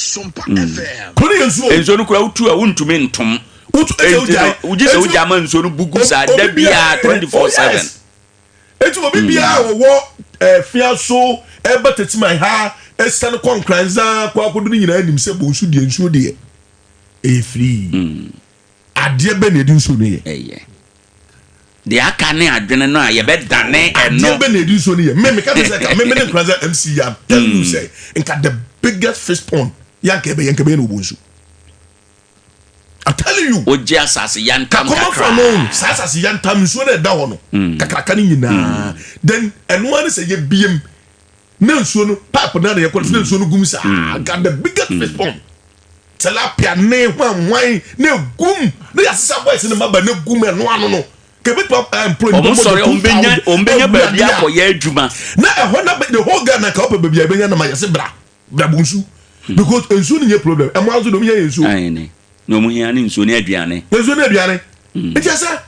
Sompa FM. Kodi yensuo. Enso no kura utu a wuntumi ntom. Utu ejja. Ujise uja man enso no bugu sa da bia 24/7. Etu obi bia wo fiaso eba Techiman ha esan konkranza kwa kodu ni nyina anim se bo nsu die nsuo de e free. Ade be na di nsuo no ye. Eye. De aka ne adwene no a ye be dane eno. Ade be na di nsuo no ye. Me ka say ka me ne konkranza MC ya tell you say nka the biggest fish pond yanka be na obunsu. I'm telling you. Oje asase yantam kakra. Come from home. Asase yantam nsuo na da ho no. Kakraka ni nyina. Then eno an say ye biem. Na nsuo no pipe na ye kwatu na nsuo no gum sa. Got the biggest fish pond. Tilapia ne hwan na gum. Na yasesa boys na maba na gum eno ano no. Kebit employee. Ombenya ba bia koye adwuma. Na ehona the whole Ghana ka opa ba bia benya na ma yase bra bunsu. Because nsuo ni problem. Emo azu no me ye nsuo. Ayene. No mu hia ni nsuo ni aduane. Nsuo ni aduane. Etiasa.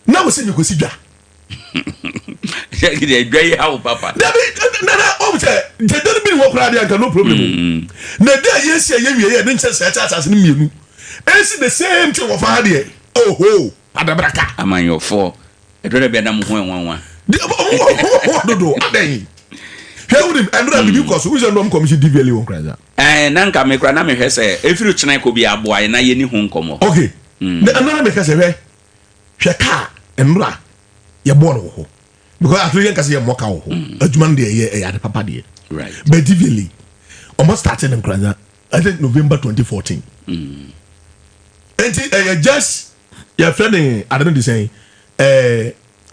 Na wo se nyekosi dwa. Shege de dwa how papa. Na o say je don bi wo kra dia no problem. Na dey yes ye wie ye den chese chase ni mienu. Esi the same thing wo fa dia. Oh ho, adabraka. Amanyofo. Edore be na mo ho enwanwa. Dodo aden. Hewudim enra bi because we no commission DVL won kra. Na nka me kra na me hwe se efiru chena ko bi aboa na ye ni ho nkomo. Okay. Na anara me ka se hwe ka enra ye bo no ho. Because after yen ka se ye moka ho. Adwuma de ye ade papa de. Right. But DVL almost started in kra. I think November 2014. And just your friend I don't know the saying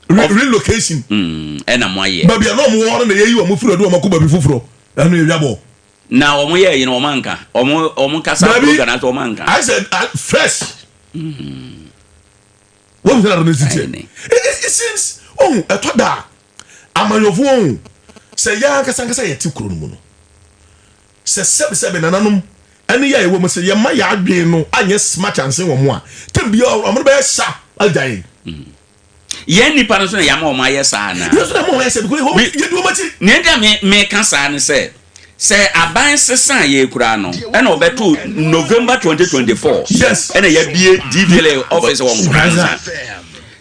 relocation ena moye ba bia no mo won na yeyi o mo furo do o makuba bi fufuro anu ye yabo na o mo ye yin o manka o mo kasa program na to manka. I said fresh what was that on the city it seems etoda amayofo on say ya kasa ye ti kuro no mu no se sebe nananom ene ya ewo mo se ye ma ya adwen no anye smart chance wo mo a tembia o mo be sha aljan ye nipa no so na ya ma o ma ye sa na yes na mo ye se because ye do mati ne dia me kasa ne se aban sesan ye kura no ene obeto November 2024 yes ene ya bie DVL office wo nkranza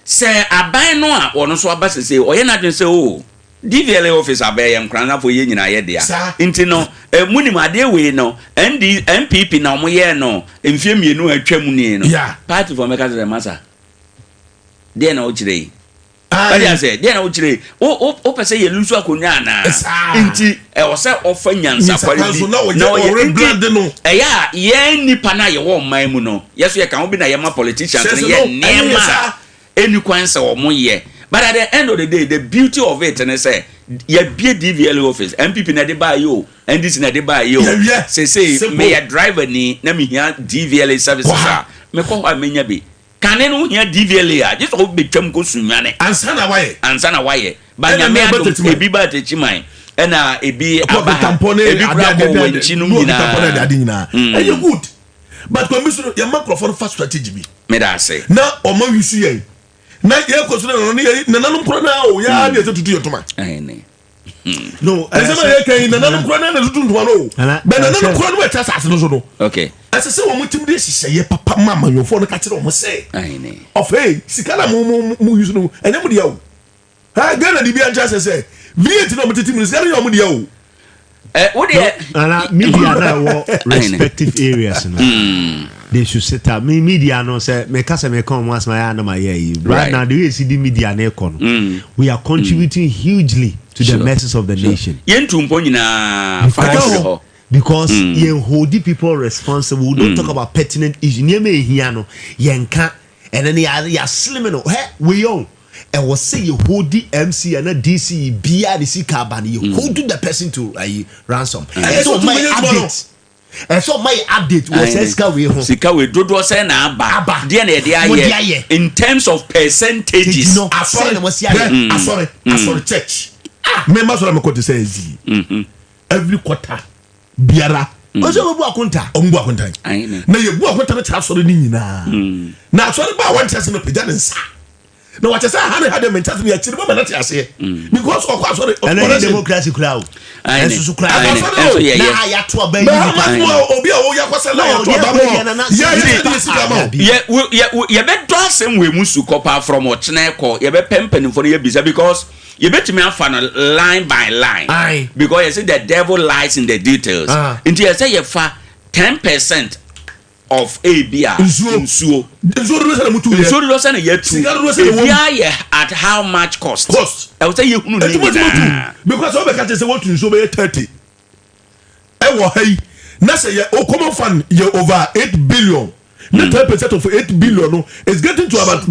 se aban no a wono so aba se o ye na dwen se o DVL office abaye nkranza fo ye nyina ye dia nti no munim ade we no MPP na mo ye no mfie mienu atwam ni no party for make the matter de na o kire bali ase de na o kire o pese ye lusu akonya na nti o se ofa nyansa kwari na o ye brand no ya ye nipa na ye wo man mu no yeso ye kan obi na ye ma politicians no ye nema eni kwanse o mo ye. But at the end of the day, the beauty of it, and I say, you be DVL office, MPP na de buy you, and this na de buy you. Say, may a driver ni, na me here DVL services. Me call I may be. Can anyone hear DVL? Just hope be chum go sunyane. Ansana why? But ya me a be bad Techiman, and a be a tampone, a big chinu na. And you good. But commission, your microphone fast strategy. Me that say. Now, or more you see. Na ye ko so na nanum kro na o ya na tutu yotoma no azema ye kan na nanum kro na tutu ntoma no be na nanum kro no eta sase no so no okay asese wo mutim de hihye ye papa mama yofo no ka kire wo se of hey sikala mu use no enya mu dia o ha Ghana di bi anja se VAT no mutiti mu sikala yo mu dia o what dey ana media na respective areas no they should set up media no say me kasa me come once my na my year right now the way see the media na ekon we are contributing hugely to the masses of the nation yentu mpo nyina because yen hold the people responsible. We don't talk about pertinent issues near me here no yenka and then ya slim no hey we own and was say you hold the MC and a DC BRC carbon you hold the person to ransom and so my update and so my update was Sika we dodo say na aba dia na dia aye in terms of percentages sorry church members of the say every quarter biara oso bu akonta na ye bu akonta na cha sorry ni nyina na sorry ba wan chese no pejane nsa no what say had them mentality me actually but not say because of course and democracy crowd and so crowd na ya to ba obi o ya kwase na ya to ba ye be do asem we musu kopa from ochene ko ye be pempen for ye bisa because you bet me afa line by line because you see the devil lies in the details until you say you fa 10% of Abia nsuo do say na yetu at how much cost I will say you hunu because we can say what nsuo be 30 e wo hai na say o common fund you over 8 billion. 10% of 8 billion is getting to about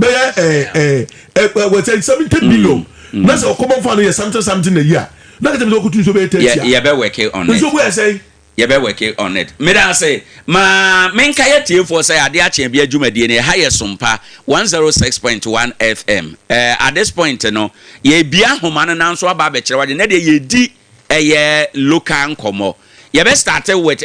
we say 70 billion. That's a common fund is something a year. That is what you be 30. Yeah, be working on it. So we say you be working on it. Me da say ma menka ye tie for say Ade Akye Abia dwumadi ne ha ye Sompa 106.1 FM. At this point no ye bia homa no nan so aba be kire wade na de ye di local nkomo. Ye be started with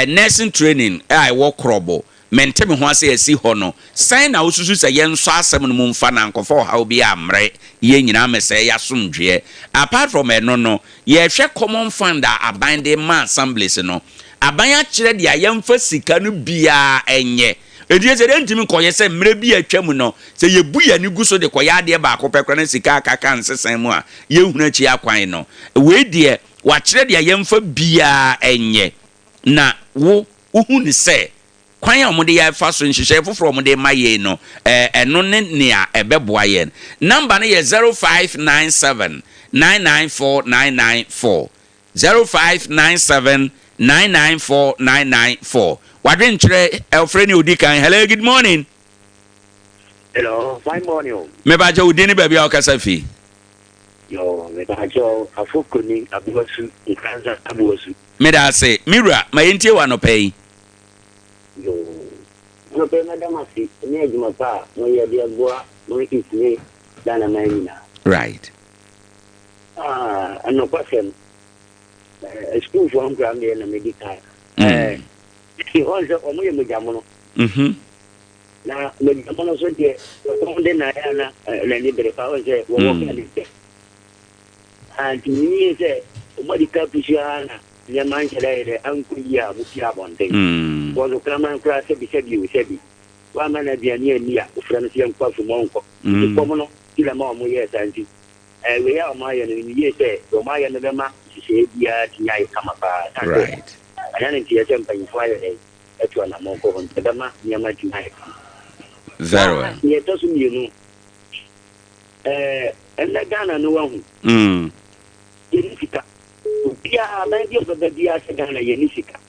nursing training I work krobo. Mente me ho ase asi ho no sign na osusu se ye nso asem no mfa na nkofo ha obi amre ye nyina mese ya somdwe apart from no ye hwe common fund aban de ma assemblies no aban a kire de ayemfa sika no bia enye edie se de ntimi koye se mre bi atwam no se ye bu ya ni guso de koye ade ba akopekra na sika akaka nsesan mu a ye hunu achi akwan no we de wa kire de ayemfa bia enye na wo uhuni se kwan ya omode ya fa so nhihye foforo omode maye no eno ne nea ebeboa ye number no ye 0597 994994 0597 994994 wadwen kire elfreni odikan hello good morning hello fine morning me ba je odini ba bia okasa fi yo me ba jo afokoni abuwasu nkanza abuwasu me da say mira ma yentie wa no pay no pe madam asi ni ajuma pa mo ya dia boa mo ikini dana maina right ano pasem school from Grammy na medical ki onzo omo ye mejamono na mejamono so die o de na ya na le ni bere pa onzo wo wo ka lite and ni se o medical pisiana ya manchele de ankuya butia bonde bozo kama nkra se bi wa mana bia ni ania ofra no se nkwa fu monko ko no ila ma mo ye santi we ya ma ye ni ye se o ma ye no be ma se bia tinya e kama pa right ana ni tie tempa ni fa ye eto na monko hon te ma ni ma tinya e kama very well ni to su mi no ella gana no wa hu ni fika bia na dio be bia se gana ye ni fika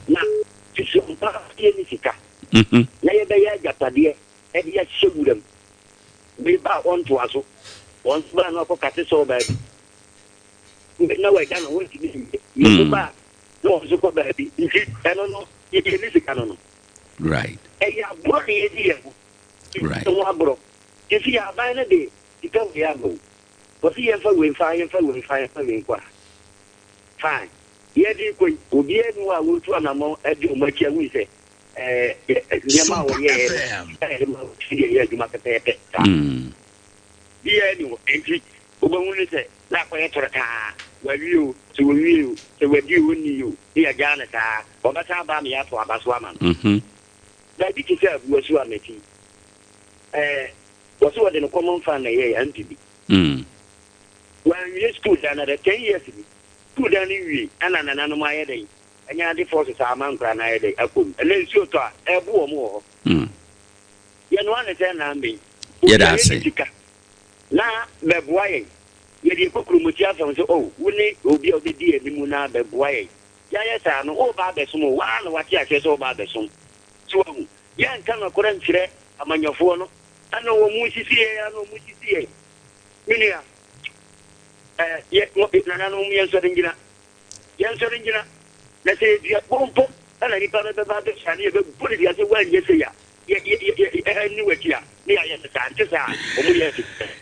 na Sompa ye ni fika na ye be ya japade e dia hyeguram be ba on to aso on ba na ko kate so ba bi na we dan won ti ni ba no so ko ba bi nti no ye ni fika no right e ya bro ye di right so wa bro ye fi ya ba na de ti ka ya go ko fi ye fa we kwa fine ye di ko obi enu a wotu anamo edi omachia wi se nyama wo ye ye di makete ta bi enu enti obawuni se na ko ye toraka wawiu se wawiu se wadi woni yo ya gana ta obata ba me ya to abaso ama da bi ti se abuasu ameti wasu wade no common fan na ye antibi when you school down at 10 years school down wi ana nana no ma ye dey anya de forces amankra na ye dey akom ele nsi oto a ebu o mo ye no ane say na mbe ye da say na beboa ye ye de kokromuti afam so oh woni obi o di enimu na beboa ye ya ye sa no o ba besom wa na wati ase so ba besom so ye nka na kora nkyire amanyofo no ana wo mu sisi ye ana wo mu sisi ye minia ye mo na no mu yenso dingina na se dia pompo ana ni pa ba be shani ye be bodi dia se wa ye se ya ye ni wetia ni ya ye sa ante sa o mu ye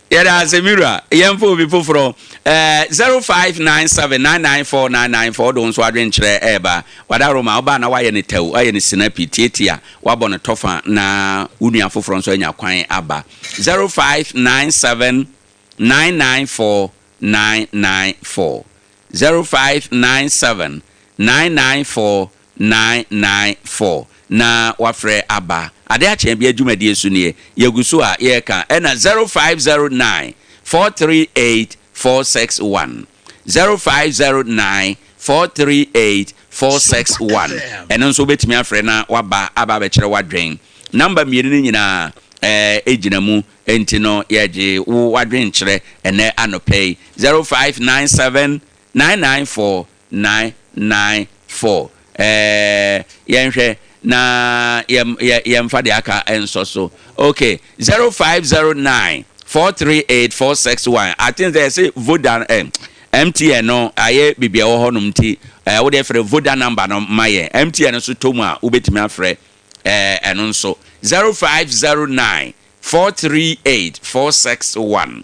Yada Semira, Yamfo before 0597994994 don't swadrin chere eba. Wadaroma oba na waye ni tew, aye ni sinapi tietia, wabo na tofa na unia foforo nso anya kwan aba. 0597994994 0597994994 na wafre aba. Ade Akye Abia dwumadi esu ne yeguso a ye ka na 0509438461 0509438461 eno nso betimi afre na waba aba be kire wadwen number mienu ni nyina ejina mu enti no yeje wo wadwen kire ene anopay 0597994994 yenhwe na yemfa de aka enso so okay 0509438461 I think they say Voda MTN no aye bibia wo honum ti wo de frɛ Voda number no maye MTN so tomu a ubetimi afrɛ eno nso 0509438461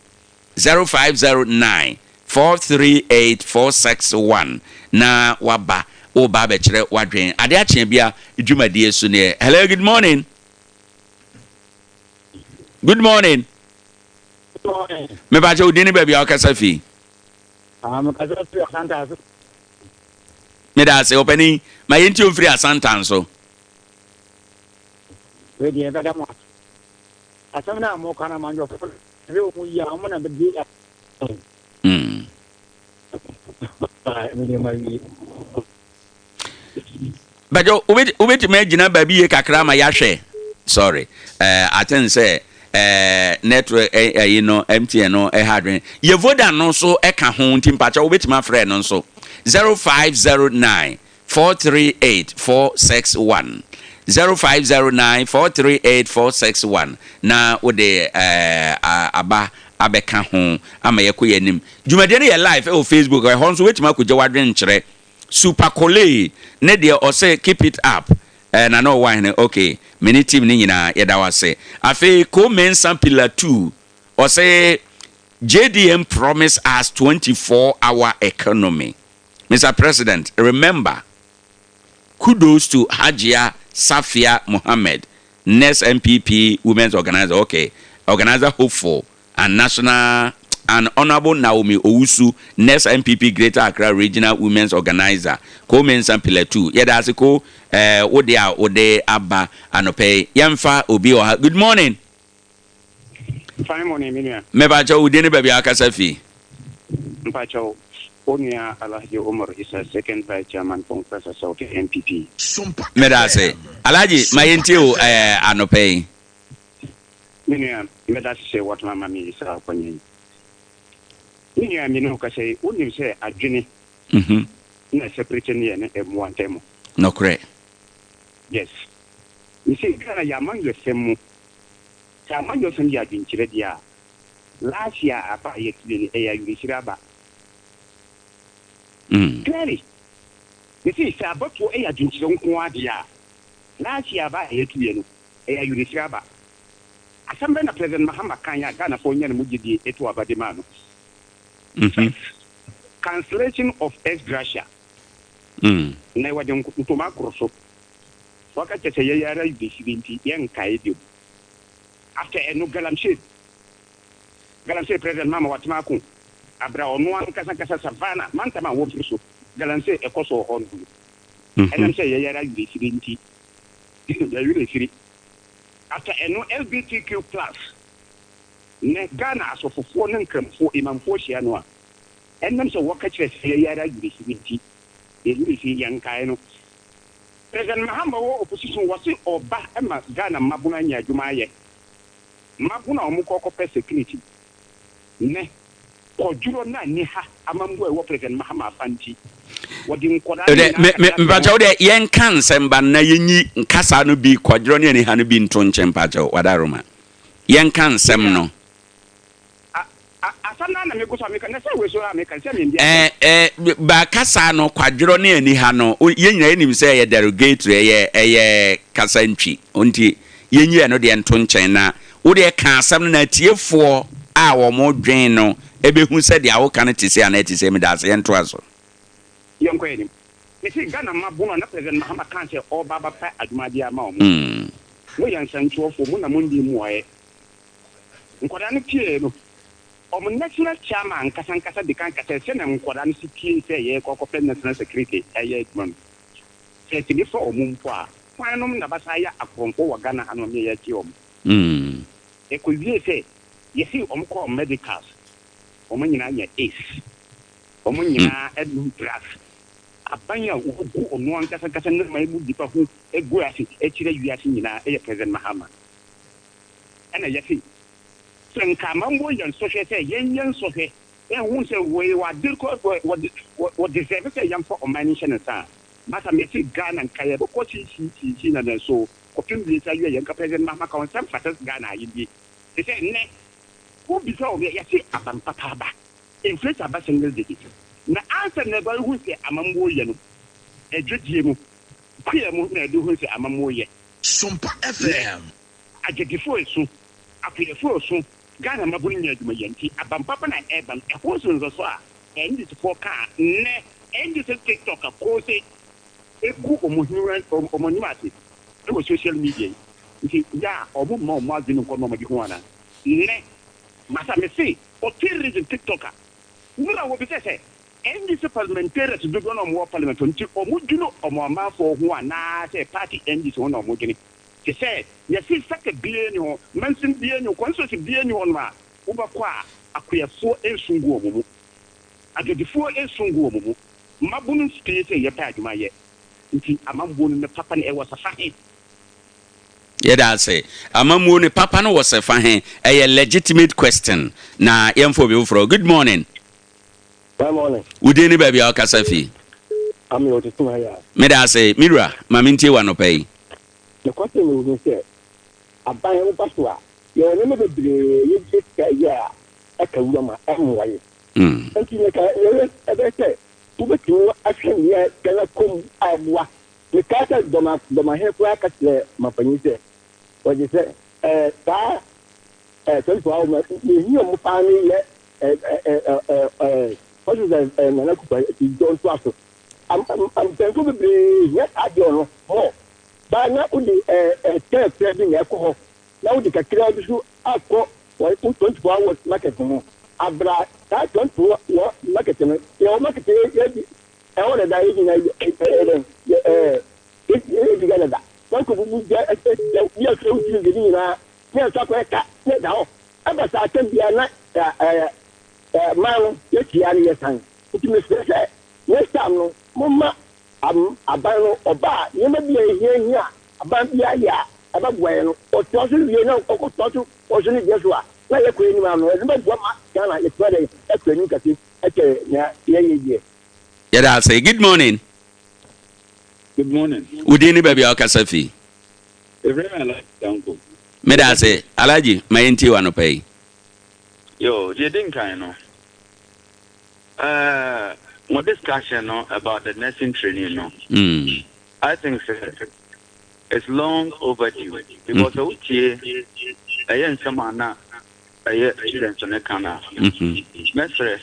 0509438461 na waba o ba be kire wadwen Ade Akye Abia dwumadi esu ne hello good morning me ba je odini ba bia okasa fi me kasa fi Asanta so me da se openi ma yenti ofri Asanta so we die ba da mo asamna mo kana manjo fe o mu ya mo na be di Bajo ubeti megina babi ye kakra ma yahwe sorry I think say network you know MTN no hadwen ye Voda no so ka ho ntimpacha ubeti ma frɛ no so 0509438461 0509438461 na wode aba abeka ho ama ye koyanim dwumade ne ye live o Facebook e ho so wetima kogye wadwen kyerɛ Super Kole ne de o say keep it up na no Owoahene okay many team ni nyina yeda wase afi ko men sample 2 o say JDM promise us 24-hour economy. Mr. President, remember, kudos to Hajia Safia Mohammed, next MPP women's organizer, okay, organizer hopeful, and national and Honorable Naomi Owusu, next MPP Greater Accra Regional Women's Organizer, Komen Sample 2. Yeah, that's a co. Ode Abba Anope Yamfa Obi Oha. Good morning. Fine morning, Minia. Mebacha Udini Baby Akasafi. Mpacho Onia Alhaji Omar is a second vice chairman from Professor South MPP. Medase Alaji Mayentio Anope. Minia, Medase what my mammy is up on you. Minia Minoka say, only say a journey. In a separate and one time. No correct. Yes. You see, Ghana Yaman the same. Yaman your son Yadin Chiredia. Last year, I buy it in a Yurishiraba. Clearly. You see, Sabot for a Jinchon Quadia. Last year, I buy it in a Yurishiraba. As some men of President Mahama Kanya, Ghana for Yan Mujidi, Etua Badimano. Cancellation of ex gratia. Never don't to macro. What I say, Yara, this young Kaidu. After a no Galamship. Galamse President Mama Watmaku. Abra on one Casacasa Savannah, Mantama Wofiso. Galamse a coso on. And I'm saying, Yara, this really after a no LGBTQ plus. Ghana so for 4 income for Imam Foshianoa. And then so what catches Yara, this young Kaino. President Mahama opposition was it or back Emma Ghana Mabunanya Jumaye. Mabuna Mukoko security. Ne or Juro Niha among where President Mahama Fanti. What in Mpacho yen can send Banayi Casano be quadroni and Hanubin Tonchen Pacho, Wadaruma. Yen can semno. Ba kasa no kwadro ne ani ha no yenya enim say ye derogatory ye kasa ntwi onti yenyi no de nto nchen na wo de ka asam na tiefo a wo mo dwen no ebehu sɛ de awo kan te sɛ ana te sɛ me da sɛ yɛnto aso yɛnkɔ yɛnim mesi Ghana mabono na president Mahama kan sɛ ɔba ba pa adwumade ama wo mo yɛ nsantuofo mo na mo ndi mu ɔyɛ nkɔda no tie no ɔmo national chairman nkasa de kan kasa sɛ na nkɔda no si tie sɛ yɛ kɔkɔpɛ national security ɛyɛ adwuma sɛ tibi fa ɔmo mpo a kwanom na basa yɛ akɔmfo wɔ Ghana ano me yɛ tie ɔmo ɛkɔwie sɛ yɛsi ɔmo kɔ medicals ɔmo nyinaa yɛ ace ɔmo nyinaa ɛdum drugs aban a wogu ɔno ankasa ne ma mu dipa ho egu ase ɛkyerɛ wiase nyinaa ɛyɛ president Mahama ɛna yɛsi sɛ nka mambo yɛ nsɔhwɛ sɛ yɛnyɛ nsɔhwɛ ɛhu sɛ wɔde deserve sɛ yɛmfa ɔman no hyɛ ne nsa masa mɛsi Ghana nka yɛbɛkɔ kyikyi na ne so kɔpem wie sɛ yɛ nka president Mahama ka ɔnsɛm fata Ghana ayɛdie te sɛ nnɛ wobisa wɔ yɛse abampata aba inflation aba single digit na answer na ba hu sɛ amambo yɛ no adwodie mu kuyɛ mu na ɛde hu sɛ amambo yɛ Sompa FM agedifo esu akuyɛfo esu Ghana mabunu nyɛ adwuma yɛ nti abampapa na ɛban ɛho so nso so a ɛndi tefo ka nnɛ ɛndi sɛ TikTok akose egu ɔmohinu ase ɛwɔ social media nti ya ɔmo ma ɔmo adwene nkɔ na ɔmo de ho ana nnɛ masa mesi ɔtiri region TikTok a nura wo bi sɛ NDC parliamentarians do go na ɔmo parliament nti ɔmo dwene ɔmo amanfo ho ana sɛ party NDC ho na ɔmo dwene te sɛ yɛsi sɛkɛ bie ni hɔ mansin bie ni hɔ constituency bie ni hɔ no a wobɛkɔ a akoyɛfoɔ nsungu ɔmo mu adwadifoɔ nsungu ɔmo mu mmabunu spie sɛ yɛpɛ adwuma yɛ nti amambuo no ne papa no ɛwɔ safa he yɛda ase amamuo ne papa no wɔ safa he ɛyɛ legitimate question na yɛmfo bi wofrɔ good morning good morning wudi ni baabi a ɔkasa fi ami o Techiman ya meda ase mirra ma mentie wa no pɛi the question is say aban wo paso a yɛ ne me bebre yɛ ka ya aka wura ma ɛmwa yɛ nti ne ka ebe sɛ wobɛtumi ahwɛ ne Ghana kom aboa ne ka sɛ dɔma he ko aka kyerɛ mapanyi sɛ wɔgye sɛ saa 24 hours ne hiɛ mo pa ne yɛ what is nana kupa ti don to aso am tento bebre yɛ adio no mo ba na udi tell bi na ɛkɔ hɔ na udi kakra bi so akɔ 24 hours market no abra that 24 hours market no yɛ market yɛ bi ɛwɔ da yɛ nyina bi gana da wɔn ko bu ja yɛ fɛ uti ngeni nyina yɛ sɔ kɔ ɛka yɛ da hɔ aba sa atem bia na man yɛ tia ne yɛ san nti me sɛ next time no moma aban no ɔba yɛma bi yɛ aban bi ayɛ a ɛbɛboa no ɔtɔ so wie na ɔkɔtɔ so ɔso ne deɛ so a na yɛkɔ anim ano ɛde bɛboa ma Ghana yɛtuma dɛ ɛkɔ anim kɛse ɛkyɛ nea yɛyɛ deɛ yɛda ase good morning wudi ni baabi a ɔkasa fi meda ase alaji ma yɛntie wa no pɛi Yo, you didn't kind of what discussion about the nursing training, I think it's long overdue because I am someone now. I students on the canal. Mestre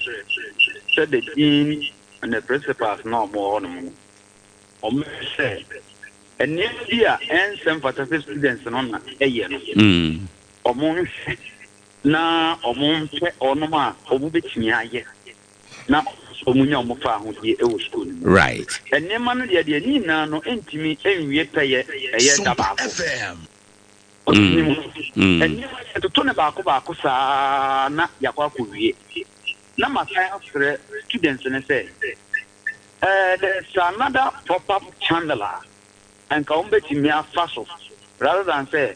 said the dean and the principals no more or say and near year and some fantastic students on a year or more. Na omonte onoma obubetimi aye na omunya omofa ho die e wo school right enema no de ni na no entimi enwie peye eye da ba ko enema to ne ba ko saa na yakwa ko wie na masai afre students ne say there's another pop-up channel and ka ombetimi afaso rather than say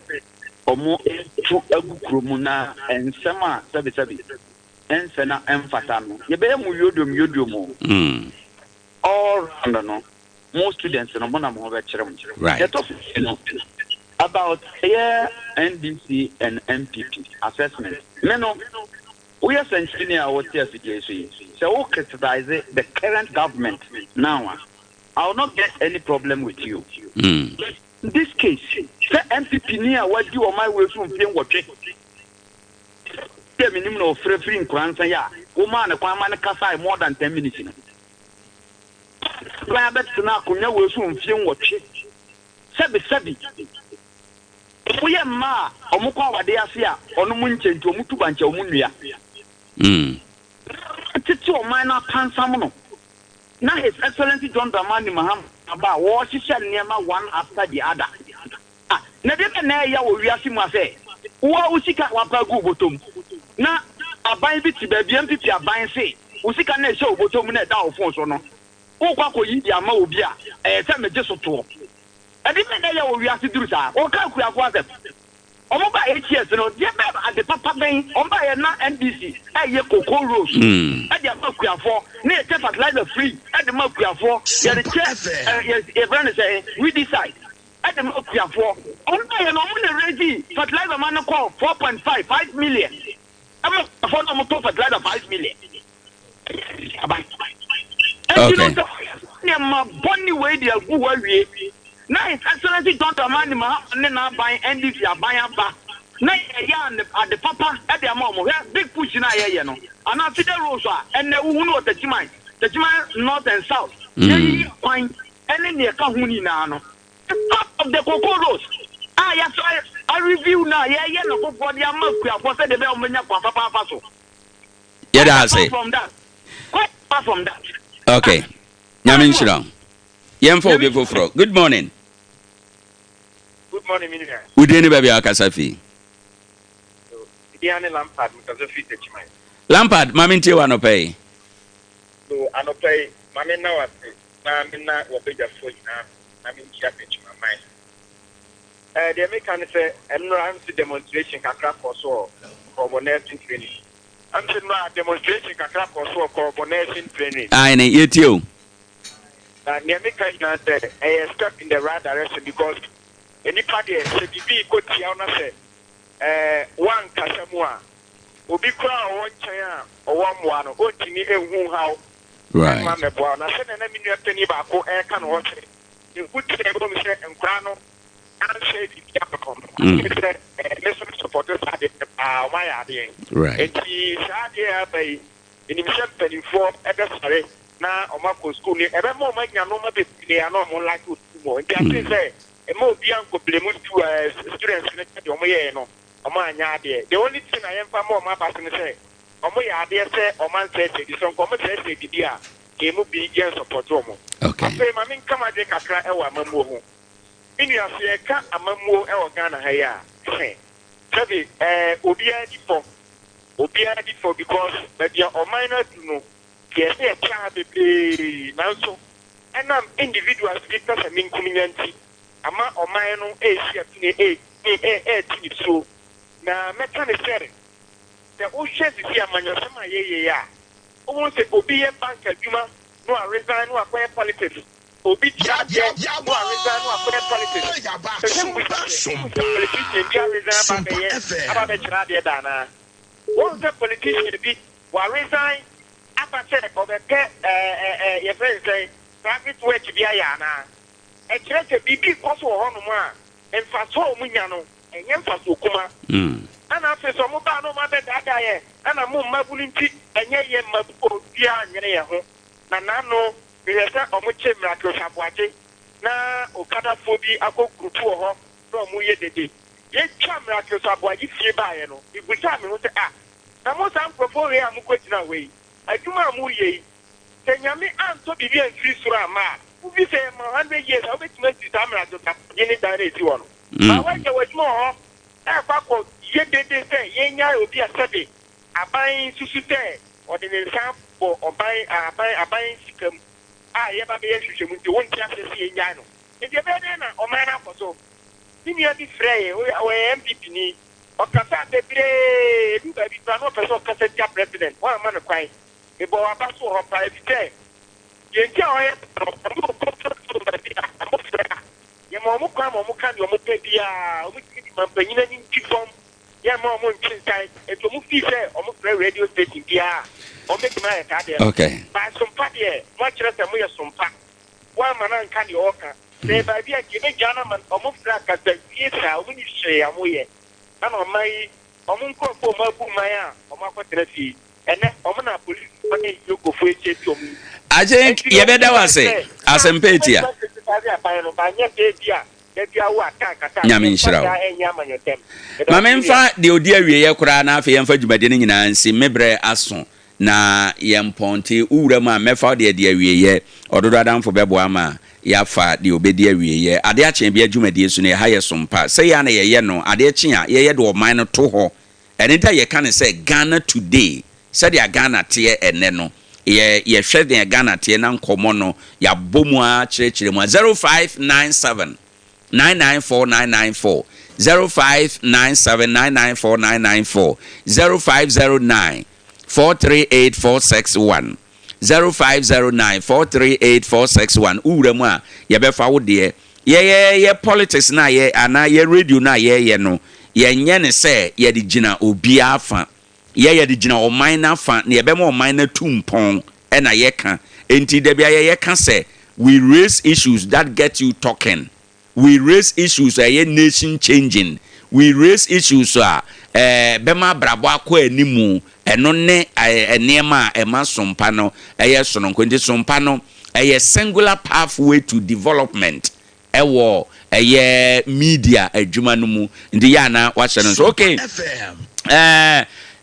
omo to agukromu na ensema sabi ensena emfata no ye be mu yodom all around no most students no na mo be kire mu right about here NDC and MPP assessment me no we are engineer what here so we criticize the current government now I will not get any problem with you this case the MPP near what you or my way from being what the minimum of free in Kransa, ya, woman, a Kwaman Kasa more than 10 minutes. I bet to now, Kunya will soon film what she said. We are ma, or Mukawa de Asia, or no Munchen to Mutubancha Munia. It's your minor pansamono. Now His Excellency John Dramani Maham about what she said near one after the other. Never ya will reassure say, Usika Wapa go bottom. Now, a buy bit to baby empty a buying say, Usika ne show bottom in a down for so no. O Quaco India Mobia, a time just a tour. I didn't know you will react to do that. Or can't we have one them? Over 8 years, you know, at the Papa Bay, on by a NBC, a year cocoa rose, at the Mercury for, near Tempat Lighter free, at the Mercury for, the chair, say, we decide. At the Mercury for, on by an only ready, but like a man call 4.5 million. I'm not for no top at Lighter 5 million. And you know, my bonny way, they are good. Now it's Excellency Dr. Manima and then I buy NDC, I buy a back. Now at the papa at the mom, big push in a know. And I see the Rosa and the Uno Techiman, North and South. They find any near Kahuni Nano. Top of the Cocoa Rose. Yes, I review now. No, for the America, for the Belmania Papa. Yeah, that's it. From that. Quite far from that. Okay. Yamin Shirang. Yemfo before fro. Good morning. Good morning, Minister. We didn't baby Akasafi. Diane Lampard, because of Techiman. Lampard, Maminti wano pay. So, I no pay. Mamma now at Mamma will be the foot now. I mean, Techiman mind. The American say, I'm not to demonstration can crack for so for nursing training. I'm not demonstration can crack for so for nursing training. I need you too. The American said, I step in the right direction because anybody said, "Be good." Tiana said, "One Casamua, Obi Crown, one China, or one, or Tini, and how." Right. Mamma Brown, I said, "I mean, you're penny back, or air can watch it. You put the Romish and Grano, and say, listen, supporters had it, why are they? Right. And he said, by in himself, penny for Edison. Na omako school ni ebe mo ma nya no ma be play na mo like to mo nti say e mo bi an ko blame to students ne de omo ye no omo anya ade the only thing I am fa mo ma pass ni say omo ya ade say omo say di so ko mo say di a ke mo bi gen support omo okay afi ma min kama de kakra e wa mamuo ho ini afi e ka amamuo e wo Ghana ha ya sabi obi adi for because but your minor to know. Yes, they can't be now. So, and individuals because I'm in community. I'm a man on a so now, mechanic the ocean is here, man. You're some yeah. Almost a Obi banker, Juma, no, I resign, no, acquire politics. Obi, no, I resign, no, acquire politics. What's the politician be? Why resign? After check of the your friend say, private way to be a yana. A church a BB also on one, and fast home Munyano, and Yemfa Sukuma. And after some mobile mother that I and a moon mabulinti, and yet Mabu, Dia, Nanano, we have said Omuche Miracle Sapwati, Na Okada Phobi, Ako Kutu, from Muye de Day. Yet Miracle Sapwati, if you buy, if we tell me what the most I'm proposing, I'm quitting away. I do my movie. Kenyami Anto Bibi and Christopher Ma. Who be say 100 years, I'll be to make the time to get direct one. But when there was more, I thought, yet they say, Yenya will be a study. A buying Susute or the example or buying a buying system. I ever be a to one chance to see in Yano. If you're better or man up or so, give me a display or MPP. Or Casa de Bre, you can be no person president. One man of crying. The boy about to have private day. You enjoy it. Your mom come on, can you move the penny in Chifom? Your mom won't change. If you move this almost radio station, or make my card. Okay. By some party, much less than we are some pack. One man can you order. They by the gentleman almost like at the theatre when you say I'm weird. And on my Omun ko po mabu maya, omakotresi. Ene omuna police money you go for HPO. I think you better was say as empatia. Nyamenshira. Mamemfa de odi awie ye kura na afa yemfa dwumade ne nyina nsi mebre aso na yemponte uwura ma mefa de awie ye ododo adamfo bebo ama yafa de obedi awie ye ade akye bia dwumade su ne ha ye sompa say ya na ye no ade akye a ye de oman no to ho enita ye kan say Ghana today said ya Ghana tie ene no ye hwe de Ghana tie na nkomo no ya bomu a kyerɛkyerɛ mu 0597 994994 0597994994 0509 438461 0509 438461 uremu a ye befa wo de ye politics na ye ana ye radio na ye no ye nye ne se ye de gina obi afa ye de gina oman na fa na ye be ma oman na tumpon e na ye ka enti de bia ye ka se we raise issues that get you talking. We raise issues nation changing. We raise issues bema brabo akọ animu eno ne enema ema sompa no sononko ndi sompa no singular pathway to development ewo media adwuma no mu ndi ya na wa no so okay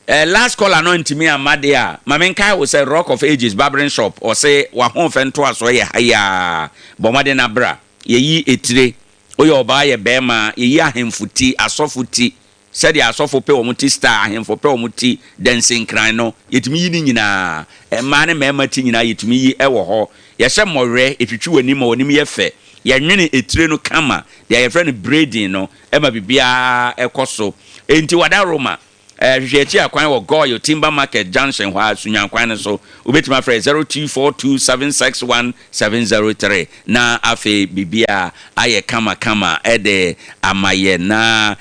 last call no ntimi amade a mamenkai wo say Rock of Ages barbering shop or say wa honfento aso ye haya bomade na bra yeyi etire oye oba ye bema yeyi ahemfuti asofuti said the asofo pe omuti star ahemfo pe omuti dancing cry no yetumi yi ni nyina ma ne mema ti nyina yetumi yi ewo ho ye hye morwe etwitwi wani ma woni ye fe ye nwene etire no kama ye friend braiding no ema bibia ekoso enti wada Roma hwehwechi akwan wo Goyo Timber Market Junction hwa sunya kwan so obetima frɛ 0242761703 na afe bibia aye kama ede amaye na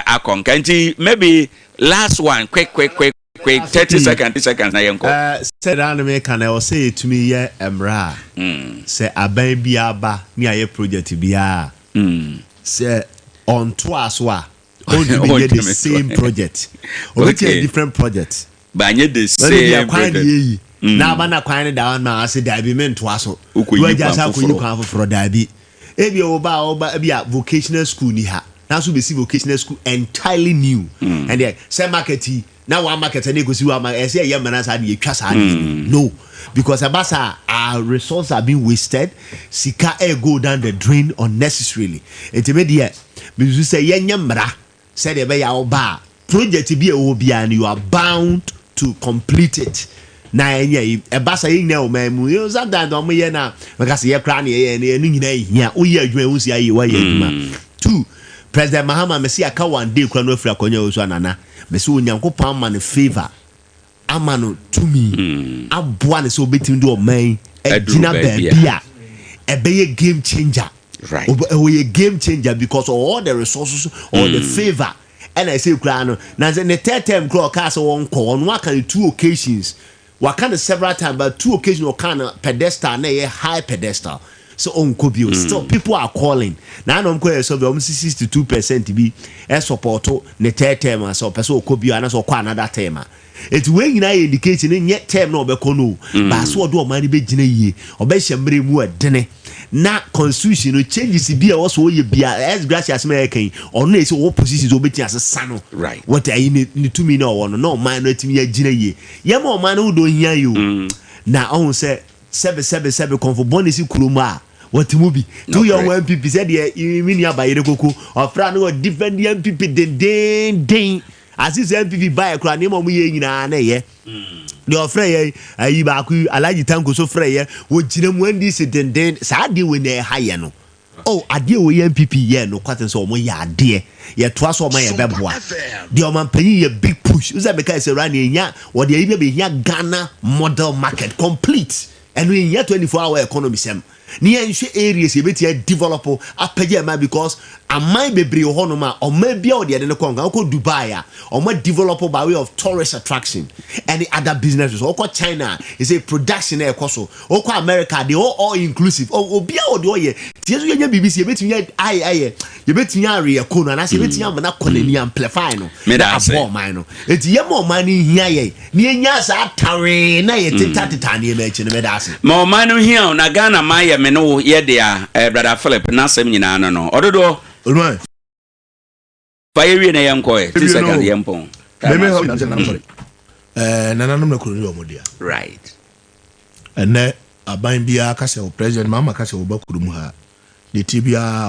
akonkanti maybe last one quick 30 seconds na yenko said anime can I say to me ye emra say aban bia ba ni aye project bia say on twaso oh, the same project. Or okay. A different project. But the same project. Now, bana kwani down now. I said, "I be meant to also." We just have to come for Dabi. Ebi oba ebi vocational school ni ha. Now so be see vocational school entirely new. And then say marketing. Now one market and go see one market. Say yeah, man, no, because abasa our resources are being wasted. Sika air go down the drain unnecessarily. Intermediate. Because you say yeah, nyamra. Said ya ba project be obi and you are bound to complete it na enye e basa yin na o mamu you sometimes o me na because ye kra na ye nyina hia o ye adwuma hu si ayi wa ye adwuma 2 President Mahama me see aka one day kra no afra konya osu anana me see onyankopon ma ne favor amano to me aboa ne so betim do o man e gina ba bia e be ye game changer. Right. We a game changer because of all the resources or the favor. And I say, Krano, now the third time, Crow Castle won't call on one kind of 2 occasions. What kind of several times, but 2 occasions, or kind of pedestal, and a high pedestal. So on Kobio, still people are calling. Now I'm going to say 62% to be a support the third term, so person Kobio and also another term. It's when you indicating in yet term no bekono, but so do money be jine or be shembre mu adene. Na constitution no changes be also ye bia as gracious American or no so opposition obeti as sano. Right. What I need to me no man no timi jine ye. Ye mo man who don't hear you. Na on say 777 confo bonus kuruma. What movie? Do your MPP said you mean ya by the coco or friend no defend the MPP den as this MPP buy a crown name on me na ye. The afraid ayi ba ku alaji tanko so frey wo jirem when this den sa de we na high no. Oh, ade we MPP ye no kwaten so mo ya ade ye toa so ma ye beboa. The man panyin ye big push. Uza be kai se ran enya wo de ayi be hia Ghana model market complete. And we nya 24-hour economy sem. Near areas you bet develop up because a my baby honoma or maybe out the Congo, Dubai, or more develop by way of tourist attraction. Any other businesses, or China is a production air coso, or America, they all inclusive. Or be out the way. BBC, you bet me area, Kuna, and I say, bet you am not calling me amplifying. Mino. It's more money here. Near Yasa, Tare, Tatani, mentioned Medasi. More money here on Agana Maya Meno, Yedia, Brother Philip, Nassim Yinano, no. Odo, Right. Fire in a young coy, Tisaka Yampong. I'm sorry. Nananum Kurio Modia. Right. And then a bind be a castle, President Mama Castle Bakumuha, the Tibia.